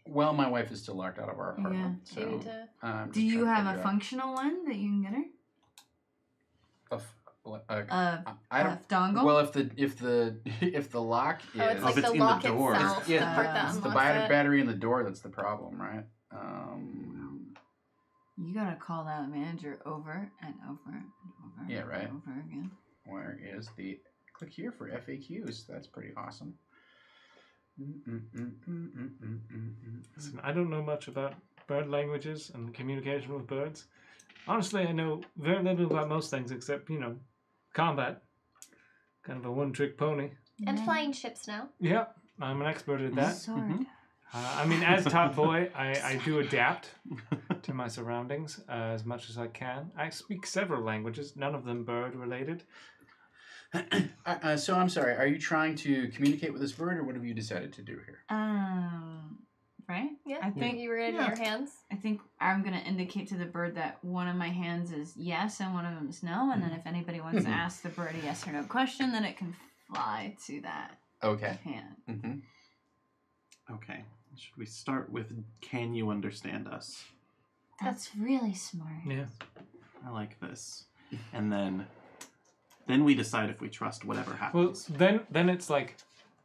Well, my wife is still locked out of our apartment. She need So, to. Do you have a functional one that you can get her? I don't. Dongle? Well, if the lock is, Oh, it's like it's the in the lock door. itself. The part that it's the unlocks it. battery in the door that's the problem, right? You gotta call that manager over and over and over. Yeah, right. And over again. Where is the click here for FAQs? That's pretty awesome. Listen, I don't know much about bird languages and communication with birds. Honestly, I know very little about most things except, combat. Kind of a one-trick pony. And flying ships now. Yeah, I'm an expert at that. Sword. As top boy, I do adapt to my surroundings as much as I can. I speak several languages, none of them bird-related. So I'm sorry. Are you trying to communicate with this bird, or what have you decided to do here? Right? Yeah. I think You were in your hands. I think I'm gonna indicate to the bird that one of my hands is yes and one of them is no, and then if anybody wants to ask the bird a yes or no question, then it can fly to that Okay. hand. Mm-hmm. Okay. Should we start with can you understand us? That's really smart. Yeah. I like this. And then we decide if we trust whatever Well, happens. then it's like,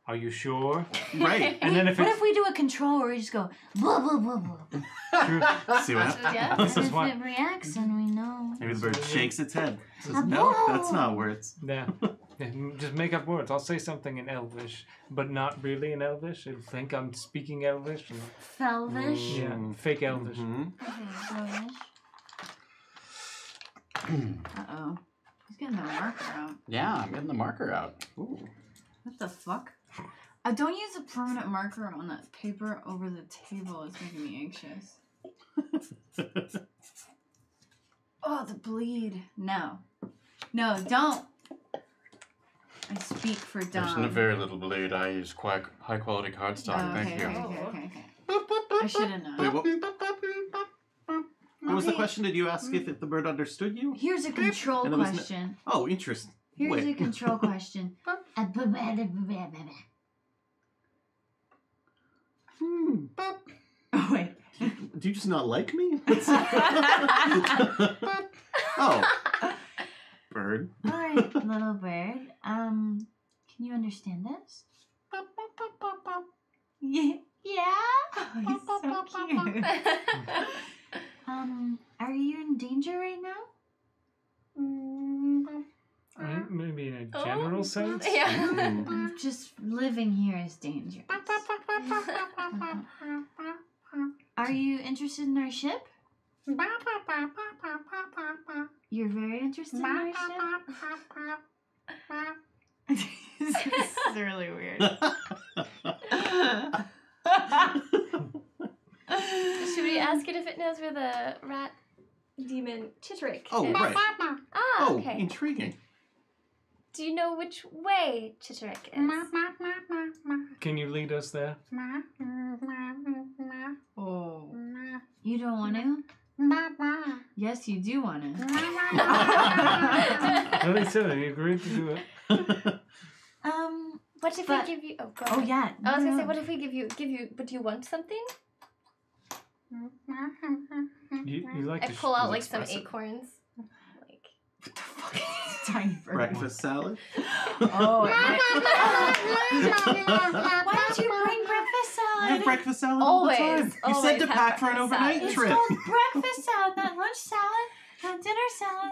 are you sure? Right. And then if What it's if we do a control where we just go blah blah blah blah? true, See what happens? Yeah. this And is if why. it reacts, then we know. Maybe the bird shakes its head. Says, Ah, no, whoa. that's not words. Yeah. Just make up words. I'll say something in Elvish, but not really in Elvish. It'll think I'm speaking Elvish. And, Felvish. yeah, fake Elvish. Mhm. Felvish. Uh-oh. He's getting the marker out. Yeah, I'm getting the marker out. Ooh. What the fuck? Don't use a permanent marker on that paper over the table. It's making me anxious. Oh, the bleed. No. No, don't. I speak for Dom. very little bleed. I use quite high quality cardstock. Oh, okay, Thank you. okay. I should have known. Wait, what was the question? Did you ask if the bird understood you? Here's a control And it was n- question. Oh, interesting. Here's a Wait. control question. Oh, wait. Do you just not like me? Oh. Bird. All right, little bird. Can you understand us? Yeah. Yeah. He's so cute. Are you in danger right now? Maybe in a general sense. Yeah. Mm. Just living here is dangerous. Are you interested in our ship? You're very interested in our ship? This is really weird. Should we ask it if it knows where the rat demon Chitterick Oh, is? right. Ah, Oh, okay. intriguing. Do you know which way Chitterick is? Can you lead us there? Oh. You don't want to? Yes, you do want to. No, they said it. He agreed to do it. What if But- we give you? Oh, go Oh ahead. yeah. I was gonna say, no. what if we give you? But do you want something? You like I to pull out like some expressive. acorns. Like. Tiny bird. Breakfast salad? Oh. Why don't you bring breakfast I salad? have breakfast salad Always, all the time. You always said to have pack for an breakfast overnight salad. It's trip. called breakfast salad, not lunch salad, not dinner salad.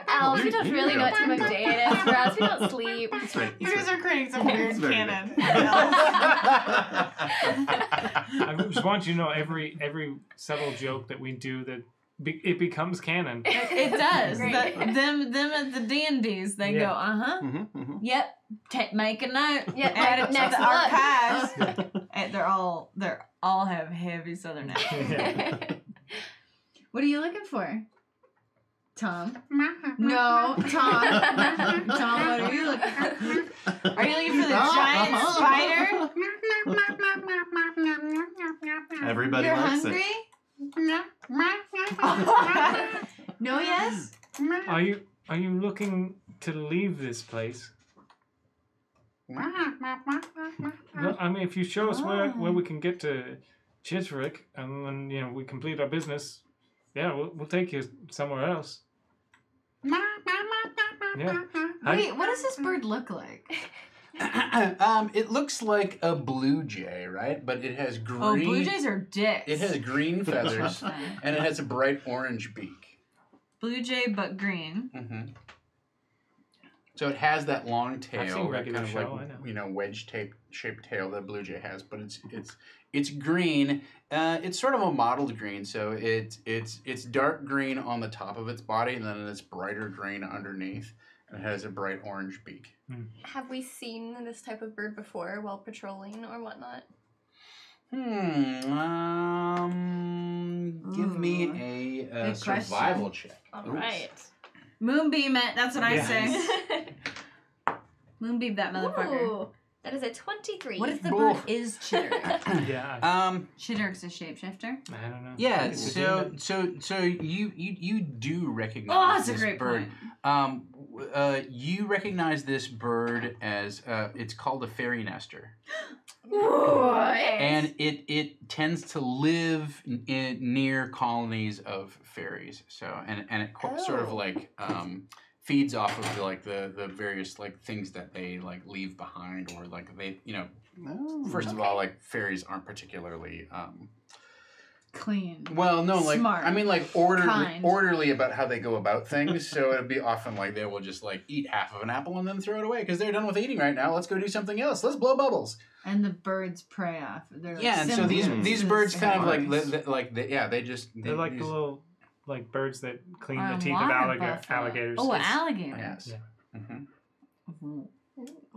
Elves, we Here- don't here really you know go. what time of day it is for us. We don't sleep. That's right. You That's guys right. are creating some weird It's very canon. I just want you to know every subtle joke that we do that it becomes canon. It does. Great. Them at the D&Ds, they Yeah. go, uh-huh. Mm-hmm. Yep. Make a note. Yep, Add it to next the book. archives. And they're all have heavy southern accents. Yeah. What are you looking for? Tom? No, Tom. Tom, what are you looking for? Are you looking for the giant spider? Everybody You're likes hungry? No, yes? Are you looking to leave this place? Well, I mean, if you show us where we can get to Chitterick, and then we complete our business, yeah, we'll take you somewhere else. Yeah. Wait, what does this bird look like? It looks like a blue jay, right? But it has green. Oh, blue jays are dicks. It has green feathers, and it has a bright orange beak. Blue jay, but green. Mm-hmm. So it has that long I've tail, seen that regular kind of show, like I know. wedge shaped tail that blue jay has, but it's green. It's sort of a mottled green, so it's dark green on the top of its body, and then it's brighter green underneath, and it has a bright orange beak. Have we seen this type of bird before while patrolling or whatnot? Give me a Good survival question. check. All right. Moonbeam it, that's what I Yes. say. Moonbeam that motherfucker. Ooh, that is a 23. What if the Bull. bird is Chitterick? Yeah. Chitterick's a shapeshifter. I don't know. Yeah. It's a So demon. you do recognize. Oh, that's a this great bird. point. You recognize this bird as it's called a fairy nester, Okay. and it tends to live near colonies of fairies. So and it sort of Oh. like feeds off of the various like things that they like leave behind, or like they first of all, like fairies aren't particularly Clean. well, no, like Smart. I mean, like Kind. orderly about how they go about things. So it'd be often like they will just like eat half of an apple and then throw it away because they're done with eating right now. Let's go do something else. Let's blow bubbles. And the birds prey off. They're like Yeah, and so these symbiotes. birds kind of Fairies. They're like the little birds that clean Or the a teeth of water buffalo. alligators. Oh, It's- alligators. yes. Yeah. Mhm.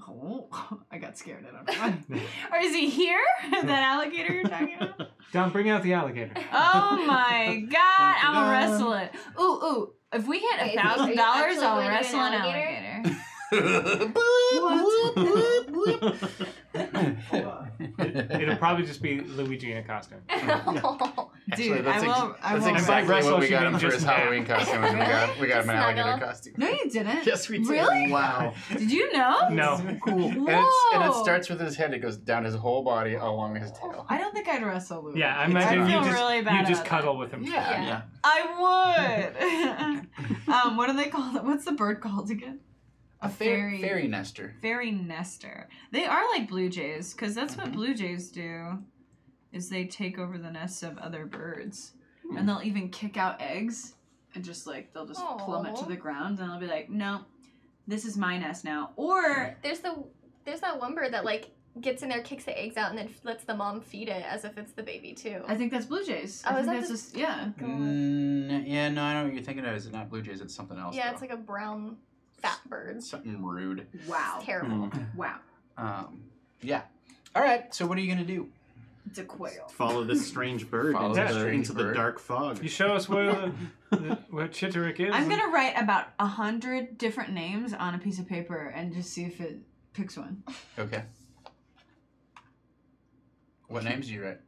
Oh, I got scared. I don't know. Or is he here? That alligator you're talking about? Don, bring out the alligator. Oh my god, I'm gonna wrestle it. Ooh. If we hit Wait, $1,000, are you actually I'll going to wrestle an an alligator? It'll probably just be Luigi in a costume. Dude, that's I will that's wrestle. exactly Wrestle what we should got be him for just his nap. Halloween costume. We got him Just an alligator snuggle. costume. No, you didn't. Yes, we did. Really? Wow. Did you know? No. Cool. And Whoa. it starts with his head. It goes down his whole body along his tail. I don't think I'd wrestle Louie. Yeah, I I imagine feel you just really bad you just about cuddle with him. Yeah. I would. What do they call it? What's the bird called again? A fairy nester. Fairy nester. They are like blue jays, because that's what blue jays do. Is they take over the nests of other birds, and they'll even kick out eggs, and just like they'll just plummet to Aw. the ground, and they'll be like, "No, this is my nest now." Or There's that one bird that like gets in there, kicks the eggs out, and then lets the mom feed it as if it's the baby too. I think that's blue jays. Oh, I is think that that's just yeah. Yeah, no, I know what you're thinking of. It's not blue jays. It's something else. Yeah, though. it's like a brown fat bird. Something rude. Wow. It's terrible. Wow. Yeah. All right. So what are you gonna do? It's a quail. Follow this strange bird Follow into, this the, strange into the bird. dark fog. You show us where where Chitterick is. I'm gonna write about 100 different names on a piece of paper and just see if it picks one. Okay. What names do you write?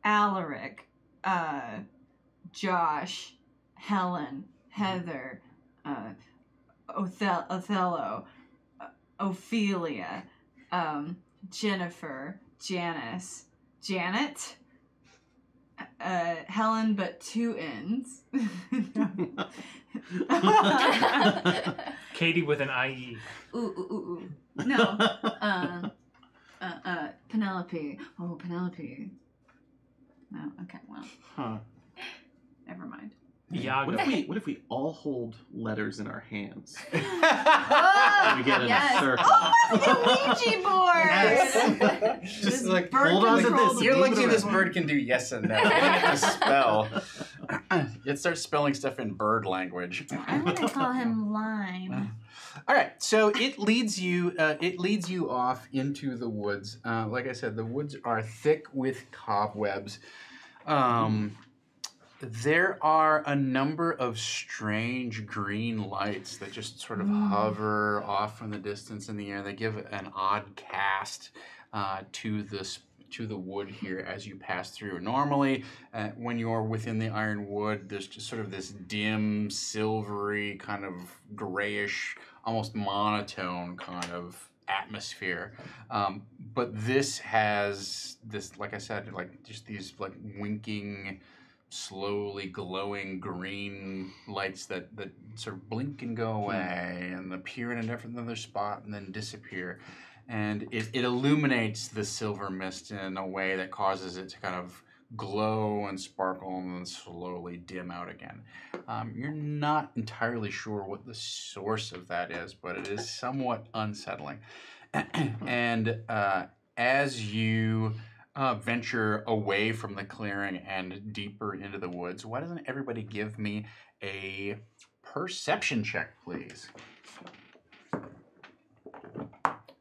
Alaric, Josh, Helen, Heather, Othello, Ophelia, Jennifer, Janice, Janet, Helen, but 2 N's. Katie with an IE. Ooh. No. Penelope. Oh, Penelope. No, okay, well, Huh. never mind. Iago. What if we all hold letters in our hands? Oh, We get in yes. a circle. Oh, the Ouija board! Just This like bird hold on to controls this. You're the lucky Ouija this board. bird can do yes and no. A spell. It starts spelling stuff in bird language. I'm gonna call him Lime. All right, so it leads you off into the woods. Like I said, the woods are thick with cobwebs. There are a number of strange green lights that just sort of hover off from the distance in the air. They give an odd cast to the wood here as you pass through. Normally, when you're within the iron wood, there's just sort of this dim, silvery, kind of grayish, almost monotone kind of atmosphere. But this has this, like I said, like just these like winking, slowly glowing green lights that sort of blink and go away and appear in a different another spot and then disappear. And it illuminates the silver mist in a way that causes it to kind of glow and sparkle and then slowly dim out again. You're not entirely sure what the source of that is, but it is somewhat unsettling. And as you venture away from the clearing and deeper into the woods, why doesn't everybody give me a perception check, please?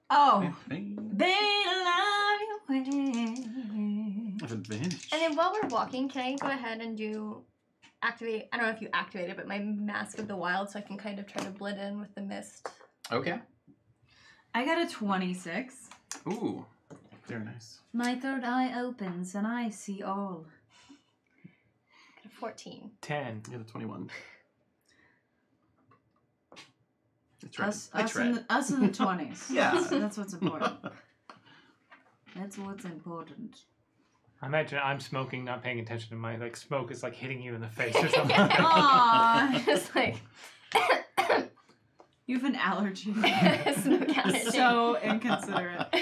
Oh, Hey, they love you. I've advantage. And then while we're walking, can I go ahead and activate, I don't know if you activate it, but my Mask of the Wild, so I can kind of try to blend in with the mist. Okay. I got a 26. Ooh, very nice. My third eye opens and I see all. Got a 14. 10. You got a 21. That's right. Us, I us, tried. in the, us in the 20s. Yeah. That's what's important. That's what's important. I imagine I'm smoking, not paying attention to my smoke is hitting you in the face or something. Aww. Just like You have an allergy. smoke allergy. So inconsiderate.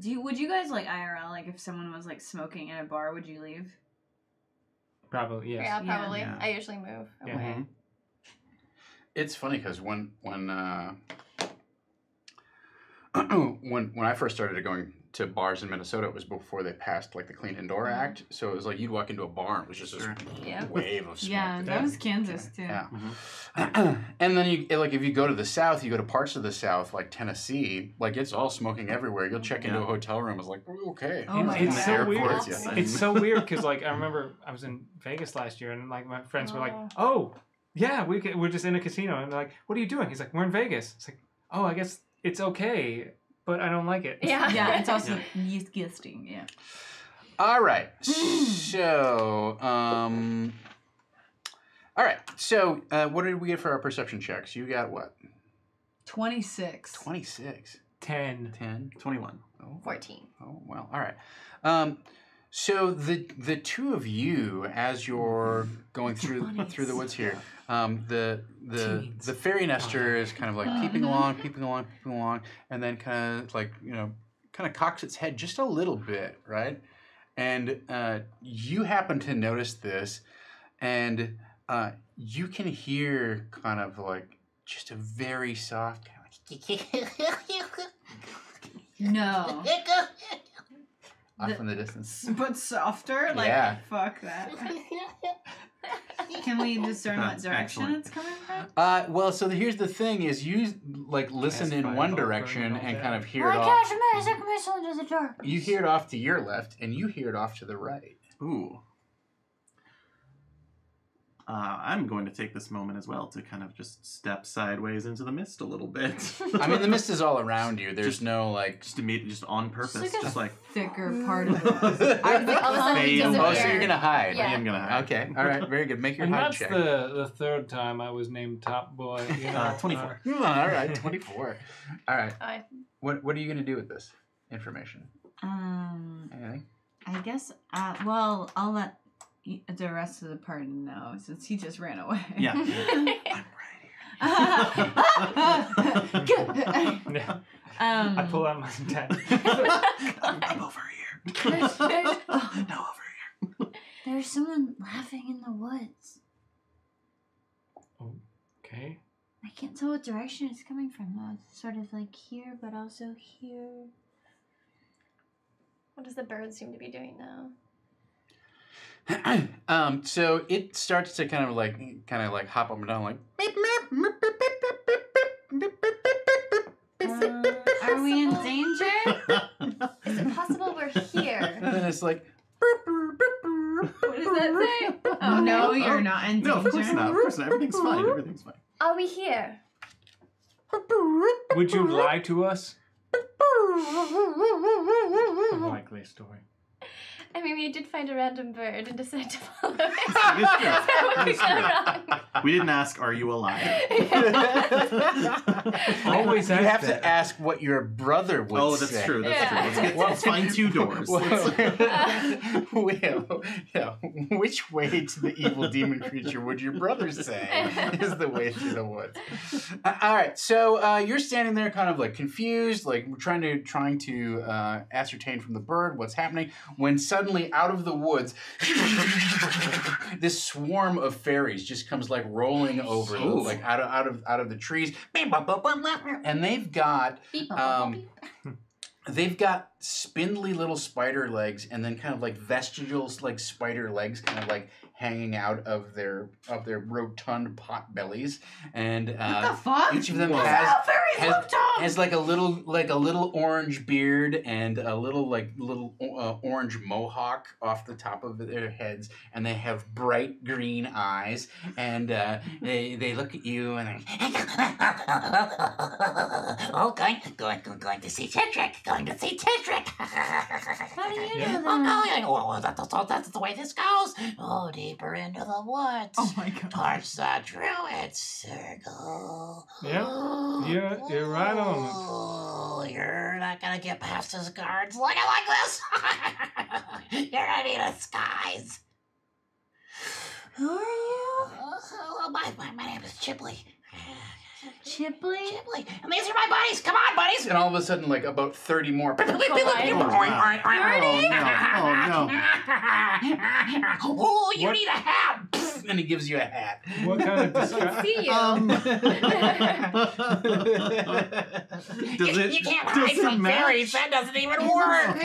Would you guys IRL, if someone was smoking in a bar, would you leave? Probably, yes. Yeah, probably. Yeah. I usually move Yeah. away. Mhm. It's funny because when I first started going to bars in Minnesota, it was before they passed the Clean Indoor Act. So it was you'd walk into a bar and it was just this Yeah. wave of smoke. Yeah, that was Kansas too. Yeah. Mhm. And then you if you go to the South, you go to parts of the South like Tennessee, it's all smoking everywhere. You'll check into a hotel room, it's okay. Oh my It's God. so weird. Airports, yeah. It's so weird because I remember I was in Vegas last year and my friends were like, Oh. "Oh, yeah, we're just in a casino." And they're like, "What are you doing?" He's like, "We're in Vegas." It's like, "Oh, I guess it's okay, but I don't like it." Yeah. Yeah, it's also disgusting. Yeah. All right. So, what did we get for our perception checks? You got what? 26. 26. 10. 10. 21. Oh, 14. oh well. All right. So the two of you, as you're going through the woods here, the fairy nester is kind of peeping along, and then kind of cocks its head just a little bit, right? And you happen to notice this, and you can hear kind of just a very soft kind of No. off in the distance. But softer? Like, Yeah. fuck that. Can we discern what That's direction excellent. it's coming from? Well, so here's the thing: is you like listen Cast in one fireball, direction burn it all and down. kind of hear I it off. catch a magic missile into the dark. You hear it off to your left, and you hear it off to the right. Ooh. I'm going to take this moment as well to kind of just step sideways into the mist a little bit. I mean, the mist is all around you. There's Just- no like. just immediately, just on purpose, like a just like thicker part of it. All of a sudden we Fade away. Oh, so disappear. you're gonna hide. Yeah. I am gonna hide. Okay. All right. Very good. Make your And hide that's check. the third time I was named top boy. You know, 24. All right. 24. All right. I- What are you gonna do with this information? Anything? I guess, well, I'll let the rest of the party know since he just ran away. yeah. I'm Yeah. I I pull out my tent. I'm over here. No, over here. There's someone laughing in the woods. Okay. I can't tell what direction it's coming from though. It's sort of like here, but also here. What does the bird seem to be doing now? So it starts to kind of like hop up and down like. Are we in danger? Is it possible we're here? And then it's like. What does that say? Oh, no, you're not in danger. No, of course not. Of course not. Everything's fine. Everything's fine. Are we here? Would you lie to us? Unlikely story. I mean, we did find a random bird and decided to follow it. That is true. So That we is got true. We didn't ask, are you alive? Always You ask have to that. ask what your brother would Oh, that's say. true. That's Yeah. true. Let's find two doors. Which way to the evil demon creature would your brother say is the way through the woods? All right, so you're standing there, kind of like confused, like trying to ascertain from the bird what's happening. When suddenly, out of the woods, this swarm of fairies just comes like rolling over, Ooh. like out of the trees, and they've got. They've got spindly little spider legs, and then kind of like vestigial like spider legs, kind of like hanging out of their rotund pot bellies, and What the fuck? each of them Whoa. has like a little orange beard and a little orange mohawk off the top of their heads, and they have bright green eyes, and they look at you and they're going to see Tetrick, going to see Tetrick. How do you Yeah. know that? Well, that's the way this goes. Oh, deeper into the woods. Oh my god. Towards the druid circle. Yep, you're right on it. Oh, you're not gonna get past his guards looking like this. You're gonna need a disguise. Who are you? My name is Chipley. Chipley? Chipley. And these are my buddies. Come on, buddies. And all of a sudden, like about 30 more. Oh, Oh, you What? need a hat. And he gives you a hat. What kind of disguise? See you. You can't hide from fairies. That doesn't even work.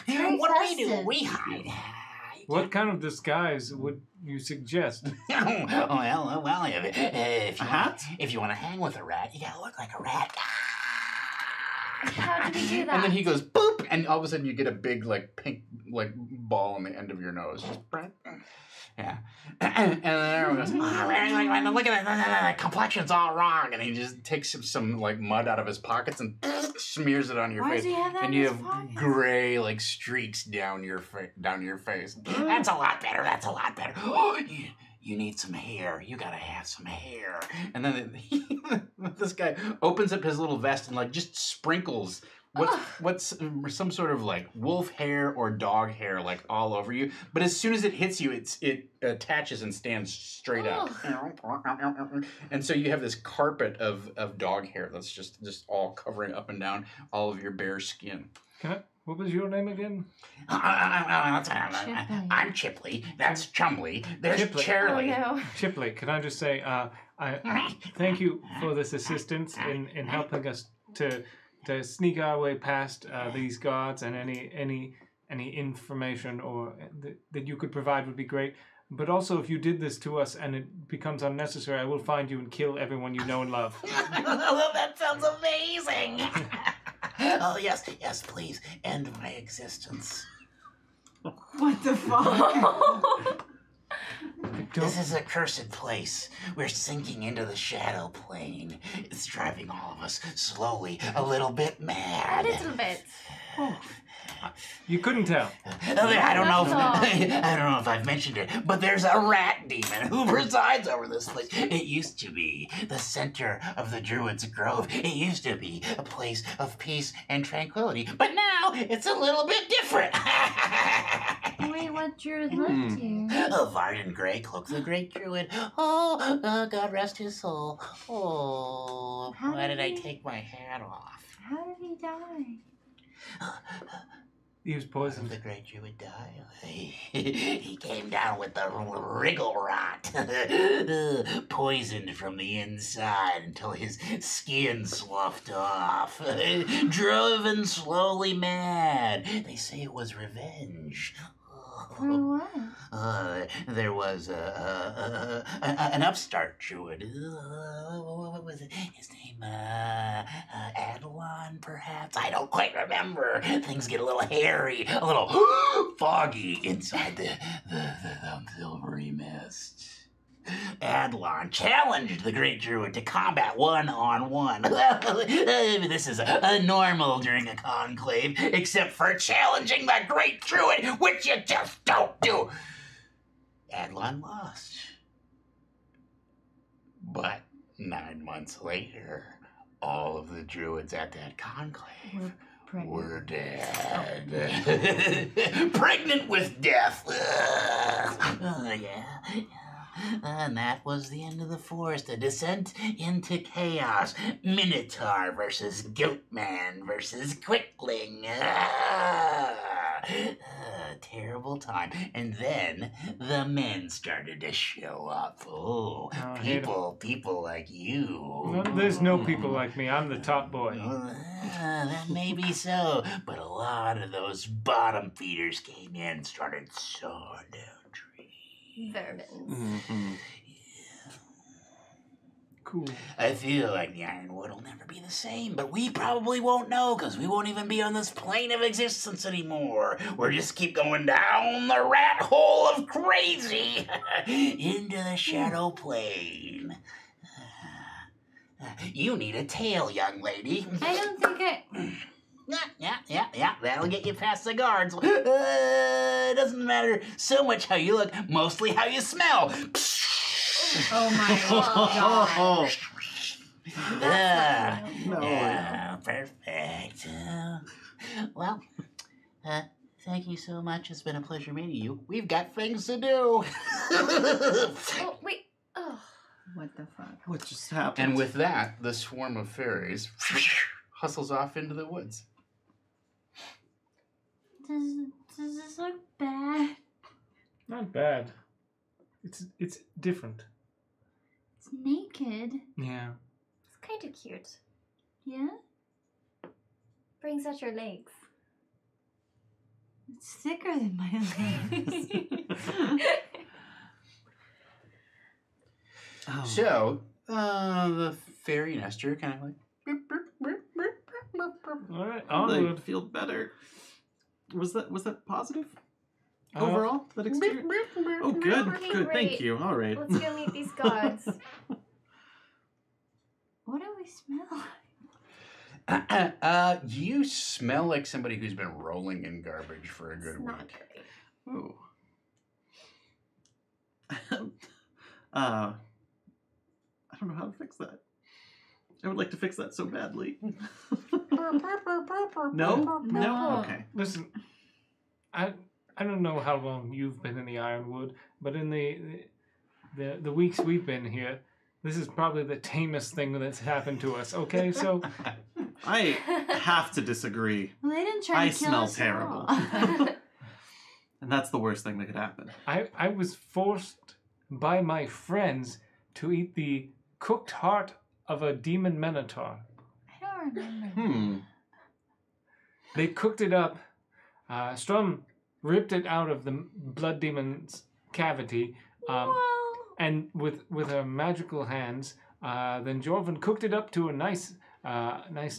Very What do we do? festive. We hide. What kind of disguise would you suggest? well, A hat? if you want to hang with a rat, you gotta look like a rat. How did we do that? And then he goes boop, and all of a sudden you get a big like pink like ball on the end of your nose. Yeah. And then everyone goes, oh, look at that, the complexion's all wrong. And he just takes some like mud out of his pockets and smears it on your Why face. does he have that And in you his have pocket? gray like streaks down your face. That's a lot better. That's a lot better. Oh, you need some hair. You gotta have some hair. And then this guy opens up his little vest and like just sprinkles what's some sort of like wolf hair or dog hair like all over you, but as soon as it hits you, it attaches and stands straight up, and so you have this carpet of dog hair that's just all covering up and down all of your bare skin. What was your name again? I'm Chipley. That's Chumley. There's Chipley. Charlie. Oh no. Chipley, can I just say, I thank you for this assistance in helping us to sneak our way past these guards, and any information or that you could provide would be great. But also, if you did this to us and it becomes unnecessary, I will find you and kill everyone you know and love. Well, that sounds amazing. Oh, yes, please, end my existence. What the fuck? This is a cursed place. We're sinking into the shadow plane. It's driving all of us slowly a little bit mad. A little bit. You couldn't tell. I don't know. Not I don't know if I've mentioned it, but there's a rat demon who presides over this place. It used to be the center of the Druids' Grove. It used to be a place of peace and tranquility, but now it's a little bit different. Wait, what druid lived here? Oh, Varden Greycloak, the great druid. Oh, God rest his soul. Oh, How why did did I he- take my hat off? How did he die? He was poisoned. The great druid died. He came down with the wriggle rot, poisoned from the inside until his skin sloughed off, driven slowly mad. They say it was revenge. For what? There was an upstart druid. What was it? His name, Adelon, perhaps? I don't quite remember. Things get a little hairy, a little foggy inside the silvery mist. Adelon challenged the great druid to combat one-on-one. This is a normal during a conclave, except for challenging the great druid, which you just don't do. Adelon lost. But 9 months later, all of the druids at that conclave were dead. Pregnant with death. Yeah. And that was the end of the forest, a descent into chaos. Minotaur versus Goatman versus Quickling. Terrible time. And then the men started to show up. Oh, people like you. Well, there's no people like me. I'm the top boy. That may be so, but a lot of those bottom feeders came in and started sawing down trees. Vermins. Mm-hmm. Cool. I feel like the Ironwood will never be the same, but we probably won't know because we won't even be on this plane of existence anymore. We'll just keep going down the rat hole of crazy into the shadow plane. You need a tail, young lady. I don't think I. Yeah. That'll get you past the guards. It doesn't matter so much how you look, mostly how you smell. Oh my god. No. Perfect. Well, thank you so much. It's been a pleasure meeting you. We've got things to do. Oh, wait. Oh. What the fuck? What just happened? And with that, the swarm of fairies hustles off into the woods. Does this look bad? Not bad. It's different. It's naked. Yeah. It's kind of cute. Yeah? Brings out your legs. It's thicker than my legs. Oh. So, the fairy nester kind of like... All right. I Onward. feel better. Was that positive Uh, overall? That experience? Oh, good. Really Good. Thank great. you. All right. Let's go meet these gods. What do we smell? You smell like somebody who's been rolling in garbage for a good It's not week. great. Oh. I don't know how to fix that. I would like to fix that so badly. No? No. Okay. Listen, I don't know how long you've been in the Ironwood, but in the weeks we've been here, this is probably the tamest thing that's happened to us. Okay, so I have to disagree. Well, they didn't try to I kill smell us at terrible. all. And that's the worst thing that could happen. I was forced by my friends to eat the cooked heart of a demon minotaur. I don't remember. They cooked it up. Strum ripped it out of the blood demon's cavity, and with her magical hands, then Jorvin cooked it up to a nice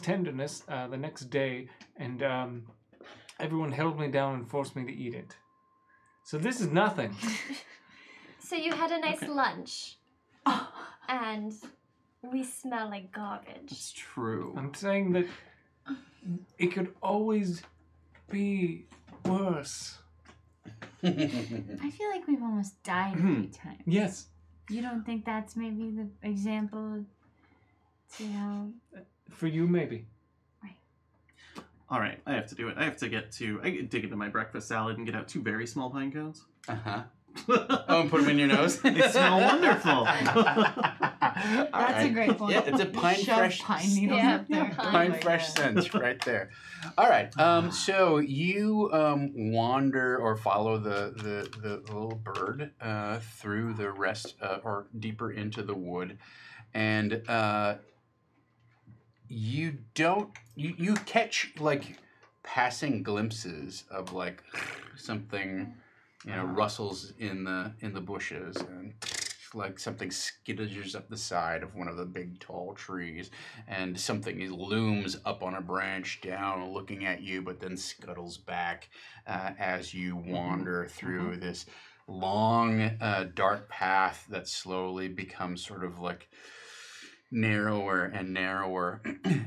tenderness the next day, and everyone held me down and forced me to eat it. So this is nothing. So you had a nice lunch, and we smell like garbage. It's true. I'm saying that it could always be worse. I feel like we've almost died a few times. Yes. You don't think that's maybe the example to how... For you, maybe. All right, I have to do it. I have to dig into my breakfast salad and get out 2 very small pine cones. Uh-huh. Oh, and put them in your nose? They smell wonderful. That's a great point. Yeah, it's a pine Shove fresh pine needles Yeah, up there. pine Oh my fresh God. scent right there. All right. So you wander or follow the little bird through the rest or deeper into the wood, and you catch like passing glimpses of like something, rustles in the bushes, and like something skitters up the side of one of the big tall trees, and something looms up on a branch down looking at you, but then scuttles back as you wander through this long dark path that slowly becomes sort of like narrower and narrower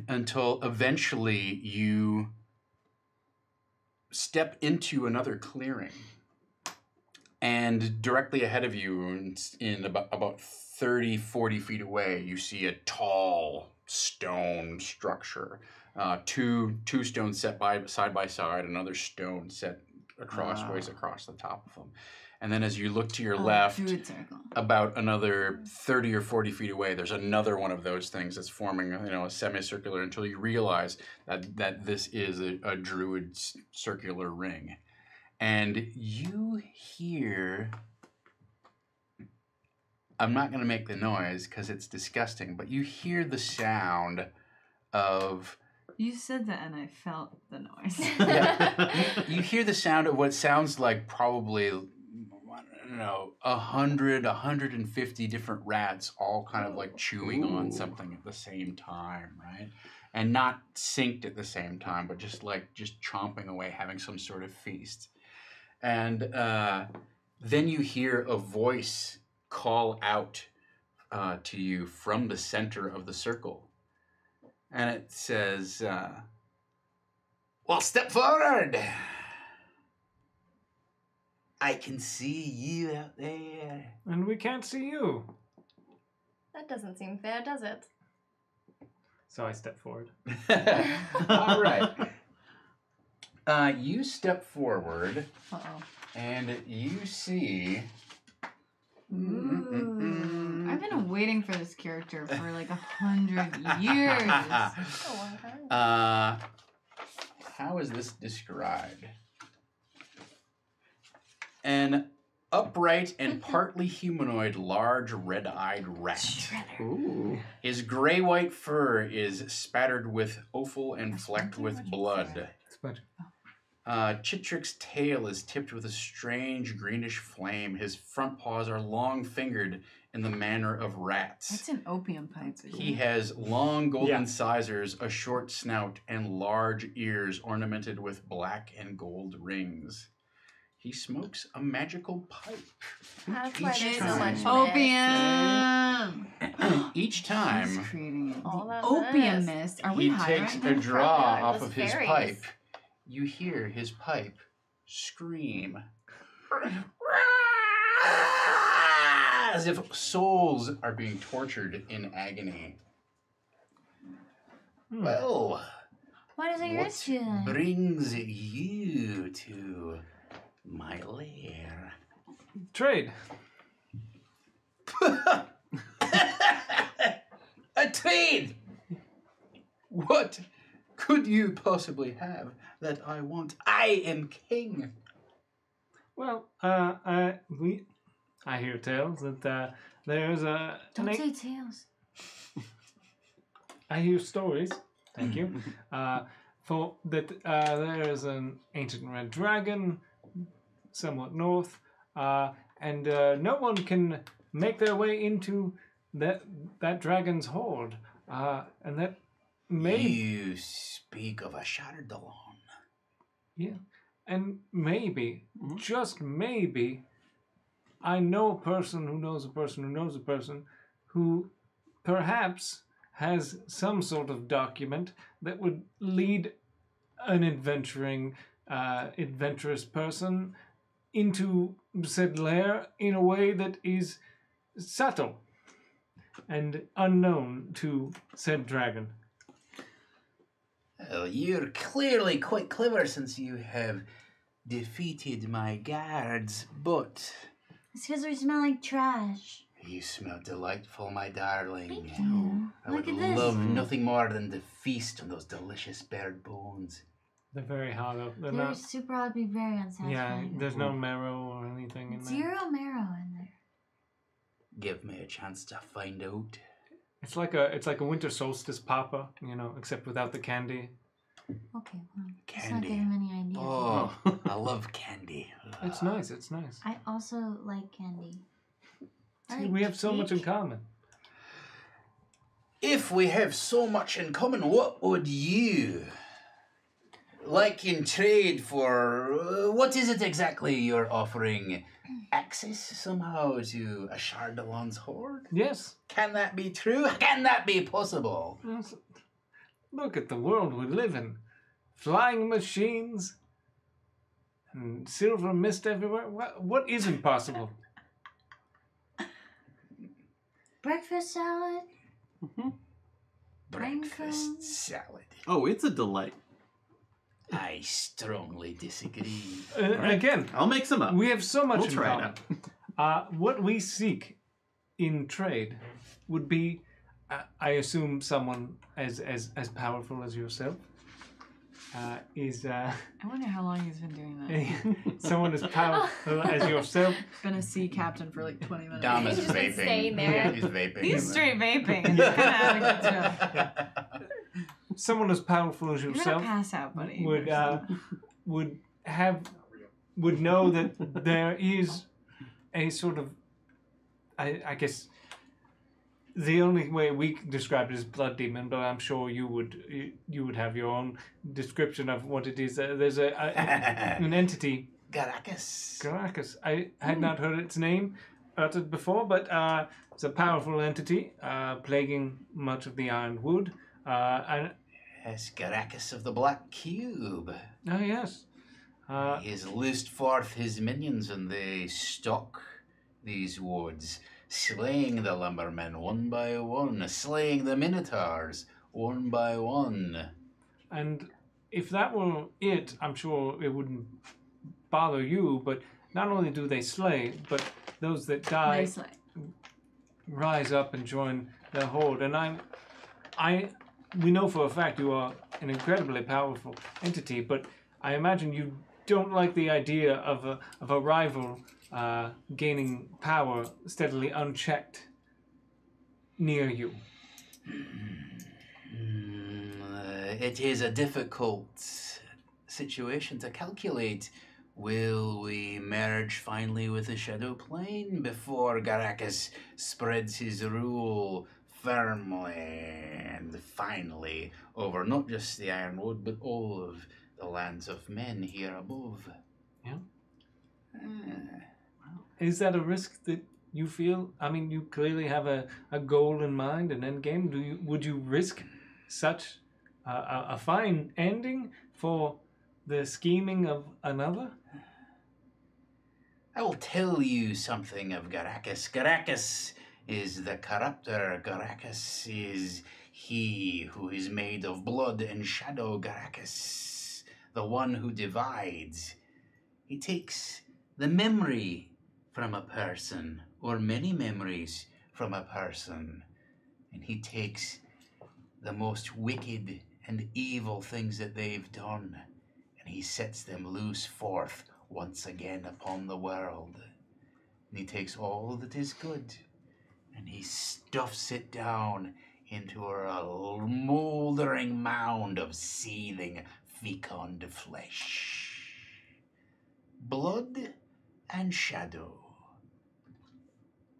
until eventually you step into another clearing. And directly ahead of you, in about 30, 40 feet away, you see a tall stone structure. Two stones set side by side, another stone set ways across the top of them. And then as you look to your left, Druid circle. about another 30 or 40 feet away, there's another one of those things that's forming, a semicircular, until you realize that this is a druid circular ring. And you hear, I'm not going to make the noise because it's disgusting, but you hear the sound of... You said that and I felt the noise. Yeah. You hear the sound of what sounds like probably, I don't know, 100, 150 different rats all kind of like chewing on something at the same time, right? And not synced at the same time, but just chomping away, having some sort of feast. And then you hear a voice call out to you from the center of the circle. And it says, well, step forward. I can see you out there. And we can't see you. That doesn't seem fair, does it? So I step forward. All right. You step forward, and you see... I've been waiting for this character for like 100 years. How is this described? An upright and partly humanoid, large, red-eyed rat. Ooh. His gray-white fur is spattered with offal and flecked with blood. Chitrik's tail is tipped with a strange greenish flame. His front paws are long-fingered in the manner of rats. That's an opium pipe. He has long golden sizers, a short snout, and large ears ornamented with black and gold rings. He smokes a magical pipe. That's why Each there's so time. much Opium! Each He's time creating it. All that Opium mist. mist. Are we he high takes right a now? draw Probably are. off Those of his fairies. pipe, you hear his pipe scream. As if souls are being tortured in agony. Well, What is it you're what doing? brings you to my lair? Trade. A trade! What could you possibly have that I want? I am king. Well, I hear tales that there's a. Don't say tails. I hear stories. Thank you. For that, there is an ancient red dragon, somewhat north, and no one can make their way into that dragon's hoard, and that may You speak of a Chardalon. and maybe, just maybe, I know a person who knows a person who knows a person who perhaps has some sort of document that would lead an adventurous person into said lair in a way that is subtle and unknown to said dragon. Well, you're clearly quite clever since you have defeated my guards, but It's because we smell like trash. you smell delightful, my darling. Thank you. I Look would at this. love nothing more than to feast on those delicious bird bones. They're very hollow. They're They're not. super odd, be very Yeah, unsatisfying. there's no marrow or anything in there. Zero marrow in there. Give me a chance to find out. It's like a winter solstice papa, except without the candy. Okay, well, let's not Candy. give him any ideas. Oh, I love candy. It's nice. It's nice. I also like candy. I See, like we have so much in cake. common. If we have so much in common, what would you like in trade for? What is it exactly you're offering? Access somehow to a Chardalon's hoard? Yes. Can that be true? Can that be possible? Yes. Look at the world we live in. Flying machines and silver mist everywhere. What isn't possible? Breakfast salad. Breakfast salad. Oh, it's a delight. I strongly disagree. Again, I'll make some up. we have so much We'll in try common. it What we seek in trade would be, I assume, someone as powerful as yourself. Is I wonder how long he's been doing that. someone as powerful as yourself. Been a sea captain for like 20 minutes. Dom is He's just been vaping. staying there. He's vaping. He's straight vaping. He's kind of having a good job. Someone as powerful as You're yourself gonna pass out, buddy. would know that there is a sort of, I guess the only way we can describe it is blood demon, but I'm sure you would have your own description of what it is. There's an entity, Garacus. I had not heard its name uttered before, but it's a powerful entity plaguing much of the Ironwood. And Yes, Garacus of the Black Cube. oh yes, He has loosed forth his minions and they stalk these woods, slaying the lumbermen one by one, slaying the minotaurs one by one. and if that were it, I'm sure it wouldn't bother you. But not only do they slay, but those that die Nice leg. rise up and join their horde. And we know for a fact you are an incredibly powerful entity, but I imagine you don't like the idea of a rival gaining power steadily unchecked near you. It is a difficult situation to calculate. Will we merge finally with the Shadow Plane before Garacus spreads his rule firmly and finally over not just the Ironwood but all of the lands of men here above? Yeah. Is that a risk that you feel? I mean, you clearly have a goal in mind, an end game. Would you risk such a fine ending for the scheming of another? I will tell you something of Garacus. Garacus is the corruptor. Garacus is he who is made of blood and shadow, Garacus, the one who divides. He takes the memory from a person, or many memories from a person, and he takes the most wicked and evil things that they've done, and he sets them loose forth once again upon the world. And he takes all that is good, and he stuffs it down into a mouldering mound of seething, fecund flesh. Blood and shadow.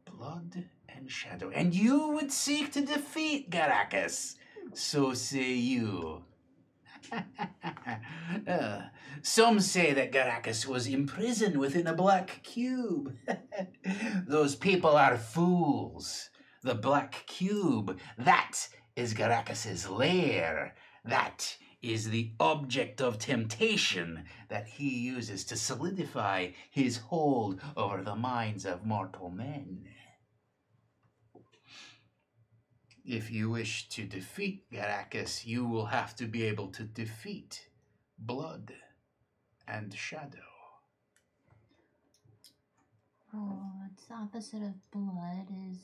Blood and shadow. And you would seek to defeat Garacus. So say you. Some say that Garacus was imprisoned within a black cube. Those people are fools. The black cube, that is Garacus's lair. That is the object of temptation that he uses to solidify his hold over the minds of mortal men. If you wish to defeat Garacus, you will have to be able to defeat blood and shadow. Oh, it's the opposite of blood is...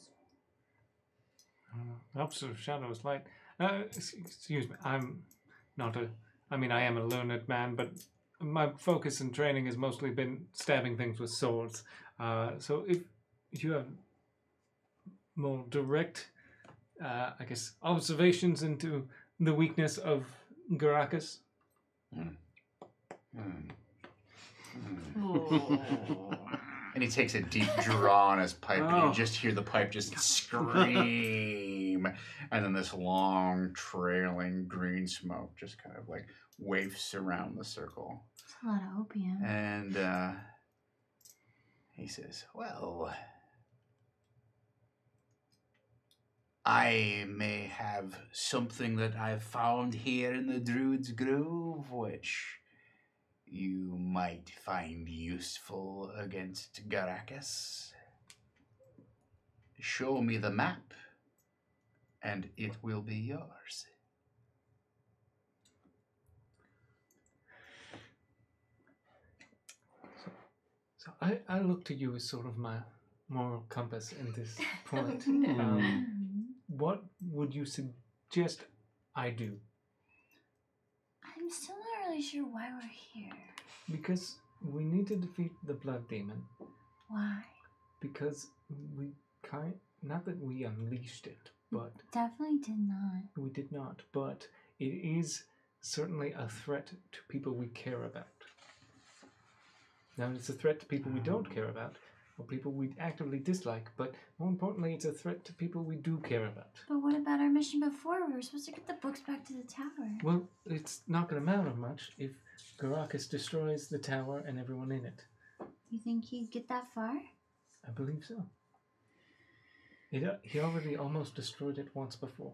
Opposite of shadow is light. Excuse me, I'm not a... I mean, I am a learned man, but my focus and training has mostly been stabbing things with swords. So if you have more direct, I guess, observations into the weakness of Garacus. And he takes a deep draw on his pipe, and you just hear the pipe just scream. And then this long, trailing green smoke just kind of like wafts around the circle. It's a lot of opium. And he says, well, I may have something that I've found here in the Druid's Grove, which you might find useful against Garacus. Show me the map, and it will be yours. So I look to you as sort of my moral compass in this point. What would you suggest I do? I'm still not really sure why we're here. Because we need to defeat the blood demon. Why? Because we not that we unleashed it, but Definitely did not. we did not. But it is certainly a threat to people we care about. Now it's a threat to people we don't care about, or people we actively dislike. But more importantly, it's a threat to people we do care about. But what about our mission before? We were supposed to get the books back to the tower. Well, it's not going to matter much if Garacus destroys the tower and everyone in it. You think he'd get that far? I believe so. He already almost destroyed it once before.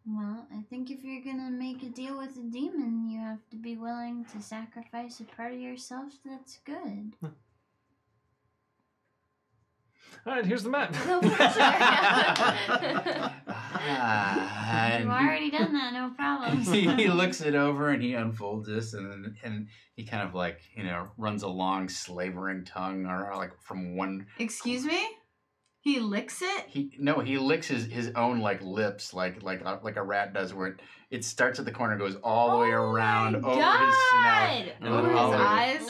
Well, I think if you're gonna make a deal with a demon, you have to be willing to sacrifice a part of yourself that's good. All right, here's the map. No pressure. You've already done that, no problem. He looks it over and he unfolds this, and he kind of like, runs a long slavering tongue or like from one. Excuse me? He licks it? He licks his own like lips like a rat does, where it starts at the corner, goes all the way around over his snout, and Over then all his the way- eyes?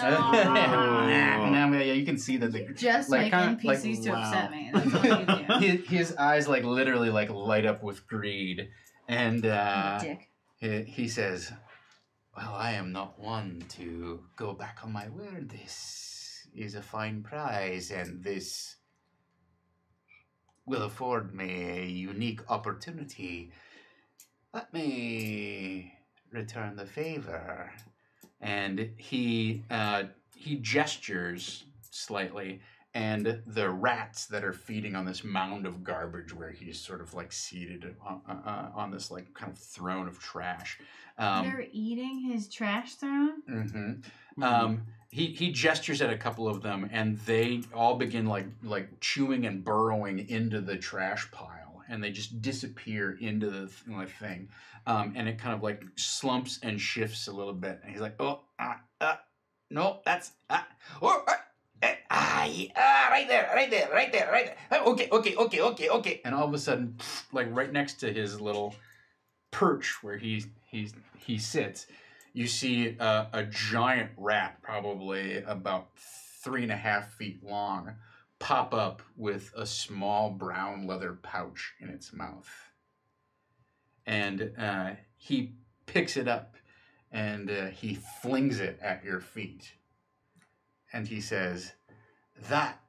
Now, yeah, you can see that the Just like, making kinda, like, PCs to wow. upset me. That's all you do. his eyes like literally like light up with greed, and Dick. he says, "Well, I am not one to go back on my word. This is a fine prize, and this will afford me a unique opportunity. Let me return the favor." And he gestures slightly, and the rats that are feeding on this mound of garbage where he's sort of like seated on this like kind of throne of trash. They're eating his trash throne? Mm-hmm. He gestures at a couple of them, and they all begin like chewing and burrowing into the trash pile. and they just disappear into the thing. And it kind of like slumps and shifts a little bit. And he's like, oh, no, that's, right there. Okay. And all of a sudden, like right next to his little perch where he sits, you see a giant rat, probably about 3.5 feet long, pop up with a small brown leather pouch in its mouth. And he picks it up and he flings it at your feet. And he says, that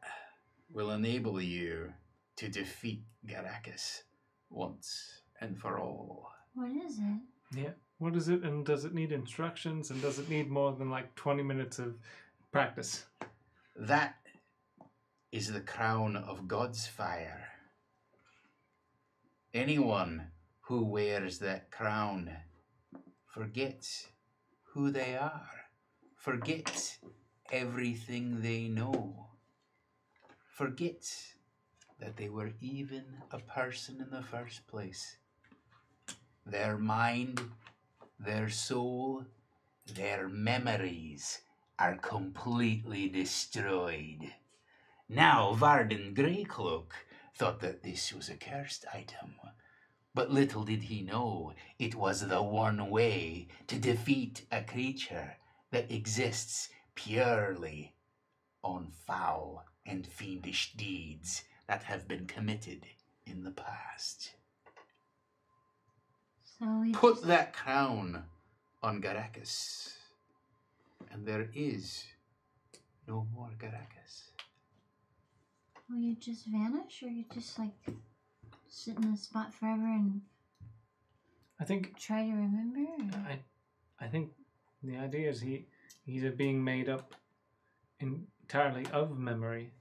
will enable you to defeat Garacus once and for all. What is it? Yeah. What is it, and does it need instructions, and does it need more than like 20 minutes of practice? That is the crown of God's fire. Anyone who wears that crown forgets who they are, forgets everything they know, forgets that they were even a person in the first place. Their mind, their soul, their memories are completely destroyed. Now Varden Greycloak thought that this was a cursed item, but little did he know it was the one way to defeat a creature that exists purely on foul and fiendish deeds that have been committed in the past. So we Put that crown on Garacus, and there is no more Garacus. will you just vanish, or you just like sit in the spot forever and I think try to remember? Or? I think the idea is he's being made up entirely of memory,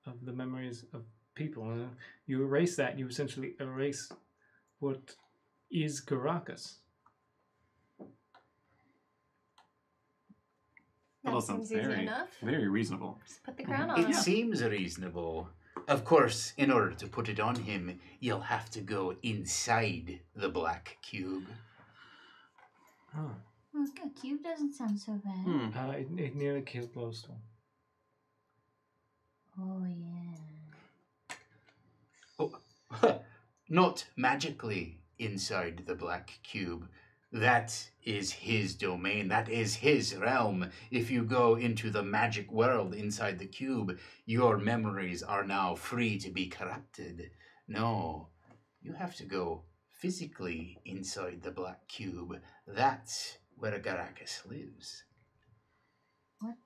of the memories of people. And you erase that, you essentially erase what is Caracas. That all That sounds seems easy very, enough. very reasonable. Just put the crown on. It seems reasonable. Of course, in order to put it on him, you'll have to go inside the black cube. Oh. Well, a cube doesn't sound so bad. It nearly killed Glowstone. Oh yeah. Oh, not magically inside the black cube. That is his domain. That is his realm. If you go into the magic world inside the cube, your memories are now free to be corrupted. No, you have to go physically inside the black cube. That's where Garacus lives. What?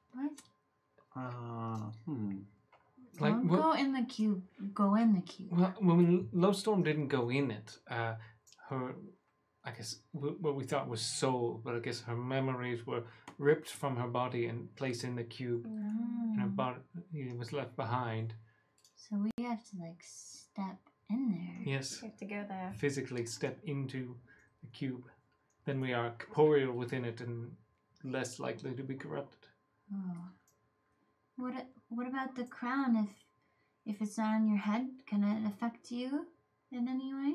Like, Don't go in the cube. Go in the cube. Well, when Lowstorm didn't go in it, her, I guess, what we thought was soul, but I guess her memories were ripped from her body and placed in the cube, and her body was left behind. So we have to like step in there. Yes, You have to go there. physically step into the cube. Then we are corporeal within it and less likely to be corrupted. Oh. What about the crown? If it's not on your head, can it affect you in any way?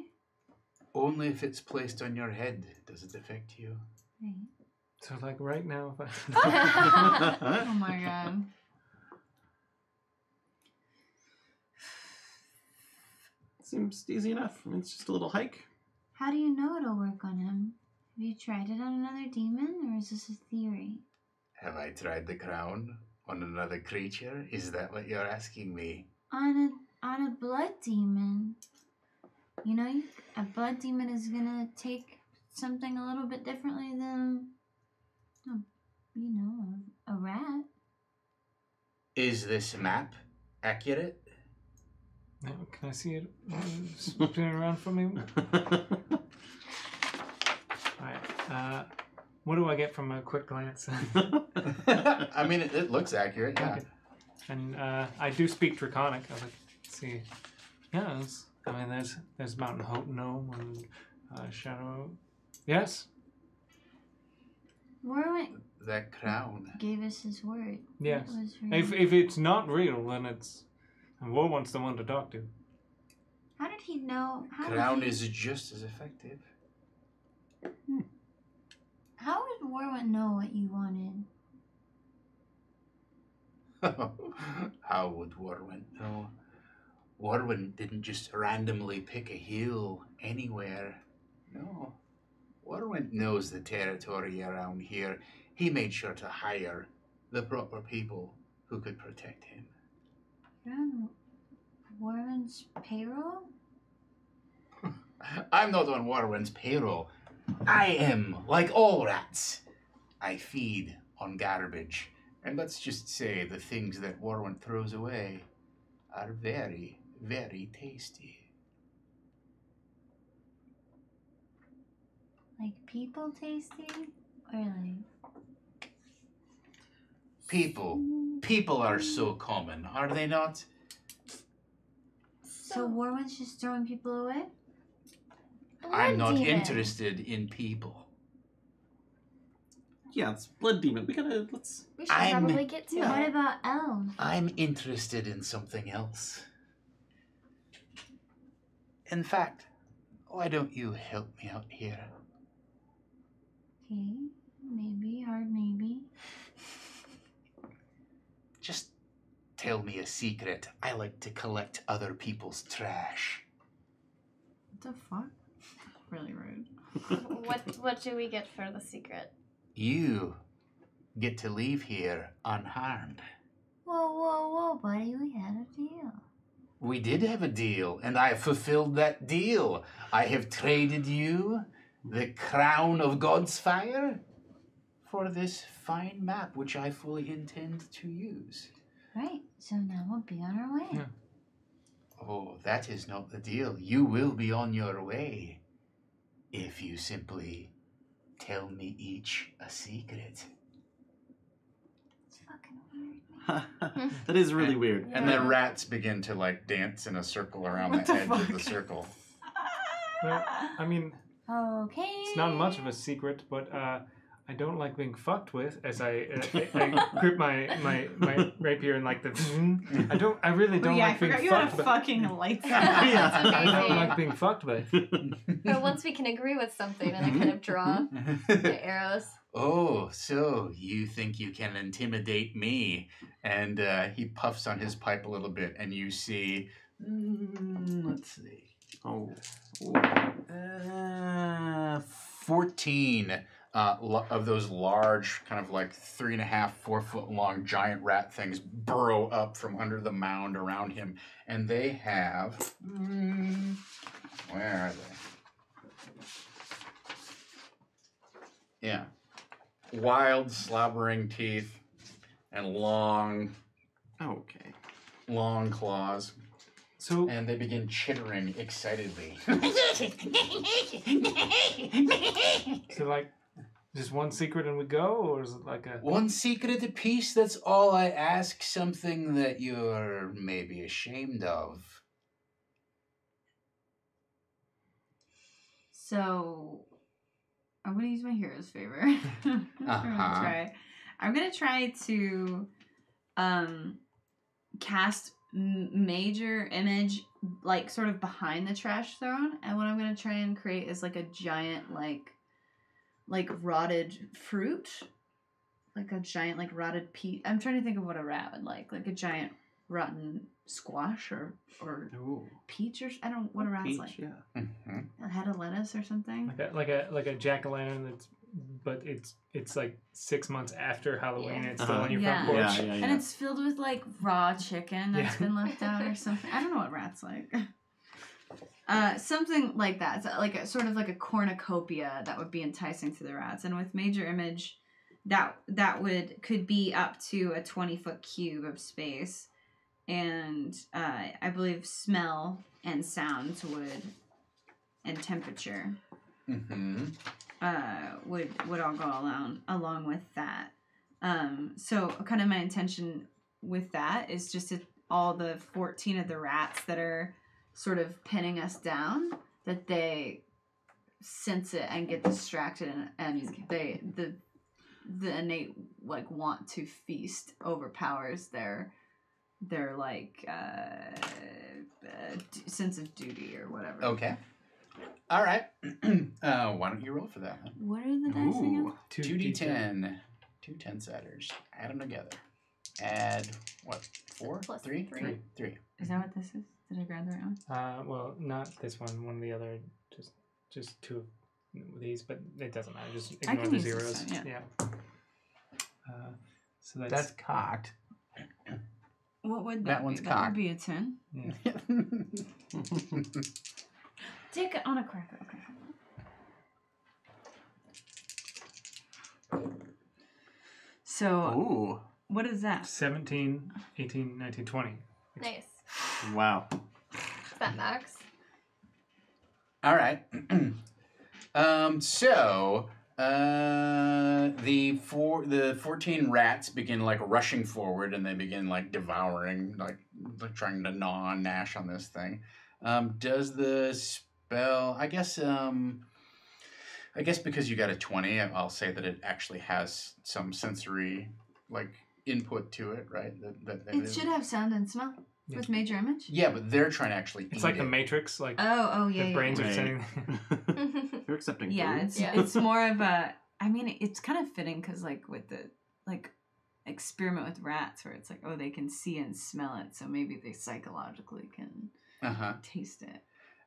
Only if it's placed on your head does it affect you. Right. So, like right now, if I Oh my god. Seems easy enough. I mean, it's just a little hike. How do you know it'll work on him? Have you tried it on another demon, or is this a theory? Have I tried the crown on another creature? Is that what you're asking me? On a blood demon. You know, a blood demon is gonna take something a little bit differently than, a rat. Is this map accurate? now, can I see it spin around for me? Alright, what do I get from a quick glance? I mean, it looks accurate, yeah. Okay. And I do speak Draconic. I was like, let's see. Yeah, I mean, there's Mountain Hope Gnome and Shadow. Yes? Warwick That crown. gave us his word. Yes. It was real. If it's not real, then it's... And War wants the one to talk to. How did he know? Crown is just as effective. How would Warwick know what you wanted? How would Warwin know? Warwin didn't just randomly pick a hill anywhere. No. Warwin knows the territory around here. He made sure to hire the proper people who could protect him. You're on Warren's payroll? I'm not on Warwin's payroll. I am like all rats. I feed on garbage. And let's just say the things that Warwin throws away are very, very tasty. Like people tasty? Or like... People are so common, are they not? So Warren's just throwing people away? I'm not Demon. interested in people. Yeah, it's blood demon. We gotta let's. We should I'm- probably get to What it. about elves? I'm interested in something else. In fact, why don't you help me out here? Okay, maybe, hard maybe. Just tell me a secret. I like to collect other people's trash. What the fuck? Really rude. What do we get for the secret? You get to leave here unharmed. Whoa, whoa, whoa, buddy, we had a deal. We did have a deal, and I have fulfilled that deal. I have traded you the crown of God's fire for this fine map, which I fully intend to use. Right, so now we'll be on our way. Yeah. Oh, that is not the deal. You will be on your way if you simply tell me each a secret. It's fucking weird. That is really weird. And then rats begin to like dance in a circle around What the the edge of fuck? the circle. Well, I mean, Okay. it's not much of a secret, but I don't like being fucked with. As I grip my rapier and like the. I really don't Oh, yeah, I like being forgot you had a fucked. fucking lightsaber. Yeah, That's I don't amazing. like being fucked with. But once we can agree with something, then I kind of draw the arrows. Oh, so you think you can intimidate me? And he puffs on his pipe a little bit, and you see, let's see, Oh. 14 of those large, kind of like 3.5, 4 foot long giant rat things burrow up from under the mound around him, and they have, where are they? Yeah. Wild, slobbering teeth and long Okay. claws. So And they begin chittering excitedly. So like, just one secret and we go, or is it like a? One secret apiece, that's all I ask. Something that you're maybe ashamed of. So, I'm gonna use my hero's favor. I'm gonna try to cast major image like sort of behind the trash throne, and what I'm gonna try and create is like a giant like rotted fruit, like a giant like rotted peach. I'm trying to think of what a rat would like a giant rotten squash or Ooh. peach or I don't know what a rat's Peach, like. yeah. Mhm. A head of lettuce or something. like a jack-o'-lantern but it's like 6 months after Halloween and it's still Uh-huh. on your Yeah. front porch. Yeah. And it's filled with like raw chicken that's Yeah. been left out or something. I don't know what rats like. Something like that. So like a sort of like a cornucopia that would be enticing to the rats. And with major image, that could be up to a 20-foot cube of space. And I believe smell and sounds and temperature Mm-hmm. would all go along with that. So kind of my intention with that is just all the 14 of the rats that are sort of pinning us down, that they sense it and get distracted and the innate like want to feast overpowers their their like sense of duty or whatever. Okay. All right. Why don't you roll for that? Huh? What are the dice again? Ooh. 2d10. 2 10-siders. Add them together. Add, what, 4? Plus 3? three. 3. Is that what this is? Did I grab the right one? Well, not this one. One of the other. Just two of these, but it doesn't matter. Just I ignore can the use this zeros. one, yeah. So that's That's cocked. What would That that one's be? That would cocked. be a 10. yeah. Take it on a cracker. Okay. So, Ooh. what is that? 17, 18, 19, 20. Nice. Wow. Is that max? All right. The 14 rats begin like rushing forward, and they begin like devouring, like trying to gnaw and gnash on this thing. Does the spell? I guess because you got a 20, I'll say that it actually has some sensory like input to it, right? That It should have sound and smell Yeah. with major image. Yeah, but they're trying to actually It's eat like it. the Matrix. Like Oh, yeah. the brains Right. are sending. They're accepting Yeah, food. it's more of a. I mean, it's kind of fitting because like with the like experiment with rats, where it's like, oh, they can see and smell it, so maybe they psychologically can Uh-huh. taste it.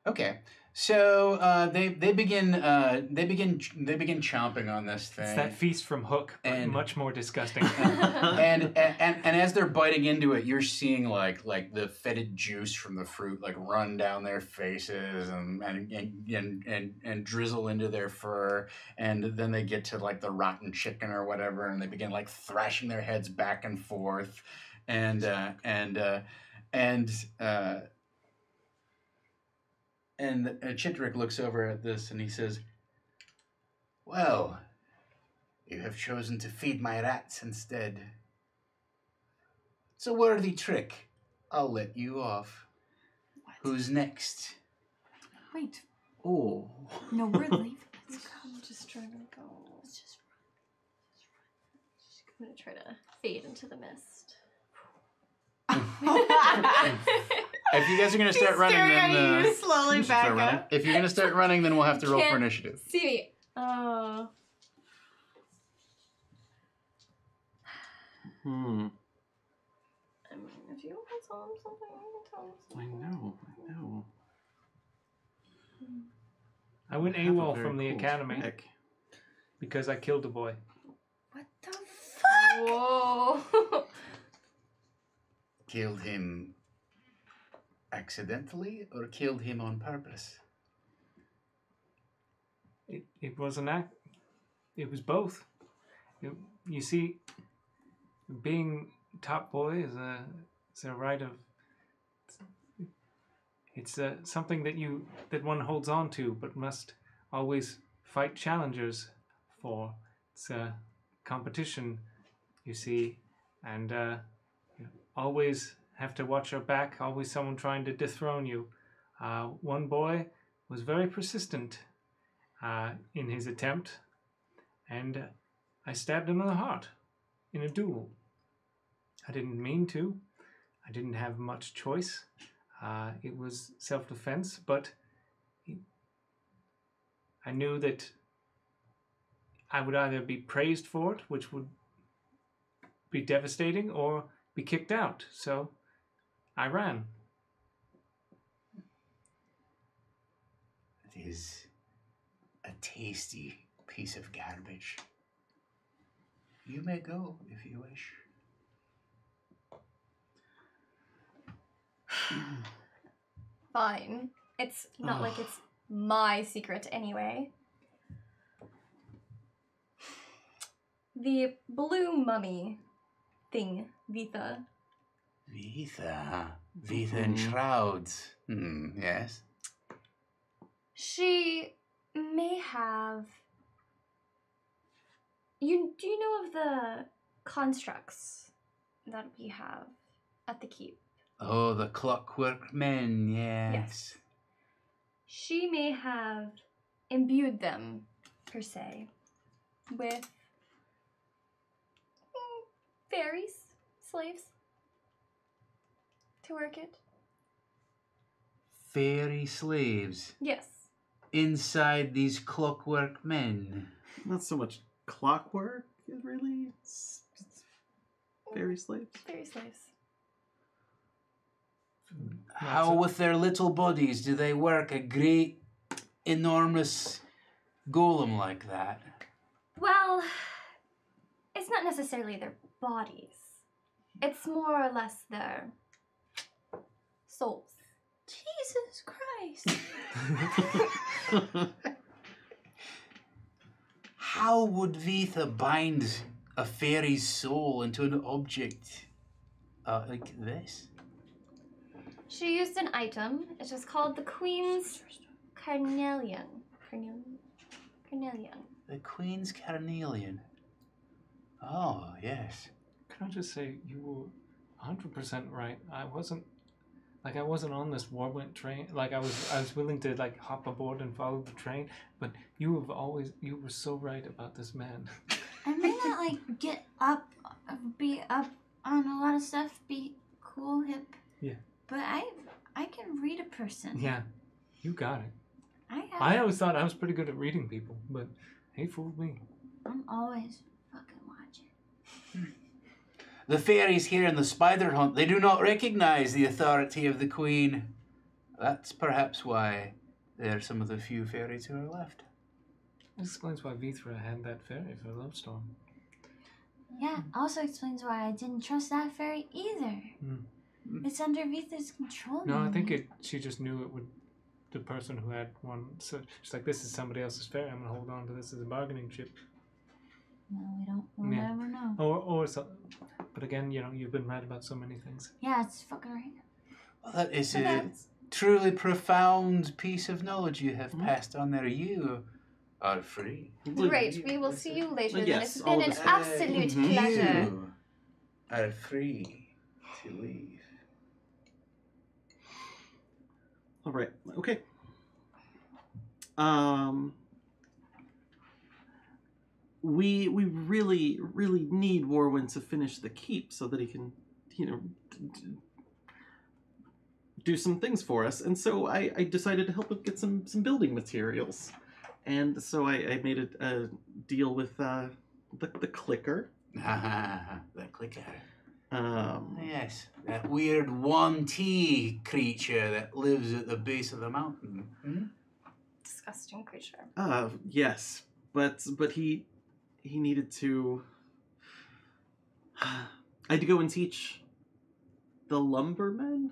Okay, so they begin chomping on this thing. It's that feast from Hook, but And- much more disgusting. and as they're biting into it, you're seeing like the fetid juice from the fruit like run down their faces and drizzle into their fur, and then they get to like the rotten chicken or whatever, and they begin like thrashing their heads back and forth, and Chitterick looks over at this and he says, "Well, you have chosen to feed my rats instead. It's a worthy trick. I'll let you off. Who's next?" Wait, Oh. no, we're leaving. I'm just trying to go. I'm gonna try to fade into the mist. If you guys are gonna start running, then you slowly You should back start running. up. if you're gonna start running, then we'll have to roll for Can't- initiative. See me. Oh. Hmm. I mean, if you want to tell him something, you can tell him I something. know. I went Have a AWOL very from the cool academy trick. because I killed a boy. What the fuck? Whoa. Killed him accidentally or killed him on purpose? It was an act. It was both. You see, being top boy is a right of. It's something that one holds on to, but must always fight challengers for. It's a competition, you see, and you always have to watch your back. Always someone trying to dethrone you. One boy was very persistent in his attempt, and I stabbed him in the heart in a duel. I didn't mean to. I didn't have much choice. It was self-defense, but I knew that I would either be praised for it, which would be devastating, or be kicked out. So I ran. It is a tasty piece of garbage. You may go if you wish. Fine. It's not like it's my secret anyway. The blue mummy thing, Vitha. Vitha. Vitha in shrouds. Yes. She may have. Do you know of the constructs that we have at the keep? Oh, the clockwork men, yes. She may have imbued them, per se, with fairies, slaves. to work it. Fairy slaves Yes. inside these clockwork men. Not so much clockwork, really. It's fairy slaves. Fairy slaves. How with their little bodies do they work a great, enormous golem like that? Well, it's not necessarily their bodies. It's more or less their souls. Jesus Christ. How would Vitha bind a fairy's soul into an object like this? She used an item. It was called the Queen's Carnelian. Carnelian. The Queen's Carnelian. Oh, yes. Can I just say you were 100% right? I wasn't on this Warwind train. Like I was willing to like hop aboard and follow the train, but you were so right about this man. I may not like get up, be up on a lot of stuff, be cool, hip. Yeah. But I can read a person. Yeah, you got it. I I always thought I was pretty good at reading people, but he fooled me. I'm always fucking watching. The fairies here in the spider hunt, they do not recognize the authority of the Queen. That's perhaps why there are some of the few fairies who are left. This explains why Vithra had that fairy for Love Storm. Yeah, also explains why I didn't trust that fairy either. It's under Vitha's control. No, I think maybe. she just knew it would. The person who had one, so she's like, "This is somebody else's fairy. I'm gonna hold on to this as a bargaining chip." No, we'll Yeah. never know. Or so, but again, you know, you've been right about so many things. Yeah, it's fucking right. Well, that is So a that's- truly profound piece of knowledge you have passed on there. You are free. Great. We will see you later. Then. Yes, It's all been of an us. absolute pleasure. You are free to leave. All right. Okay. We really need Warwind to finish the keep so that he can, you know, do some things for us. And so I decided to help him get some building materials. And so I made a deal with the clicker. The clicker. Um, Yes, that weird 1T creature that lives at the base of the mountain. Hmm? Disgusting creature. yes, but he needed to. I had to go and teach the lumbermen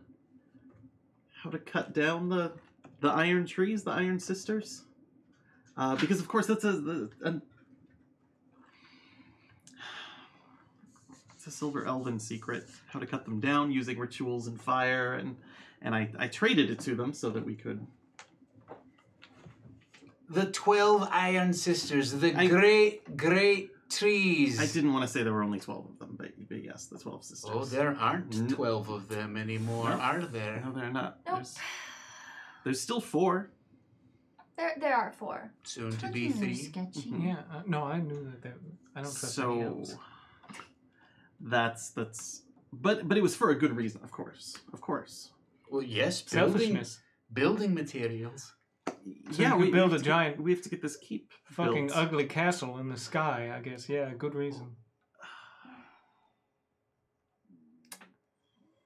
how to cut down the iron trees, the Iron Sisters, because of course that's it's a Silver Elven secret, how to cut them down using rituals and fire, and I traded it to them so that we could. The 12 Iron Sisters, the great trees. I didn't want to say there were only 12 of them, but yes, the 12 sisters. Oh, there aren't 12 of them anymore, No. are there? No, they're not. Nope. There's still 4. There are 4. Soon to Told be you they were 3. sketchy. Mhm. Yeah, no, I knew that. I don't trust any So elves. that's but it was for a good reason, of course. Well, yes, Selfishness. building materials. So you could build a giant We have to get this keep fucking built. ugly castle in the sky, I guess. Yeah, good reason.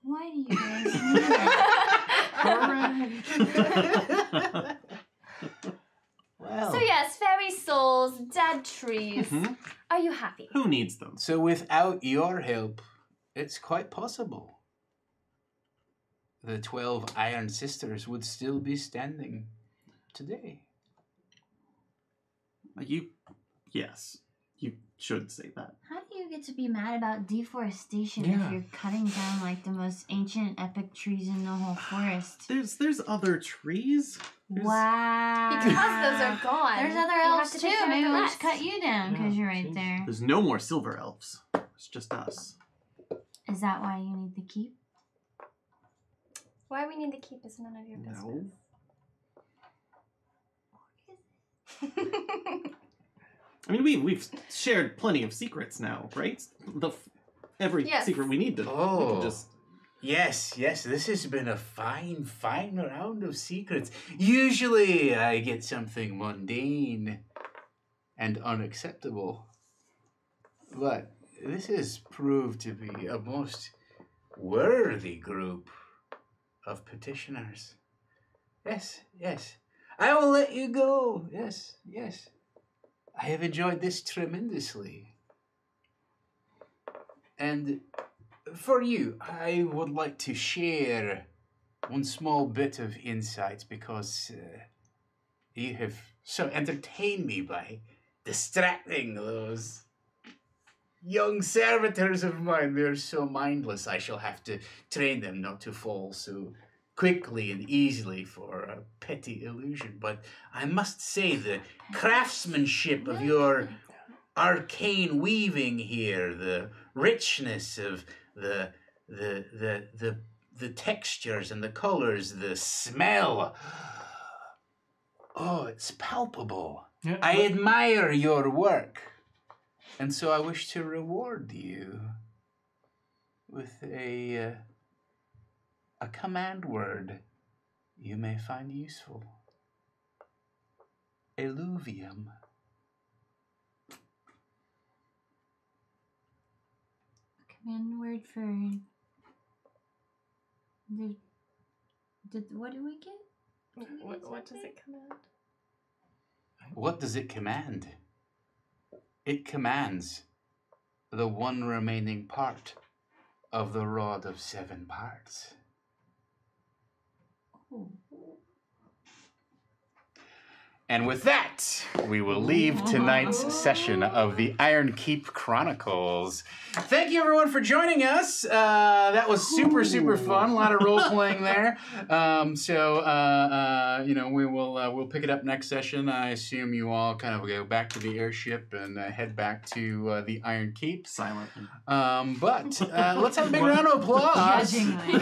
Why do you guys do that? Well, So yes, fairy souls, dead trees. Mhm. Are you happy? Who needs them? so without your help, it's quite possible the 12 Iron Sisters would still be standing today. Yes, you should say that. How do you get to be mad about deforestation Yeah. if you're cutting down like the most ancient epic trees in the whole forest? There's other trees. There's- Wow. Because those are gone. There's other we have elves to too. take care of Maybe the we'll rest. just cut you down because Yeah, you're right jeez. there. There's no more silver elves. It's just us. Is that why you need the keep? Why we need to keep is none of your No. business. I mean, we've shared plenty of secrets now, right? Every Yes. secret we need to Oh. just. Yes, this has been a fine round of secrets. Usually I get something mundane and unacceptable. But this has proved to be a most worthy group of petitioners. Yes. I will let you go. Yes. I have enjoyed this tremendously. And for you, I would like to share one small bit of insight because you have so entertained me by distracting those young servitors of mine. They're so mindless. I shall have to train them not to fall so quickly and easily for a petty illusion. But I must say the craftsmanship of your arcane weaving here, the richness of the textures and the colors, the smell. Oh, it's palpable. Yeah, I admire your work. And so I wish to reward you with a command word you may find useful. Eluvium. Command word for what do we get? What does it command? What does it command? It commands the one remaining part of the rod of 7 parts. Oh. And with that, we will leave tonight's session of the Ironkeep Chronicles. Thank you, everyone, for joining us. That was super fun. A lot of role playing there. We'll pick it up next session. I assume you all kind of go back to the airship and head back to the Ironkeep. Silent. But let's have a big round of applause. Judgingly. Big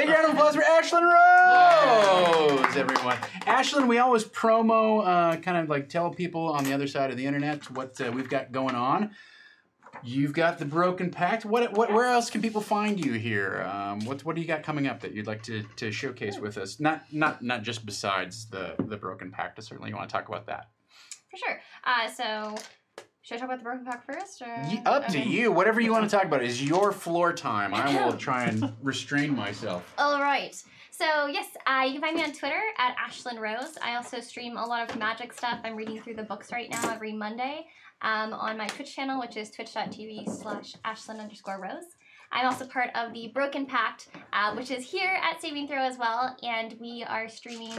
round of applause for Ashlyn Rose, everyone. Ashlyn, we always promo, kind of like tell people on the other side of the internet what we've got going on. You've got the Broken Pact. Where else can people find you here? What do you got coming up that you'd like to showcase with us? Not just besides the Broken Pact. Certainly, you want to talk about that. For sure. So, should I talk about the Broken Pact first? Or? Up to you. Whatever you want to talk about is your floor time. I will try and restrain myself. All right. So, yes, you can find me on Twitter at Ashlyn Rose. I also stream a lot of magic stuff. I'm reading through the books right now every Monday on my Twitch channel, which is twitch.tv/Ashlyn_Rose. I'm also part of the Broken Pact, which is here at Saving Throw as well, and we are streaming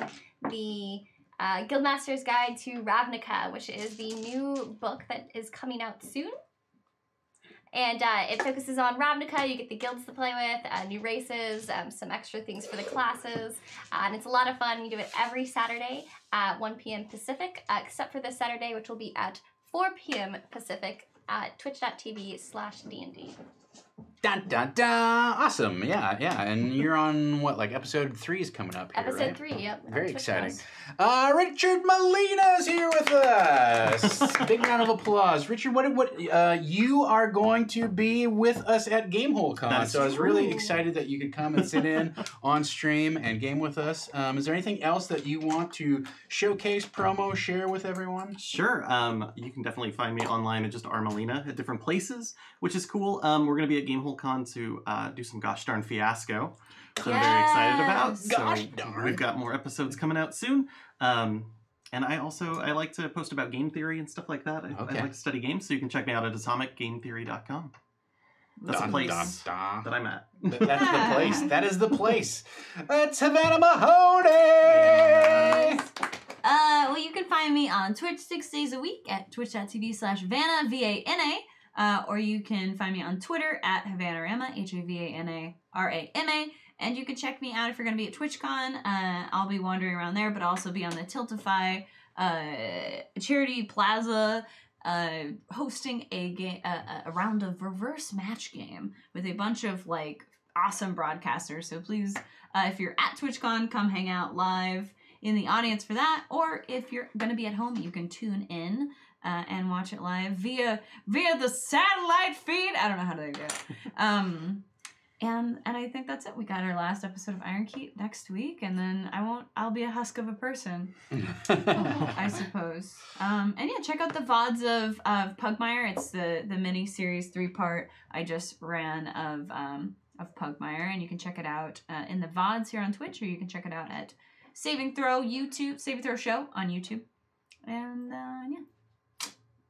the Guildmaster's Guide to Ravnica, which is the new book that is coming out soon. And it focuses on Ravnica. You get the guilds to play with, new races, some extra things for the classes. And it's a lot of fun. We do it every Saturday at 1 p.m. Pacific, except for this Saturday, which will be at 4 p.m. Pacific at twitch.tv/DND. Dun dun dun! Awesome, yeah. And you're on what, like episode 3 is coming up here, Episode right? 3, yep. Very exciting. Richard Molina's here with us. Big round of applause, Richard. What you are going to be with us at Gamehole Con, so I was really excited that you could come and sit in on stream and game with us. Is there anything else that you want to showcase, promo, share with everyone? Sure. You can definitely find me online at just Armelina at different places, which is cool. We're going to be at Gamehole Con to do some Gosh Darn Fiasco, which I'm very excited about. Gosh So darn. we've got more episodes coming out soon. And I like to post about game theory and stuff like that. I like to study games, so you can check me out at atomicgametheory.com. That's a place that I'm at. That's the place. That is the place. That's Havana Mahoney! Well, you can find me on Twitch 6 days a week at twitch.tv/Vanna, VANA. Or you can find me on Twitter at Havanarama, HAVANARAMA. And you can check me out if you're going to be at TwitchCon. I'll be wandering around there, but I'll also be on the Tiltify Charity Plaza hosting a round of reverse match game with a bunch of like awesome broadcasters. So please, if you're at TwitchCon, come hang out live in the audience for that. Or if you're going to be at home, you can tune in and watch it live via the satellite feed. I don't know how to do it. And I think that's it. We got our last episode of Ironkeep next week, and then I'll be a husk of a person, I suppose. And yeah, check out the VODs of Pugmire. It's the mini series 3-part I just ran of Pugmire, and you can check it out in the VODs here on Twitch, or you can check it out at Saving Throw Show on YouTube. And yeah.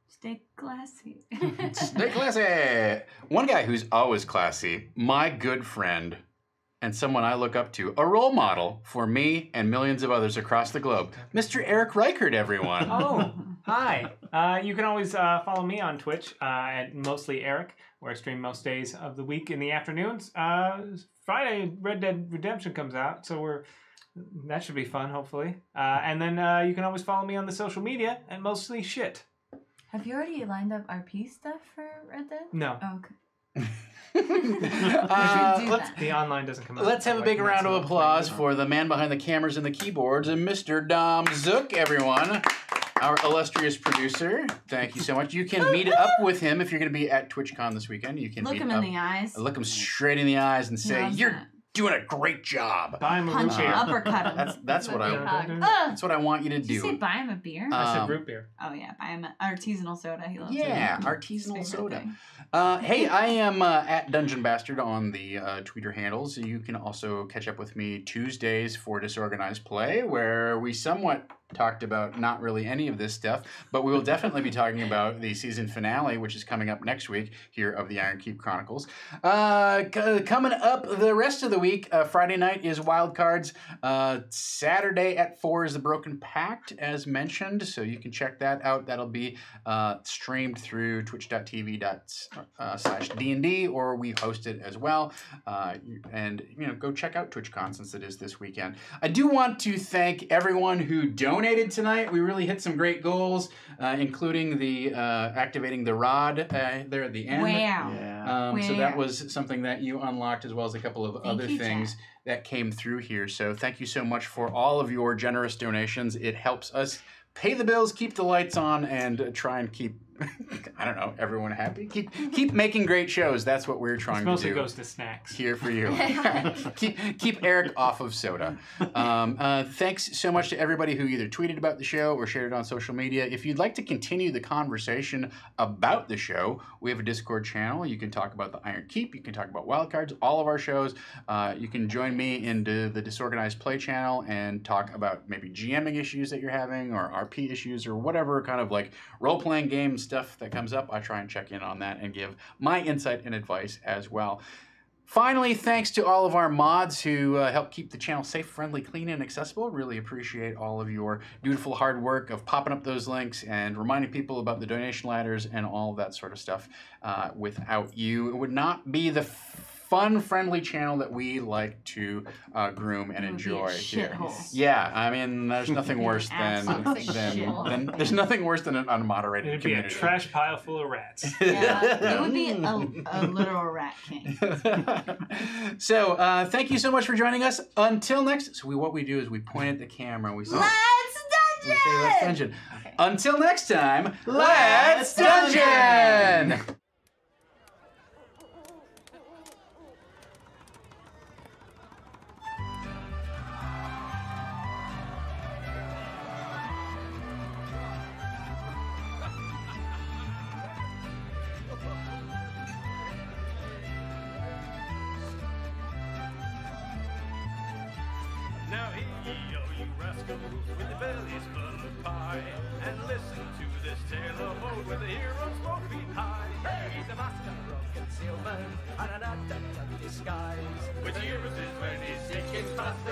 Stay classy. Stay classy. One guy who's always classy, my good friend, and someone I look up to, a role model for me and millions of others across the globe, Mr. Eric Reichert, everyone. Oh, hi. You can always follow me on Twitch at Mostly Eric, where I stream most days of the week in the afternoons. Friday, Red Dead Redemption comes out, so that should be fun, hopefully. And then you can always follow me on the social media at Mostly Shit. Have you already lined up RP stuff for Red Dead? No. Oh, okay. The online doesn't come out. Let's have a big round of applause for the man behind the cameras and the keyboards, and Mr. Dom Zook, everyone. Our illustrious producer. Thank you so much. You can meet up with him if you're going to be at TwitchCon this weekend. You can Look him in the eyes. Look him straight in the eyes and say, "You're doing a great job." Buy him a root Punch him, beer. uppercut him. That's what I Hug. that's what I want you to Did you say do. buy him a beer? I said root beer. Oh yeah, buy him an artisanal soda. He loves it. Yeah, His artisanal favorite soda. thing. Hey, I am at Dungeon Bastard on the Twitter handles. You can also catch up with me Tuesdays for Disorganized Play, where we somewhat talked about not really any of this stuff, but we will definitely be talking about the season finale, which is coming up next week here of the Ironkeep Chronicles. Coming up the rest of the week, Friday night is Wild Cards. Saturday at 4 is The Broken Pact, as mentioned, so you can check that out. That'll be streamed through twitch.tv/D&D, or we host it as well. And go check out TwitchCon since it is this weekend. I do want to thank everyone who donated tonight. We really hit some great goals, including the activating the rod there at the end. Wow. Yeah. So that was something that you unlocked, as well as a couple of other you, things that came through here. So thank you so much for all of your generous donations. It helps us pay the bills, keep the lights on, and try and keep everyone happy. Keep making great shows. That's what we're trying to do. Mostly goes to snacks. Here for you. keep Eric off of soda. Thanks so much to everybody who either tweeted about the show or shared it on social media. If you'd like to continue the conversation about the show, we have a Discord channel. You can talk about the Ironkeep. You can talk about Wildcards, all of our shows. You can join me into the Disorganized Play channel and talk about maybe GMing issues that you're having, or RP issues, or whatever kind of like role-playing game stuff that comes up. I try and check in on that and give my insight and advice as well. Finally, thanks to all of our mods who help keep the channel safe, friendly, clean, and accessible. Really appreciate all of your dutiful hard work of popping up those links and reminding people about the donation ladders and all of that sort of stuff. Without you, it would not be the fun, friendly channel that we like to groom and enjoy here. Yeah, I mean, there's nothing worse than there's nothing worse than an unmoderated It'd community. be a trash pile full of rats. Yeah, it would be a literal rat king. So, thank you so much for joining us. Until next, what we do is we point at the camera and we say, Let's we say, "Let's dungeon." Okay. Until next time, let's dungeon! Now hear ye, oh you rascals, with the bellies full of pie, and listen to this tale of old where the heroes both beat high. Hey, he's a master of concealment and an adept at disguise, which heroes is when he's sneaking fast